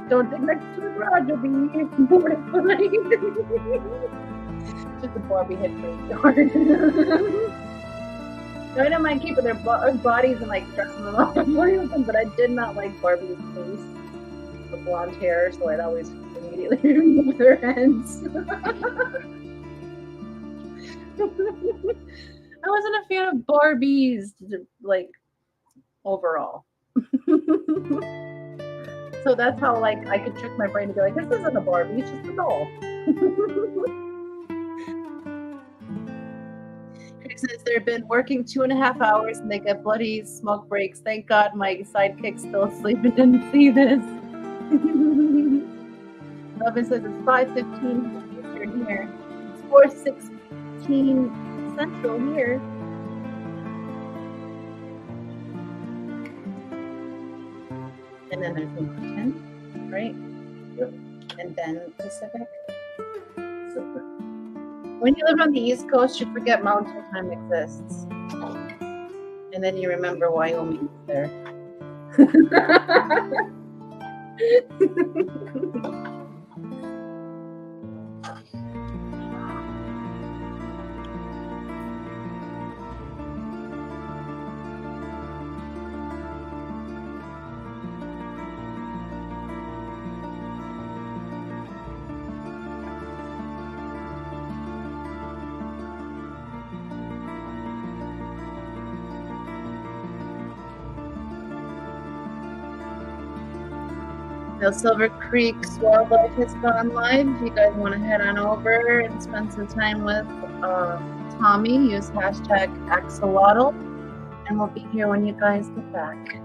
Don't dig next to the garage, you'll be mortified. Just a Barbie head for a start. I don't mind keeping their bodies and like dressing them up and playing with them, but I did not like Barbie's face. The blonde hair, so I'd always immediately remove their heads. I wasn't a fan of Barbies, like, overall. So that's how, like, I could trick my brain to be like, this isn't a Barbie, it's just a doll. Crick says they've been working 2.5 hours and they get bloody smoke breaks. Thank God my sidekick's still asleep and didn't see this. Robin says it's 5:15 Eastern here. It's 4:16 Central here. And then there's Mountain, right? Yep. And then Pacific. When you live on the East Coast, you forget Mountain Time exists. And then you remember Wyoming is there. Now Silver Creek Wildlife has gone live. If you guys want to head on over and spend some time with Tommy, use hashtag axolotl, and we'll be here when you guys get back.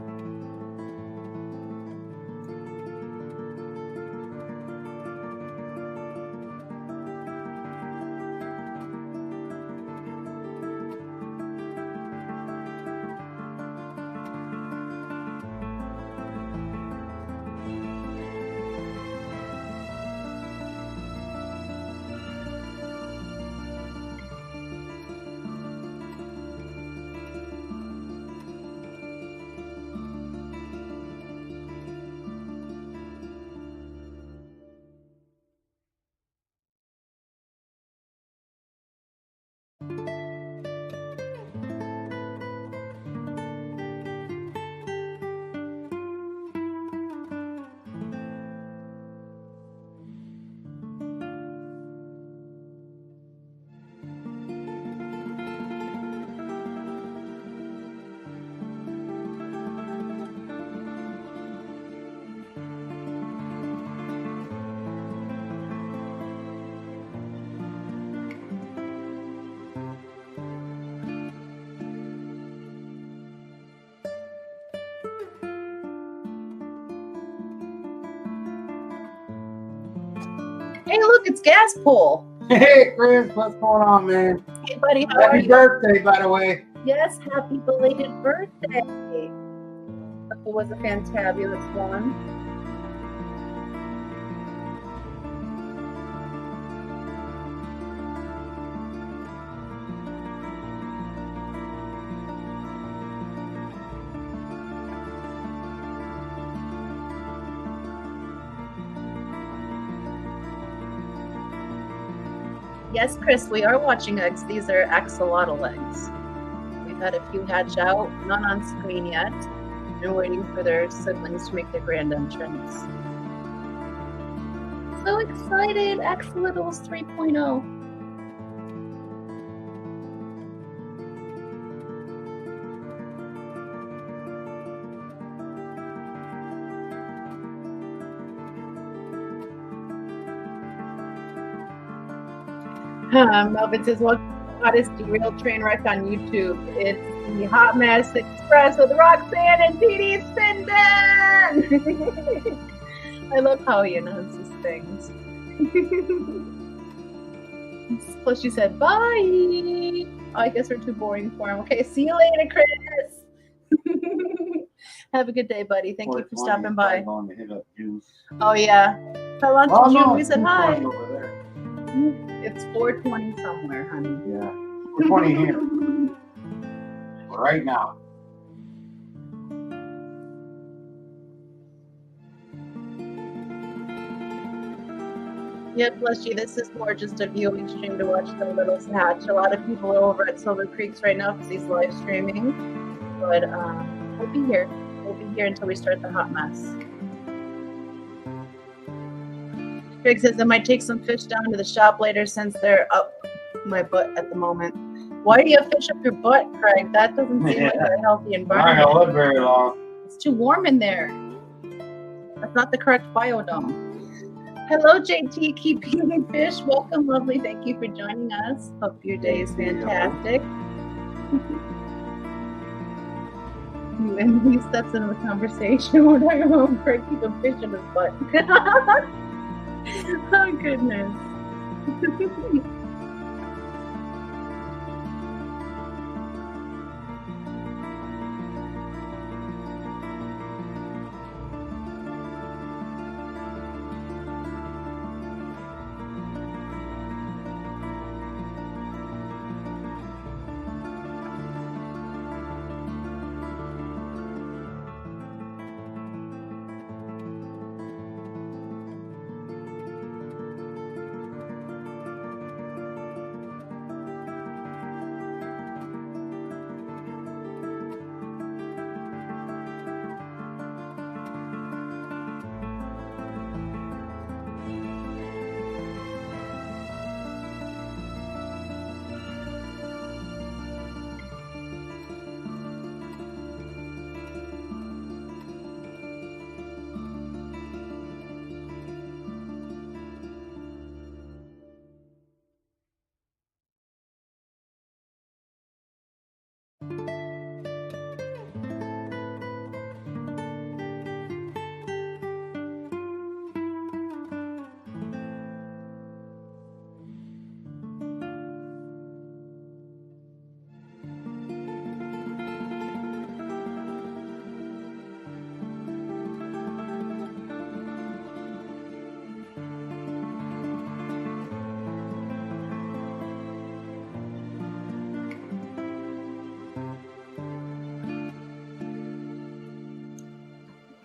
Hey, look, it's Gas Pool. Hey, Chris, what's going on, man? Hey, buddy, how are you? Happy birthday, by the way. Yes, happy belated birthday. It was a fantabulous one. Yes, Chris, we are watching eggs. These are axolotl eggs. We've had a few hatch out, not on screen yet. We're waiting for their siblings to make their grand entrance. So excited! Axolotls 3.0. Melvin says, "What's the hottest derailed train wreck on YouTube? It's the Hot Mess Express with Roxanne and PD Spindon." I love how he announces things. Plus, she said, "Bye." Oh, I guess we're too boring for him. Okay, see you later, Chris. Have a good day, buddy. Thank you for stopping by. Oh yeah. How long did you? We said hi. Over there. It's 4:20 somewhere, honey. Yeah, 4:20 here. Right now. Yeah, bless you. This is more just a viewing stream to watch the littles hatch. A lot of people are over at Silver Creeks right now because he's live streaming. But we'll be here. We'll be here until we start the hot mess. Greg says I might take some fish down to the shop later since they're up my butt at the moment. Why do you have fish up your butt, Craig? That doesn't seem like a healthy environment. I'm not gonna live very long. It's too warm in there. That's not the correct biodome. Hello, JT. Keep eating fish. Welcome, lovely. Thank you for joining us. Hope your day is fantastic. And he steps into the conversation. We're talking about Craig keeping fish in his butt. Oh, goodness.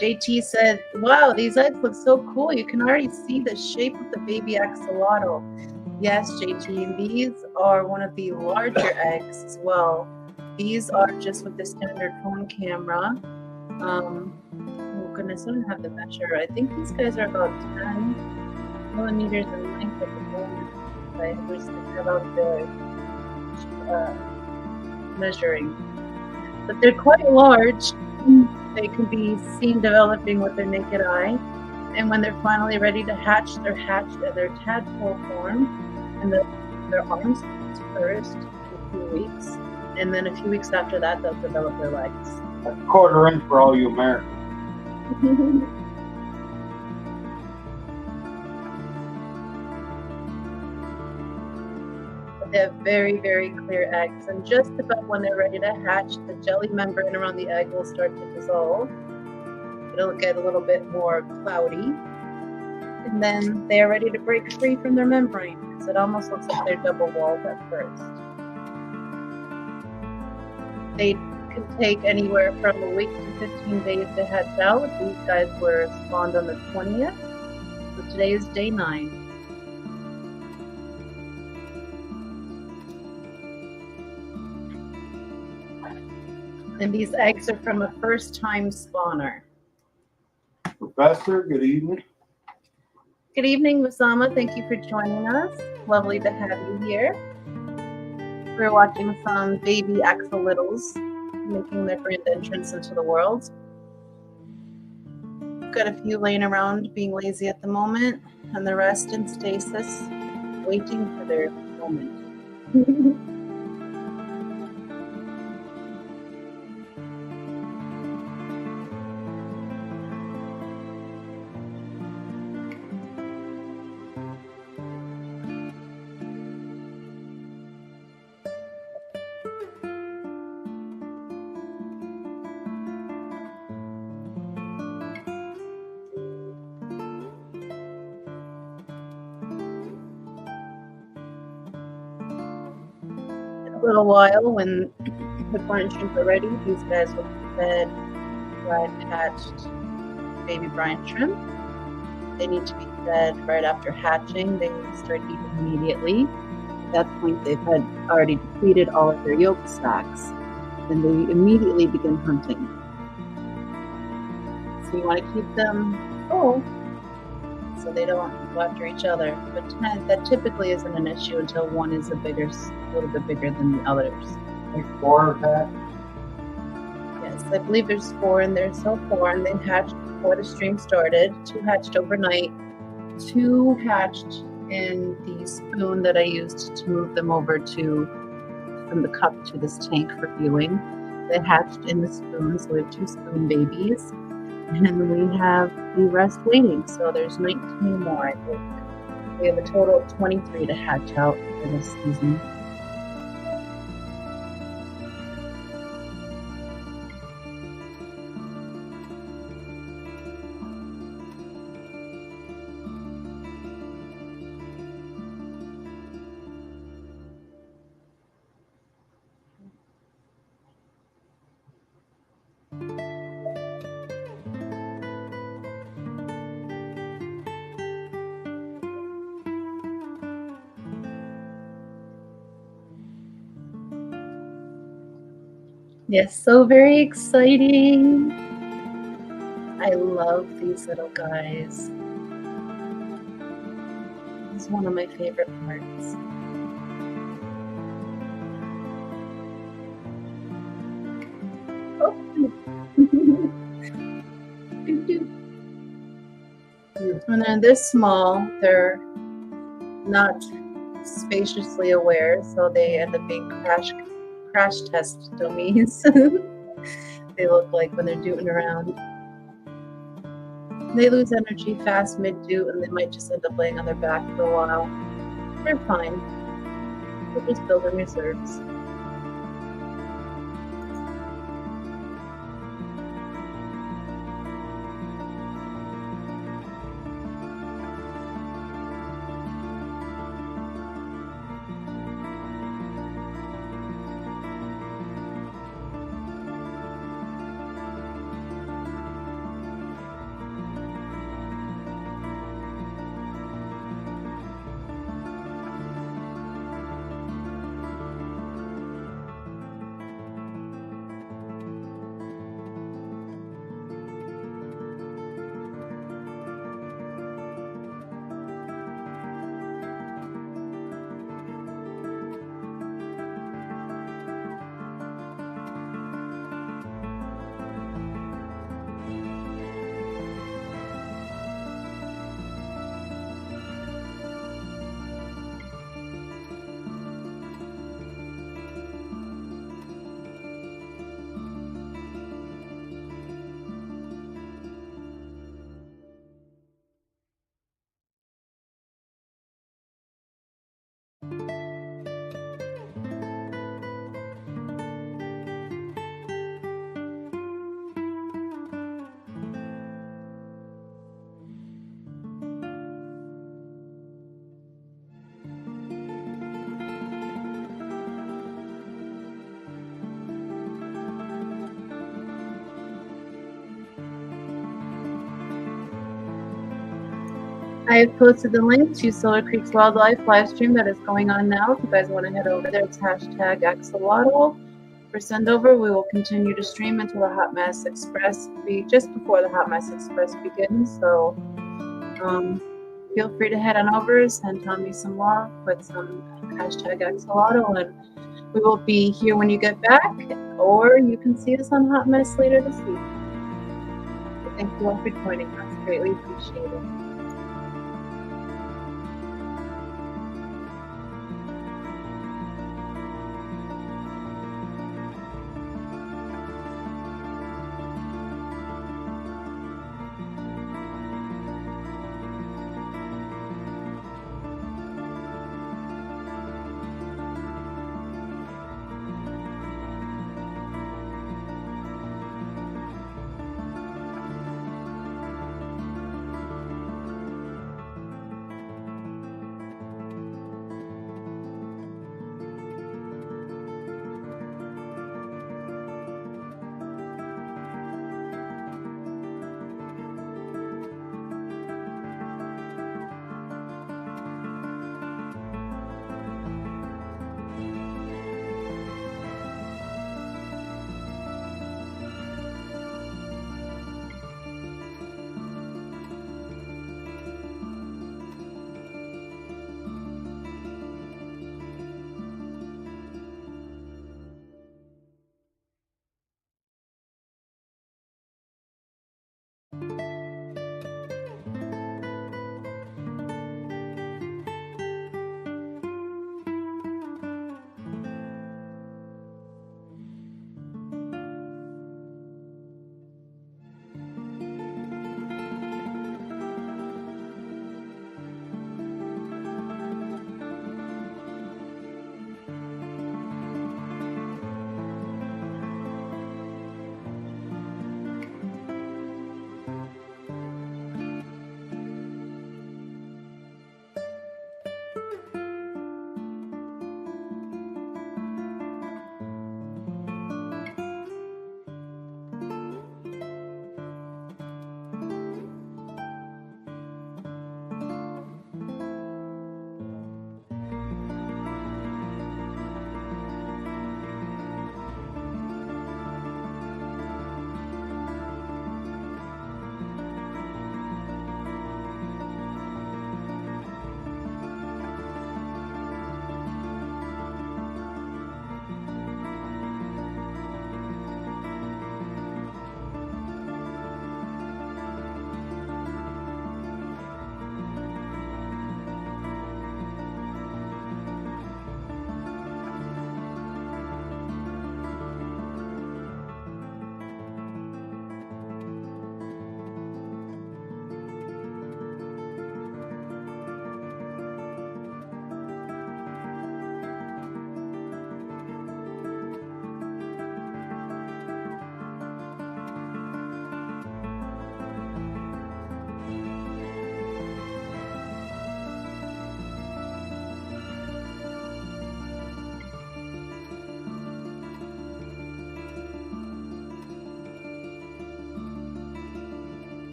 JT said, wow, these eggs look so cool. You can already see the shape of the baby axolotl. Yes, JT, these are one of the larger eggs as well. These are just with the standard phone camera. Oh goodness, I don't have the measure. I think these guys are about 10 millimeters in length at the moment. We're thinking about the measuring. But they're quite large. They can be seen developing with their naked eye. And when they're finally ready to hatch, they're hatched at their tadpole form. And their arms first in a few weeks. And then a few weeks after that, they'll develop their legs. A quarter inch for all you Americans. They have very, very clear eggs, and just about when they're ready to hatch, the jelly membrane around the egg will start to dissolve. It'll get a little bit more cloudy, and then they're ready to break free from their membrane, because it almost looks like they're double-walled at first. They can take anywhere from a week to 15 days to hatch out. These guys were spawned on the 20th, so today is day 9. And these eggs are from a first-time spawner. Professor, good evening. Good evening, Usama. Thank you for joining us. Lovely to have you here. We're watching some baby axolotls making their grand entrance into the world. Got a few laying around being lazy at the moment, and the rest in stasis, waiting for their moment. A little while, when the corn shrimp are ready, these guys will be fed live hatched baby brine shrimp. They need to be fed right after hatching. They start eating immediately. At that point, they've had already depleted all of their yolk sacs, and they immediately begin hunting. So you want to keep them full so they don't go after each other. But that typically isn't an issue until one is a little bit bigger than the others. Like 4 of that? Yes, I believe there's 4 in there so far, and they hatched before the stream started. 2 hatched overnight. 2 hatched in the spoon that I used to move them over from the cup to this tank for viewing. They hatched in the spoon, so we have 2 spoon babies. And we have the rest waiting, so there's 19 more, I think. We have a total of 23 to hatch out for this season. Yes, so very exciting. I love these little guys. This is one of my favorite parts. Oh. When they're this small, they're not spaciously aware, so they end up being crash test dummies. They look like when they're dooting around. They lose energy fast mid-doot, and they might just end up laying on their back for a while. They're fine. They're just building reserves. I have posted the link to Solar Creek's wildlife live stream that is going on now. If you guys want to head over there, it's hashtag axolotl. For sendover, we will continue to stream until the Hot Mess Express just before the Hot Mess Express begins. So feel free to head on over, send Tommy some love with some hashtag Axolotl, and we will be here when you get back, or you can see us on Hot Mess later this week. So thank you all for joining us. Greatly appreciate it.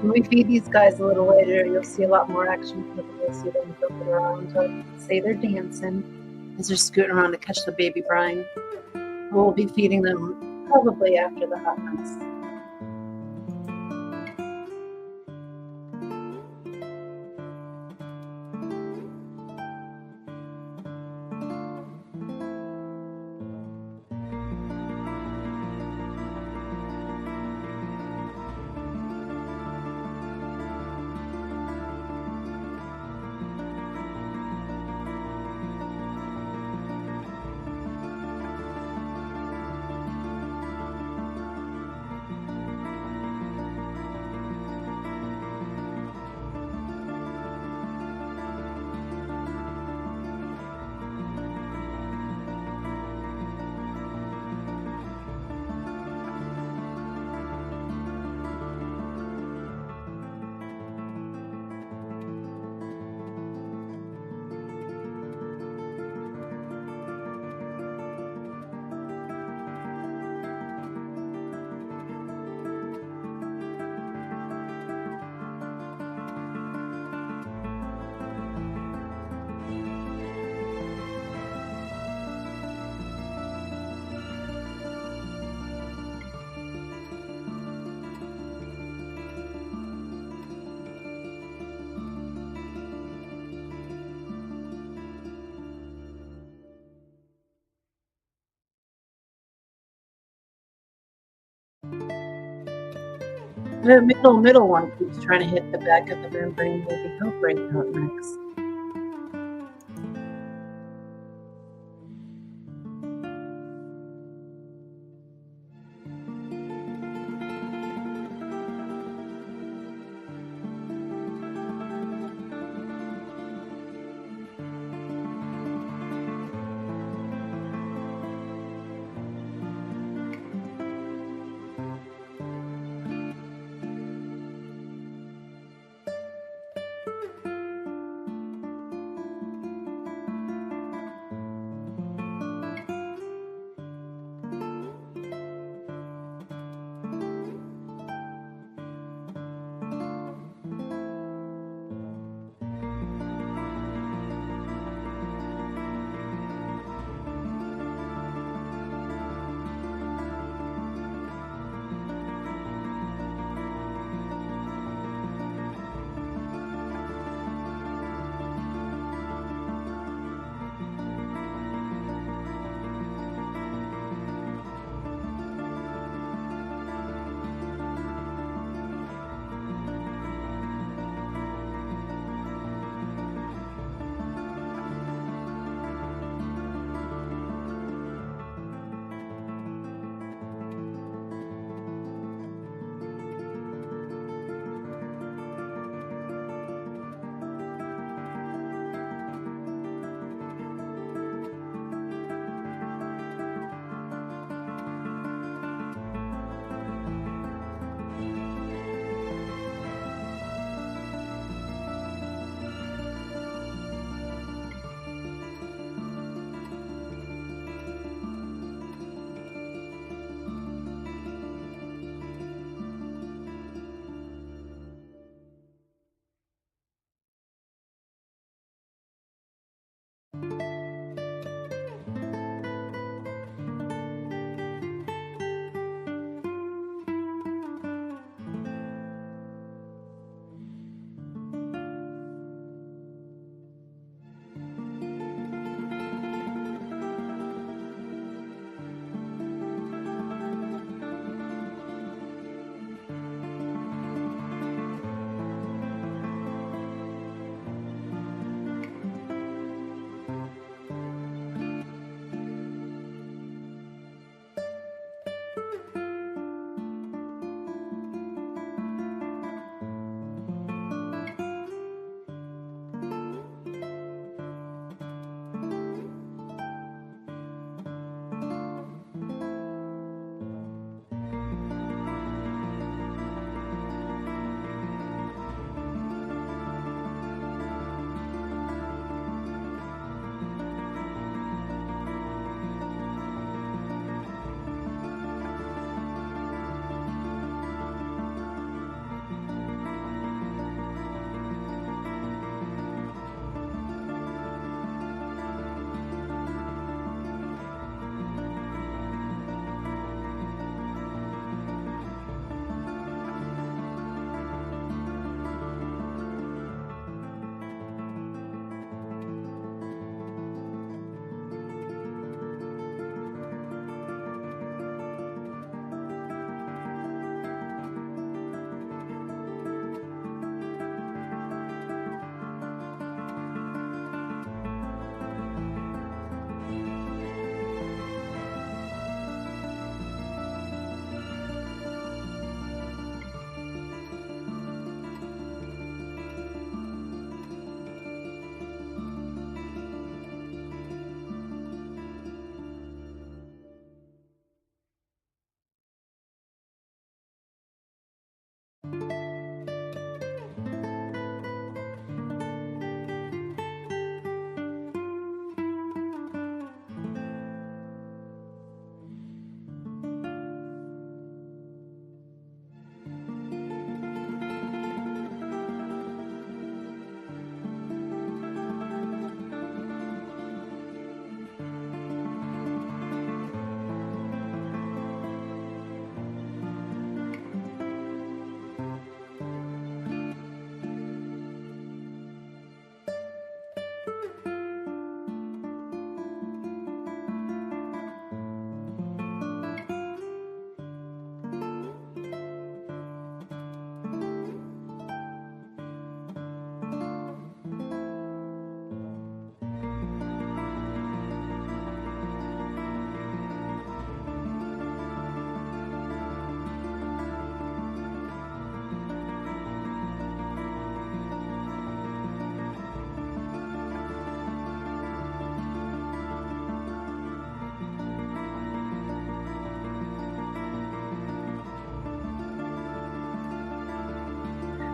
When we feed these guys a little later, you'll see a lot more action. You'll see them jumping around. Say they're dancing as they're scooting around to catch the baby brine. We'll be feeding them probably after the hot mess. The middle one keeps trying to hit the back of the membrane. Maybe he'll break out next.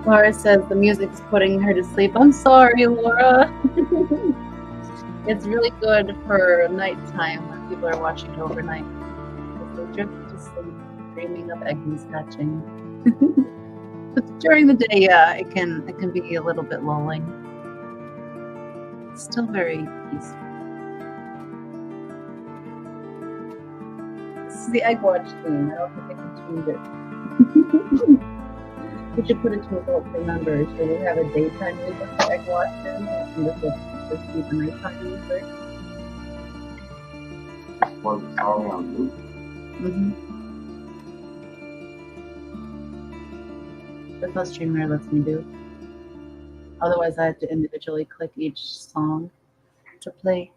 Laura says the music's putting her to sleep. I'm sorry, Laura. It's really good for nighttime when people are watching it overnight because they drift to sleep, dreaming of egg hatching. But during the day, yeah, it can be a little bit lulling. It's still very peaceful. This is the Egg Watch theme. I don't think I can change it. We should put it to a vote for members. Should we have a daytime music for Egg Watches? And this will just be the nighttime music. Was it all on loop? That's what Streamer lets me do. Otherwise, I have to individually click each song to play.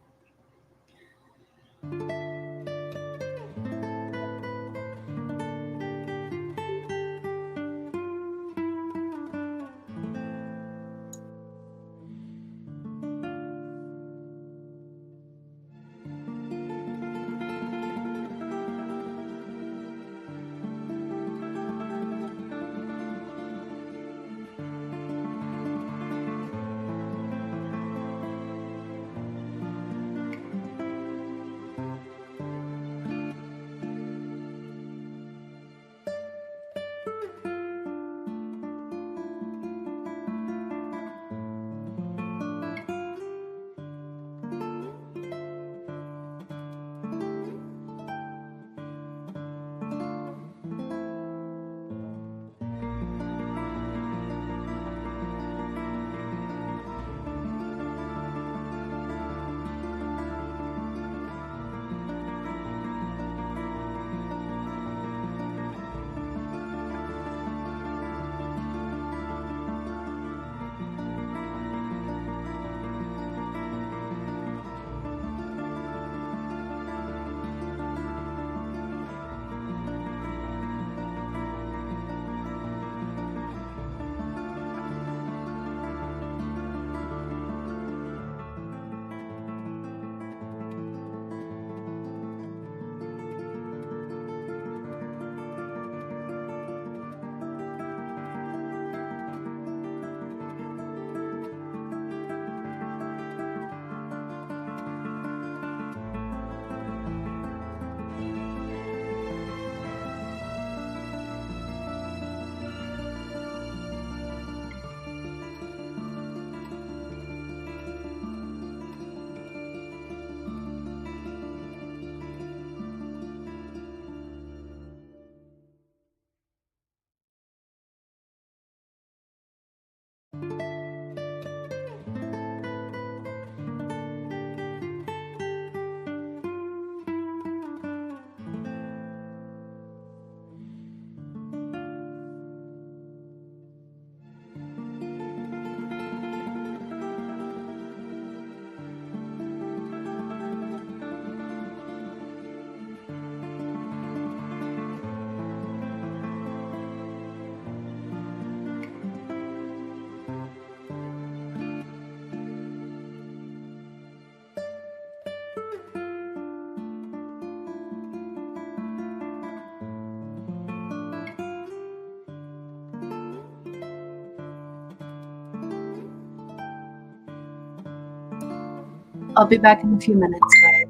I'll be back in a few minutes, guys.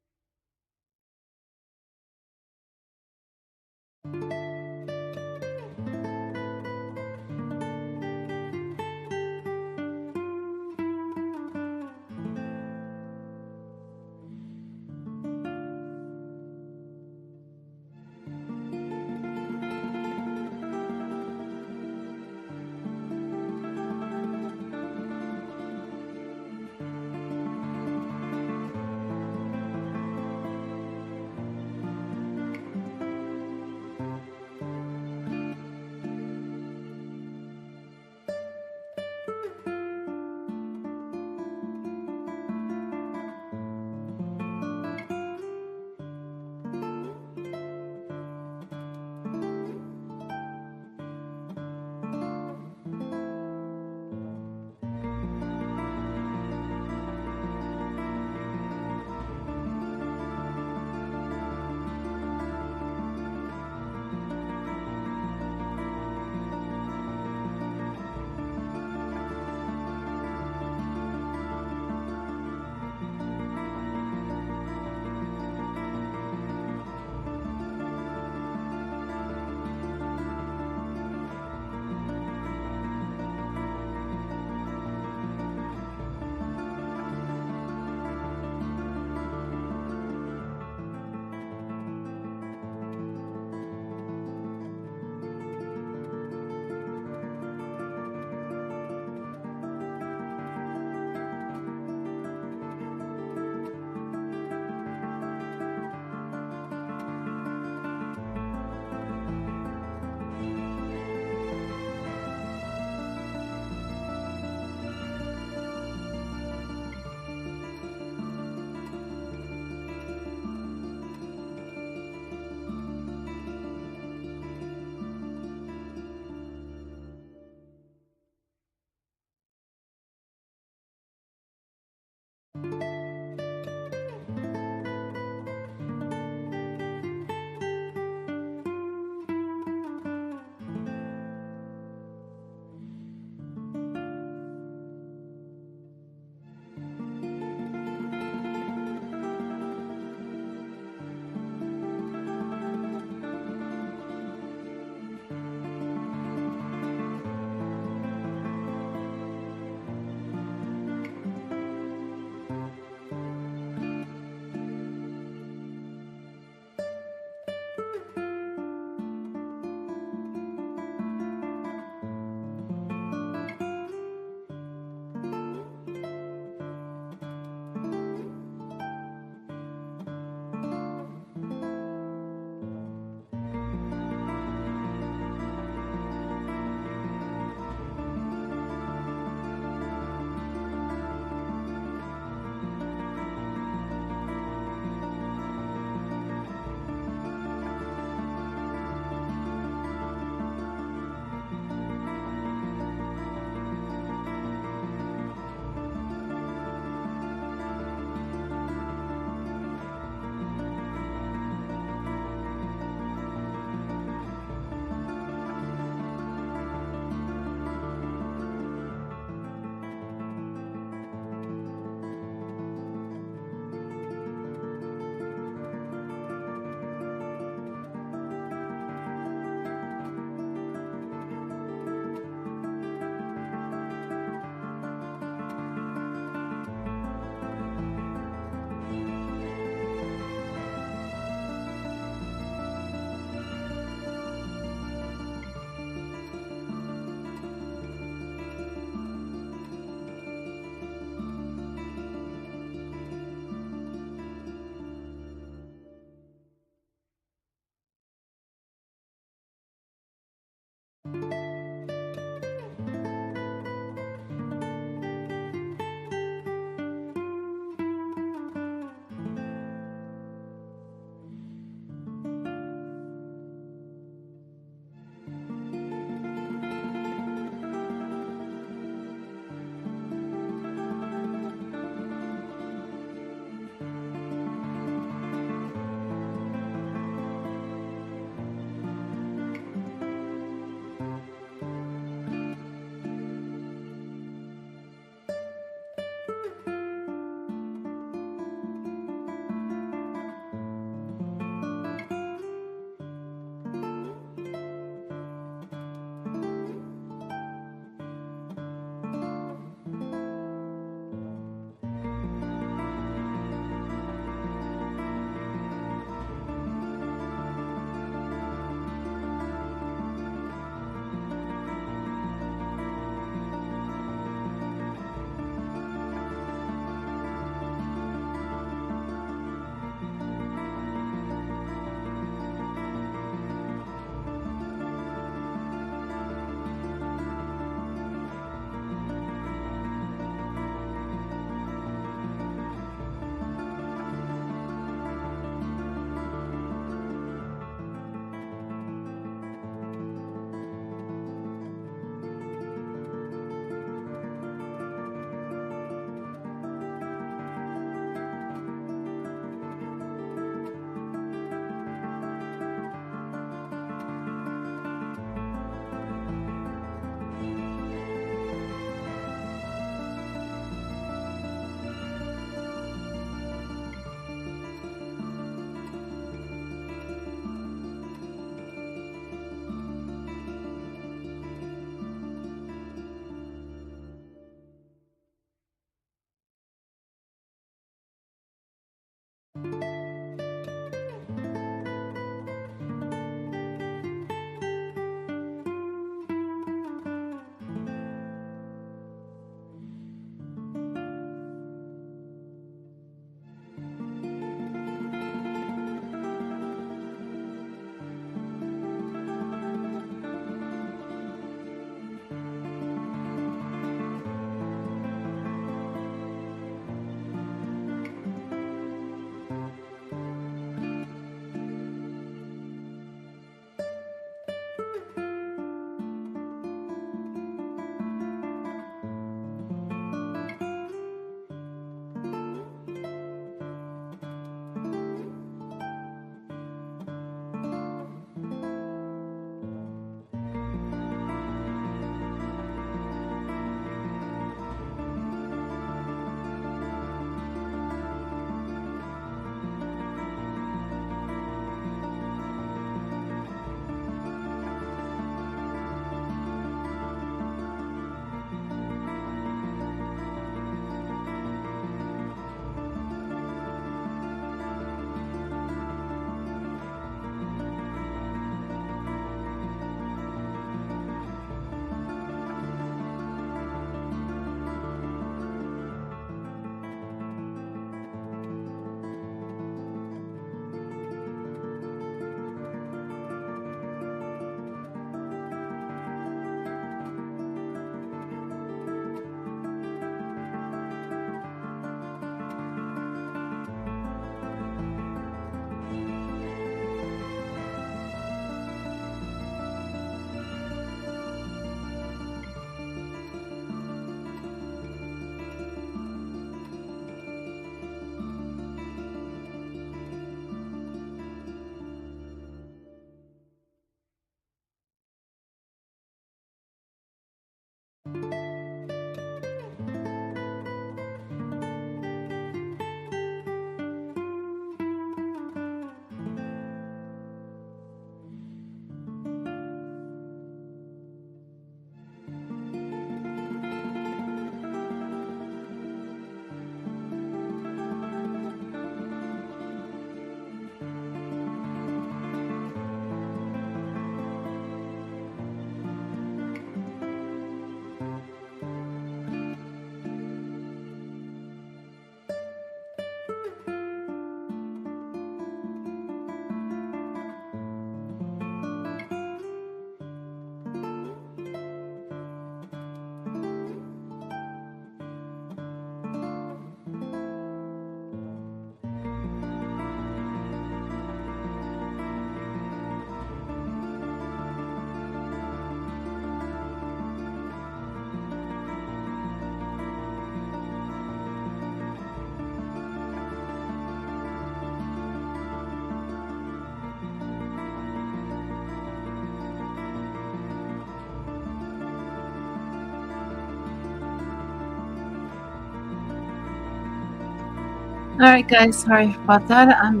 Alright guys, sorry about that. I'm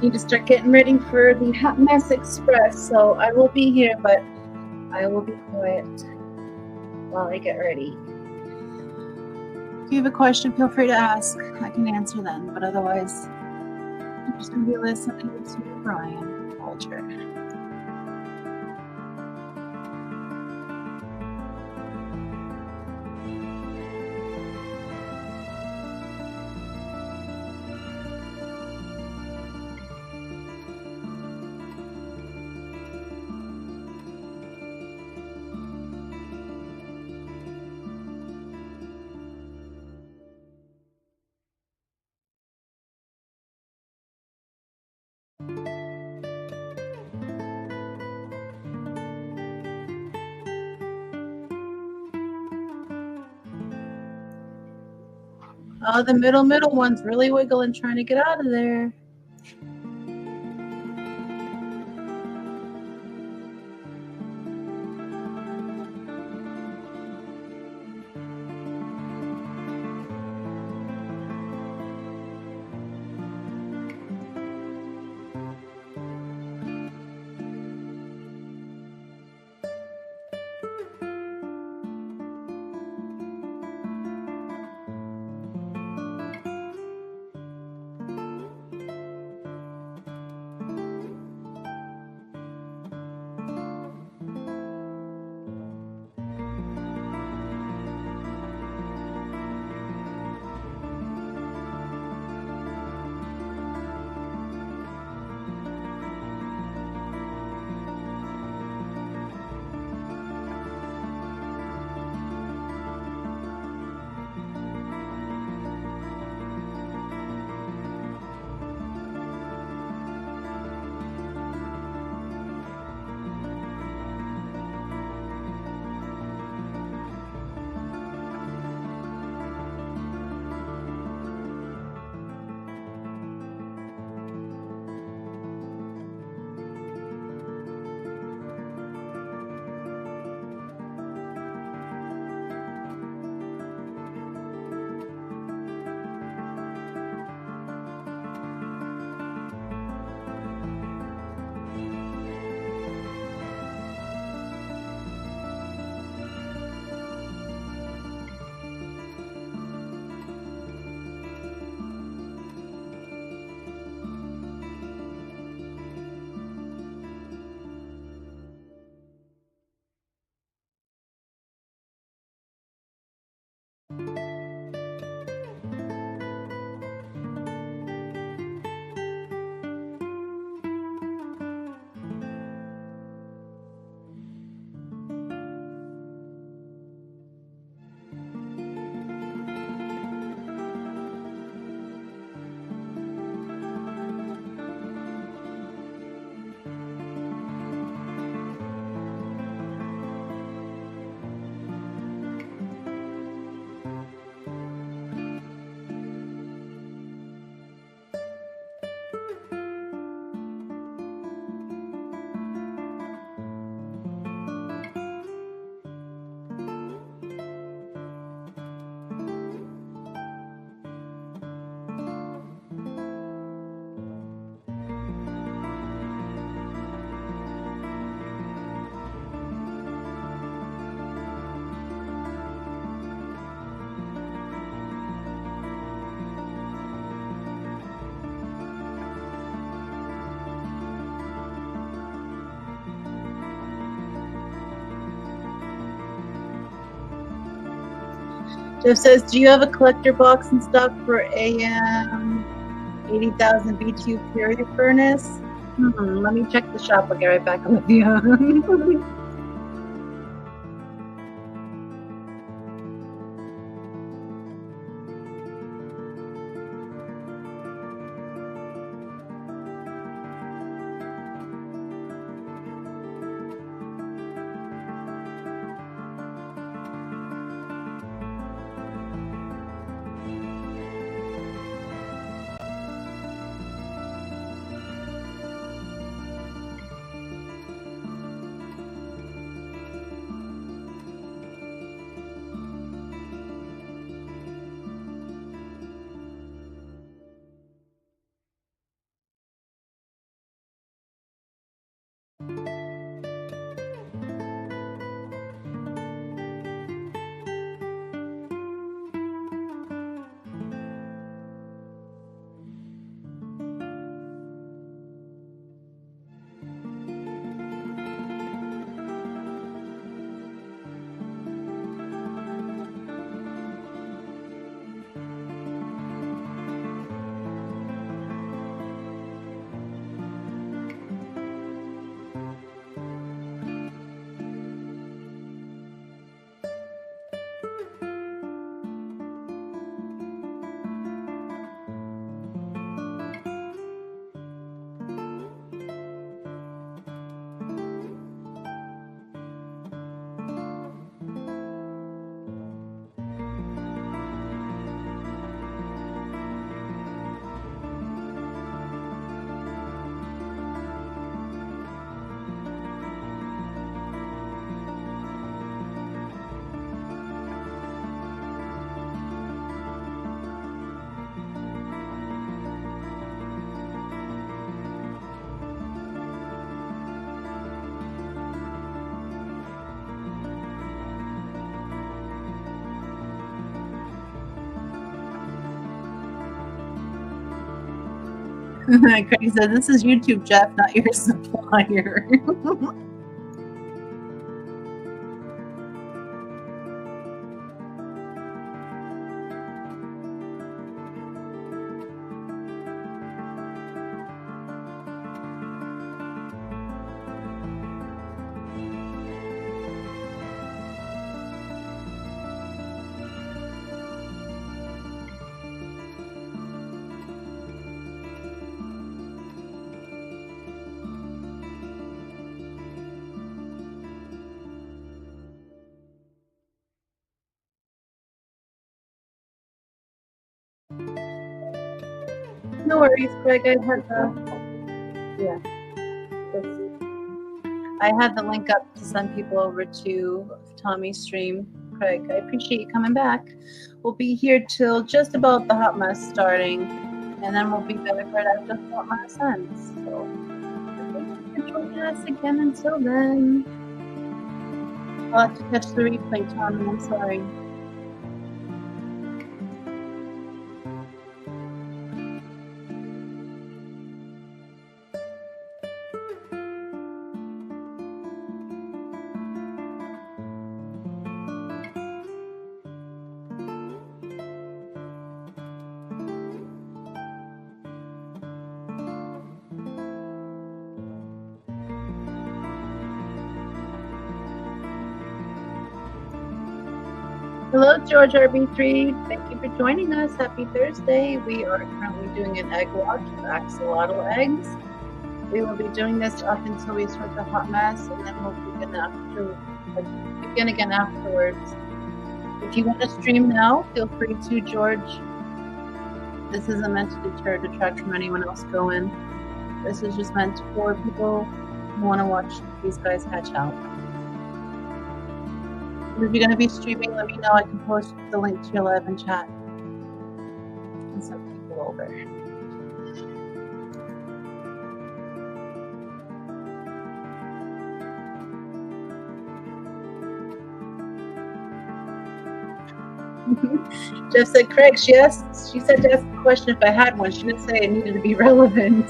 need to start getting ready for the Hot Mess Express, so I will be here, but I will be quiet while I get ready. If you have a question, feel free to ask. I can answer then, but otherwise, I'm just going to be listening to Brian Walter. Oh, the middle one's really wiggling, trying to get out of there. Jeff says, do you have a collector box in stock for AM 80,000 BTU period furnace? Let me check the shop. I'll get right back with you. Craig said, "This is YouTube, Jeff, not your supplier." No worries, Greg. I had the link up to send people over to Tommy's stream. Craig, I appreciate you coming back. We'll be here till just about the hot mess starting, and then we'll be back right after the hot mess ends. So thank you for joining us again until then. I'll have to catch the replay, Tommy. I'm sorry. Hello, George RB3. Thank you for joining us. Happy Thursday. We are currently doing an egg watch of axolotl eggs. We will be doing this up until we start the hot mess, and then we'll begin again afterwards. If you want to stream now, feel free to, George. This isn't meant to deter or detract from anyone else going. This is just meant for people who want to watch these guys hatch out. If you're going to be streaming, let me know. I can post the link to your live in chat and send people over. Jeff said, Craig, she said to ask the question if I had one. She didn't say it needed to be relevant.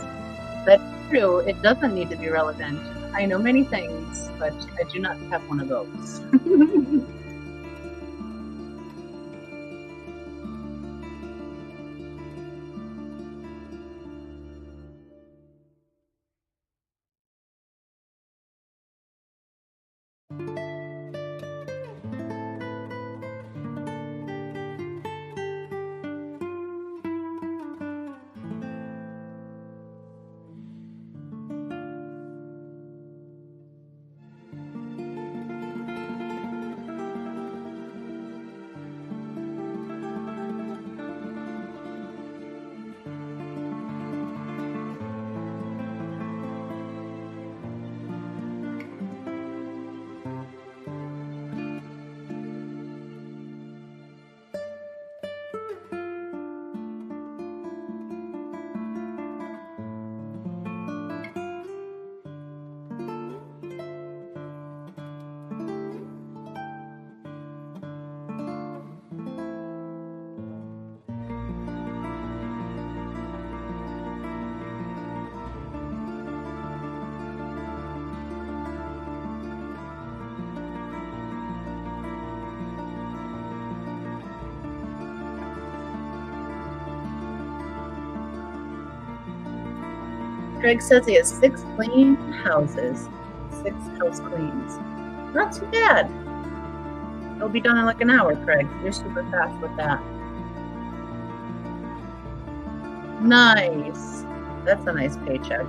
That's true. It doesn't need to be relevant. I know many things, but I do not have one of those. Greg says he has 6 clean houses. 6 house cleans. Not too bad. It'll be done in like an hour, Craig. You're super fast with that. Nice. That's a nice paycheck.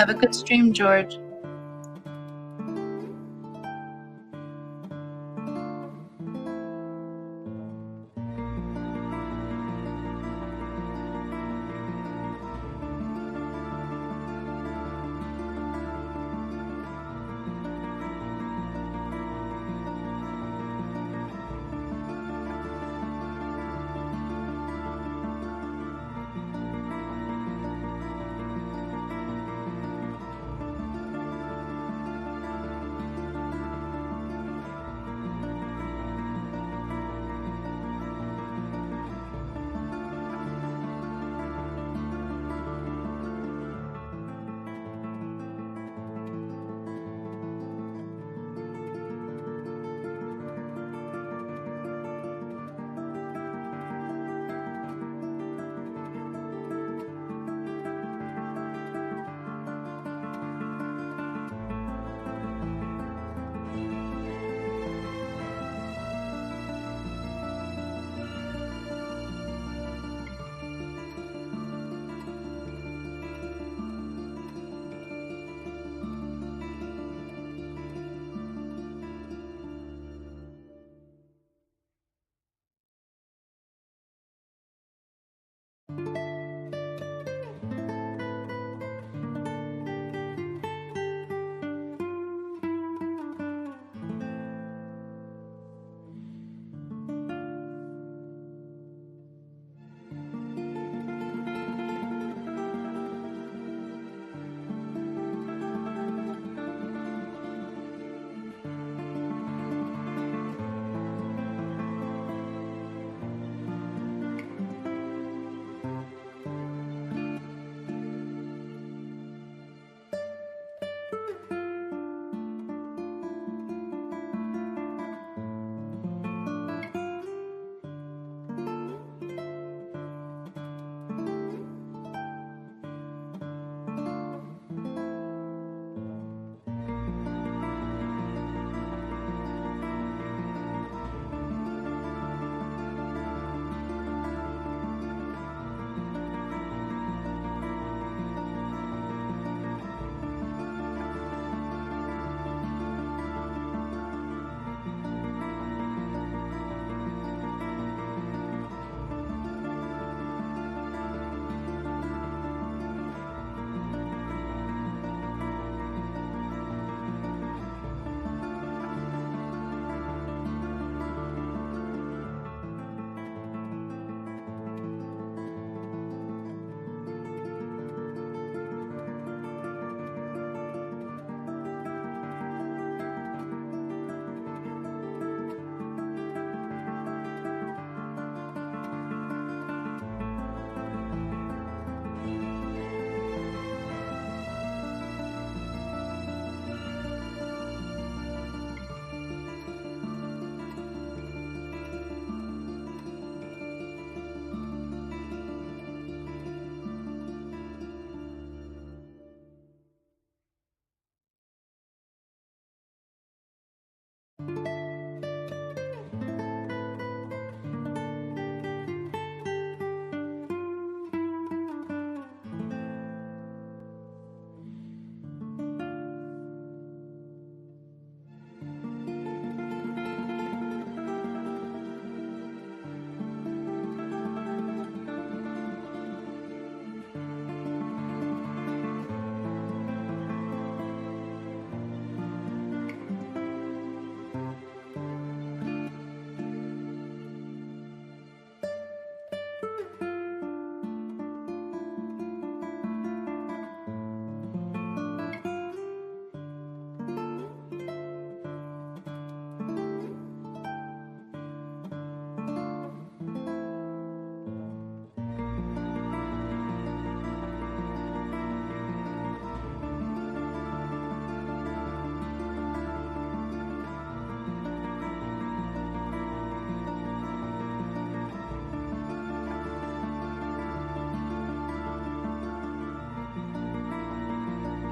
Have a good stream, George.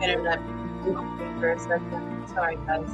Internet broke for a second. Sorry, guys.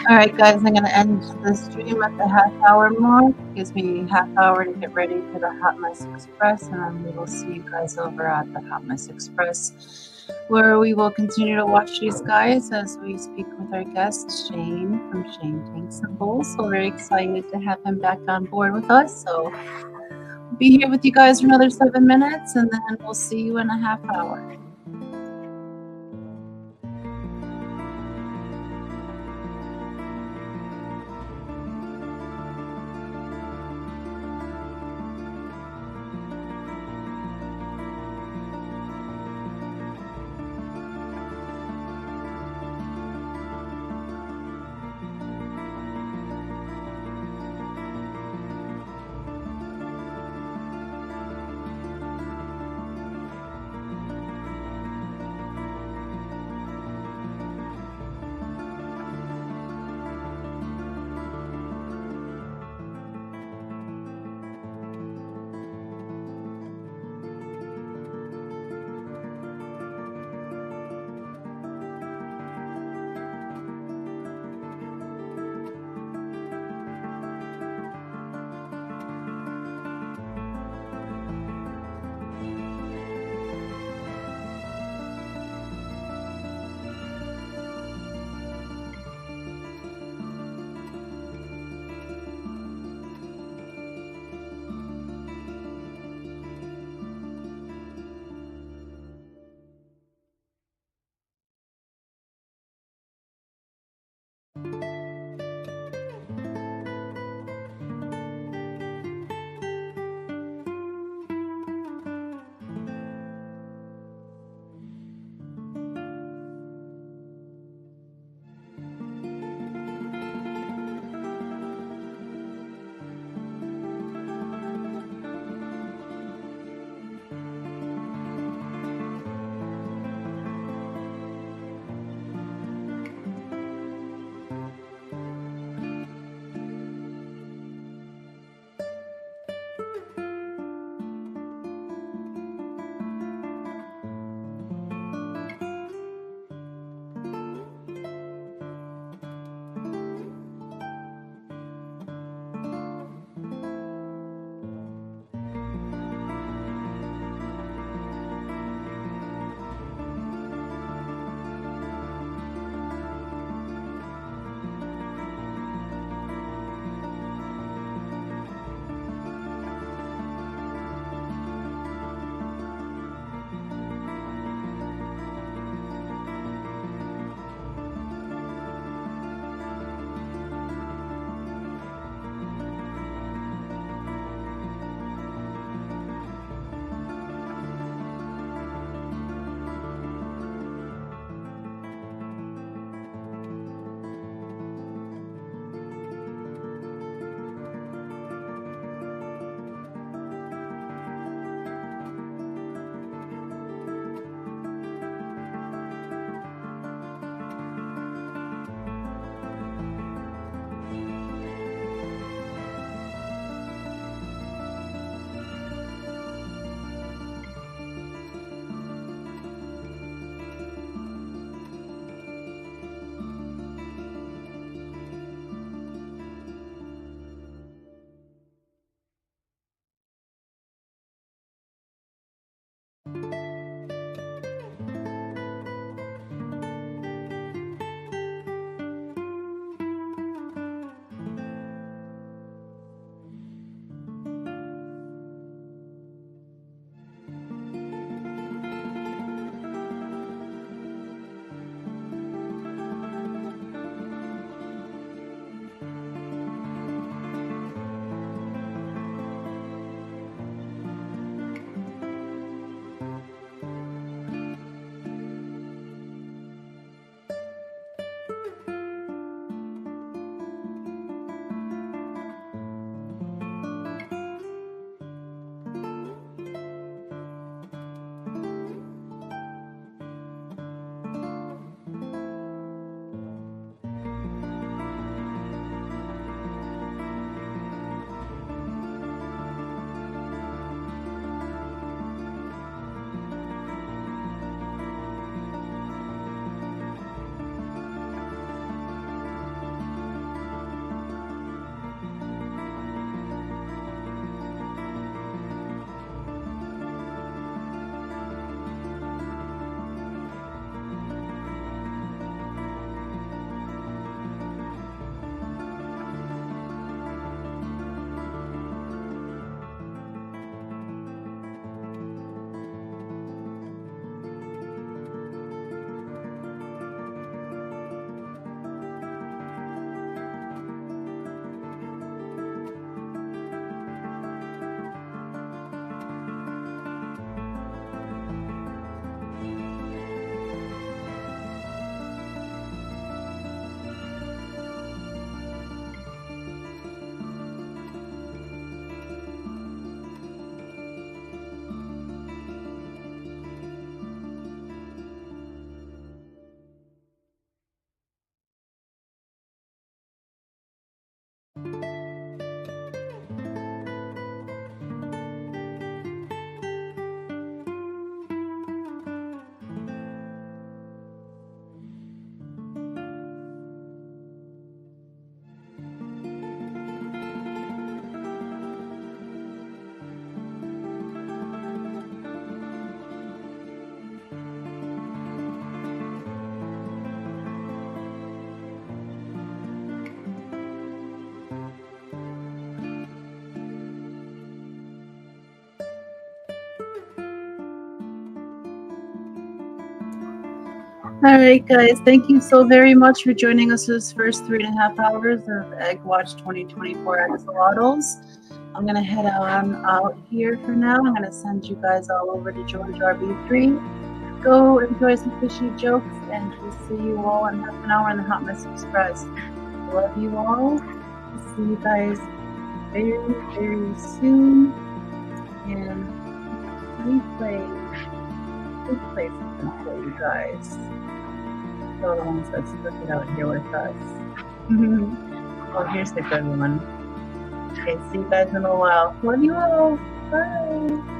All right, guys, I'm going to end the stream at the half-hour mark. Gives me a half hour to get ready for the Hot Mess Express, and then we will see you guys over at the Hot Mess Express, where we will continue to watch these guys as we speak with our guest, Shane from Shane Tank Symbols. So very excited to have him back on board with us. So we'll be here with you guys for another 7 minutes, and then we'll see you in a half hour. All right, guys. Thank you so very much for joining us for this first 3.5 hours of Egg Watch 2024 Axolotls. I'm going to head out here for now. I'm going to send you guys all over to George RB3. Go enjoy some fishy jokes, and we'll see you all in half an hour in the Hot Mess Express. Love you all. See you guys very, very soon. And we play something for you guys. So the ones that stuck it out here with us. Oh, here's the good one. Okay, see you guys in a while. Love you all. Bye.